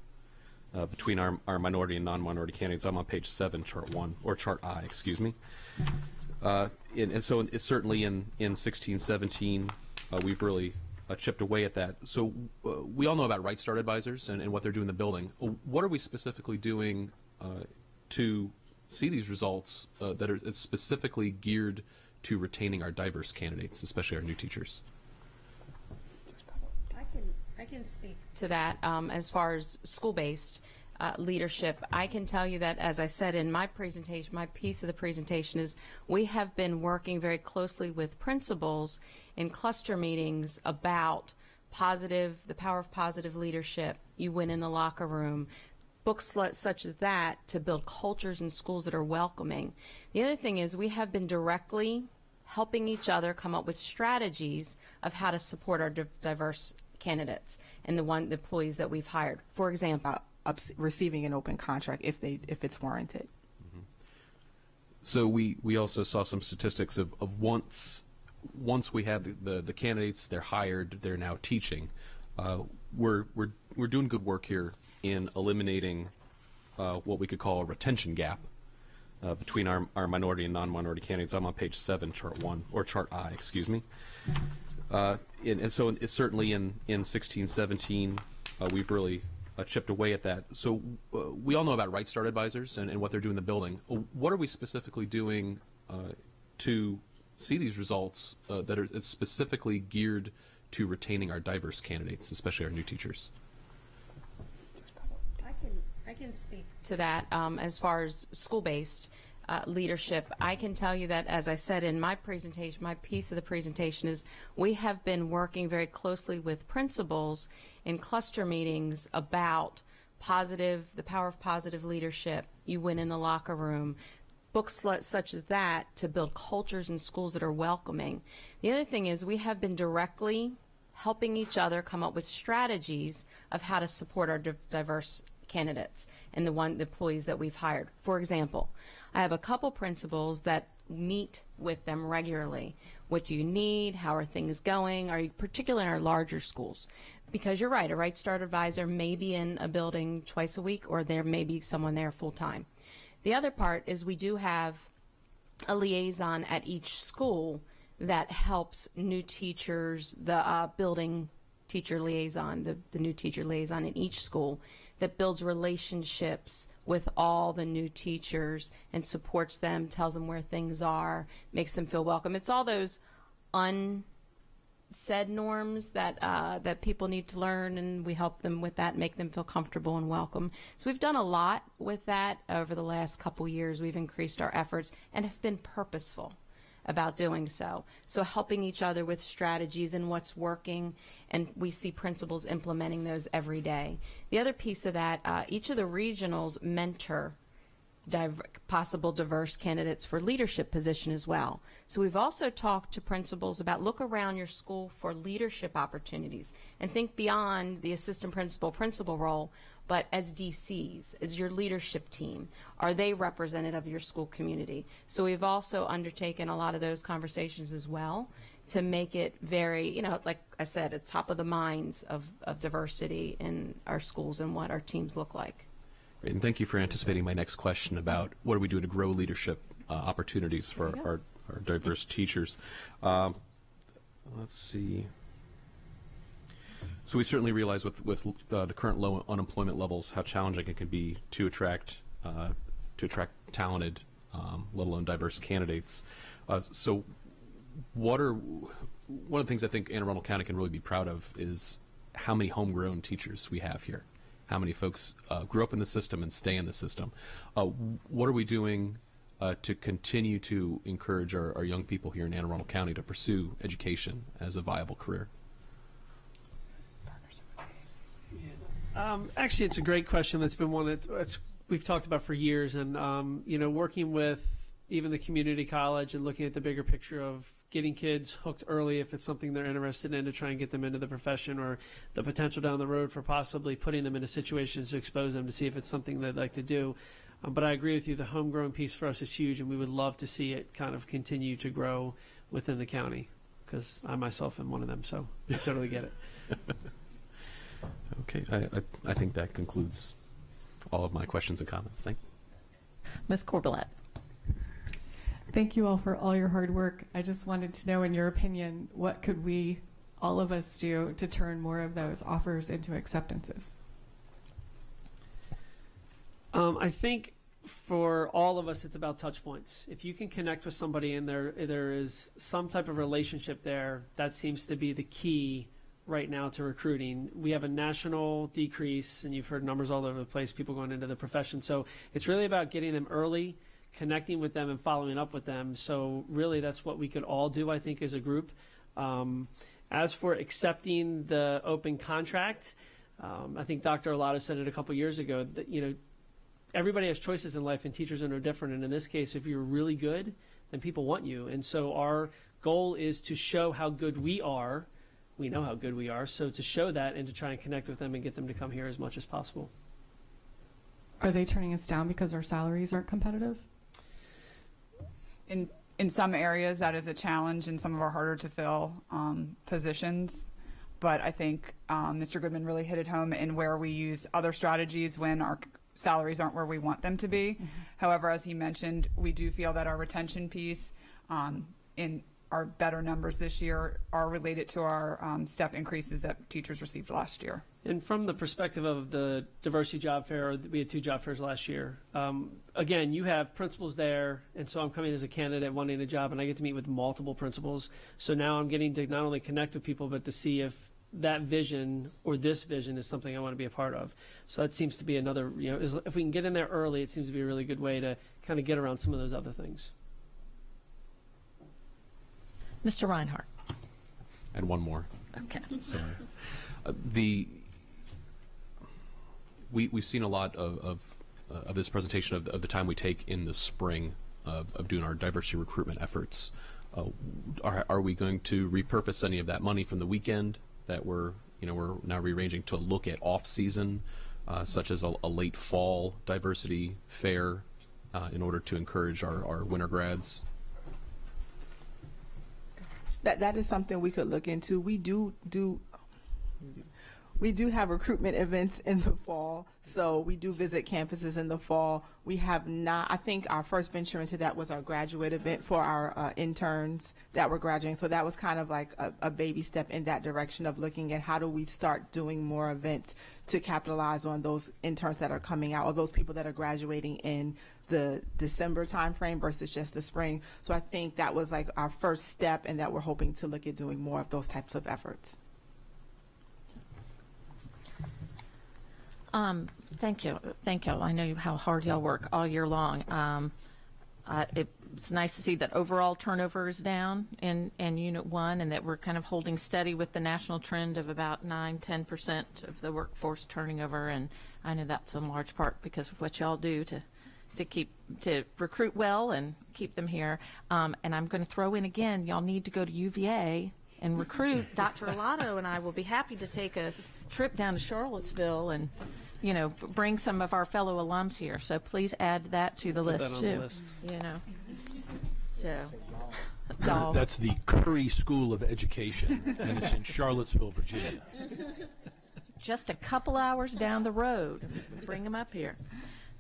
between our minority and non-minority candidates. I'm on page 7, chart 1, or chart I, excuse me. And so it's certainly in 16-17, we've really chipped away at that. So we all know about Right Start Advisors and what they're doing in the building. What are we specifically doing to see these results that are specifically geared to retaining our diverse candidates, especially our new teachers? I can speak to that as far as school-based leadership. I can tell you that, as I said in my presentation, my piece of the presentation is we have been working very closely with principals in cluster meetings about the power of positive leadership. You win in the locker room. Books such as that to build cultures in schools that are welcoming. The other thing is we have been directly helping each other come up with strategies of how to support our diverse candidates and the employees that we've hired. For example, receiving an open contract if it's warranted. Mm-hmm. So we also saw some statistics of once we have the candidates, they're hired, they're now teaching. We're doing good work here in eliminating what we could call a retention gap between our minority and non-minority candidates. I'm on page 7, chart 1, or chart I, excuse me. And so it's certainly in 16-17, we've really chipped away at that. So we all know about Right Start Advisors and what they're doing in the building. What are we specifically doing to see these results that are specifically geared to retaining our diverse candidates, especially our new teachers? I can speak to that as far as school-based leadership, I can tell you that, as I said in my presentation, my piece of the presentation is we have been working very closely with principals in cluster meetings about the power of positive leadership. You win in the locker room. Books such as that to build cultures in schools that are welcoming. The other thing is we have been directly helping each other come up with strategies of how to support our diverse candidates and the employees that we've hired. For example, I have a couple principals that meet with them regularly. What do you need? How are things going? Particularly in our larger schools? Because you're right, a Right Start advisor may be in a building twice a week, or there may be someone there full time. The other part is we do have a liaison at each school that helps new teachers, the building teacher liaison, the new teacher liaison in each school, that builds relationships with all the new teachers and supports them, tells them where things are, makes them feel welcome. It's all those unsaid norms that people need to learn, and we help them with that, make them feel comfortable and welcome. So we've done a lot with that over the last couple years. We've increased our efforts and have been purposeful about doing so. So helping each other with strategies and what's working, and we see principals implementing those every day. The other piece of that, each of the regionals mentor possible diverse candidates for leadership position as well. So we've also talked to principals about look around your school for leadership opportunities and think beyond the assistant principal role, but as DCs, as your leadership team, are they representative of your school community? So we've also undertaken a lot of those conversations as well to make it very, like I said, at top of the minds of diversity in our schools and what our teams look like. Great, and thank you for anticipating my next question about what do we do to grow leadership opportunities for our diverse teachers. Let's see. So we certainly realize with the current low unemployment levels how challenging it can be to attract talented, let alone diverse candidates. So one of the things I think Anne Arundel County can really be proud of is how many homegrown teachers we have here. How many folks grew up in the system and stay in the system. What are we doing to continue to encourage our young people here in Anne Arundel County to pursue education as a viable career? Actually, it's a great question. That's been one that we've talked about for years, and working with even the community college and looking at the bigger picture of getting kids hooked early if it's something they're interested in to try and get them into the profession, or the potential down the road for possibly putting them into situations to expose them to see if it's something they'd like to do. But I agree with you, the homegrown piece for us is huge, and we would love to see it kind of continue to grow within the county, because I myself am one of them, so I totally get it. Okay, I think that concludes all of my questions and comments. Thank you. Ms. Corbelette. Thank you all for all your hard work. I just wanted to know, in your opinion, what could we, all of us, do to turn more of those offers into acceptances? I think for all of us, it's about touch points. If you can connect with somebody and there is some type of relationship there, that seems to be the key right now to recruiting. We have a national decrease, and you've heard numbers all over the place, people going into the profession. So it's really about getting them early, connecting with them and following up with them. So really that's what we could all do, I think, as a group. As for accepting the open contract, I think Dr. Arlotto said it a couple years ago that, everybody has choices in life and teachers are no different. And in this case, if you're really good, then people want you. And so our goal is to show how good we are. We know how good we are. So to show that and to try and connect with them and get them to come here as much as possible. Are they turning us down because our salaries aren't competitive? In some areas, that is a challenge in some of our harder to fill positions. But I think Mr. Goodman really hit it home in where we use other strategies when our salaries aren't where we want them to be. Mm-hmm. However, as he mentioned, we do feel that our retention piece in our better numbers this year are related to our step increases that teachers received last year. And from the perspective of the diversity job fair, we had 2 job fairs last year. Again, you have principals there, and so I'm coming as a candidate wanting a job, and I get to meet with multiple principals. So now I'm getting to not only connect with people, but to see if that vision or this vision is something I want to be a part of. So that seems to be another, if we can get in there early, it seems to be a really good way to kind of get around some of those other things. Mr. Reinhardt. And one more. Okay. Sorry. We've seen a lot of this presentation of the time we take in the spring of doing our diversity recruitment efforts. Are we going to repurpose any of that money from the weekend that we're now rearranging to look at off-season, such as a late fall diversity fair, in order to encourage our winter grads? That is something we could look into. We do have recruitment events in the fall, so we do visit campuses in the fall. We have not, I think our first venture into that was our graduate event for our interns that were graduating. So that was kind of like a baby step in that direction of looking at how do we start doing more events to capitalize on those interns that are coming out, or those people that are graduating in the December timeframe versus just the spring. So I think that was like our first step, and that we're hoping to look at doing more of those types of efforts. Thank you. I know how hard y'all work all year long. It's nice to see that overall turnover is down in Unit 1, and that we're kind of holding steady with the national trend of about 9-10% of the workforce turning over. And I know that's in large part because of what y'all do to recruit well and keep them here. And I'm going to throw in again, y'all need to go to UVA and recruit. Dr. Alato and I will be happy to take a trip down to Charlottesville and, bring some of our fellow alums here. So please add that to the list too. So that's the Curry School of Education, and it's in Charlottesville, Virginia. Just a couple hours down the road. Bring them up here.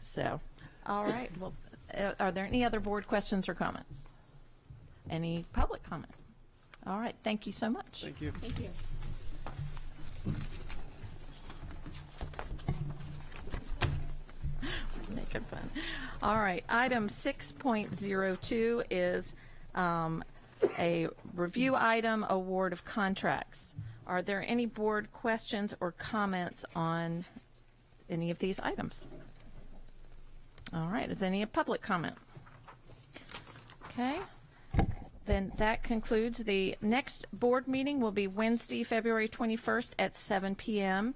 So, all right. Well, are there any other board questions or comments? Any public comment? All right. Thank you so much. Thank you. Thank you. Making fun. All right. Item 6.02 is a review item, award of contracts. Are there any board questions or comments on any of these items? All right. Is any public comment? Okay. Then that concludes. The next board meeting will be Wednesday, February 21st at 7 p.m.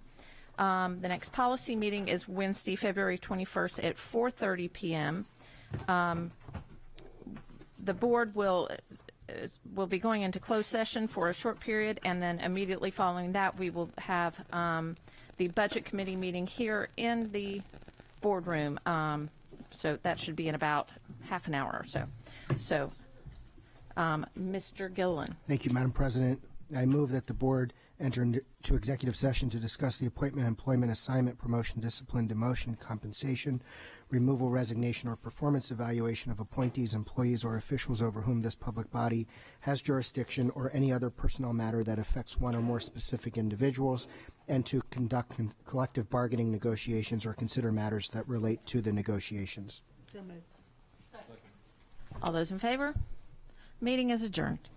The next policy meeting is Wednesday, February 21st at 4:30 p.m. The board will be going into closed session for a short period, and then immediately following that, we will have the budget committee meeting here in the boardroom. So that should be in about half an hour or so. So, Mr. Gilliland. Thank you, Madam President. I move that the board enter into executive session to discuss the appointment, employment, assignment, promotion, discipline, demotion, compensation, removal, resignation, or performance evaluation of appointees, employees, or officials over whom this public body has jurisdiction, or any other personnel matter that affects one or more specific individuals, and to conduct collective bargaining negotiations or consider matters that relate to the negotiations. All those in favor? Meeting is adjourned.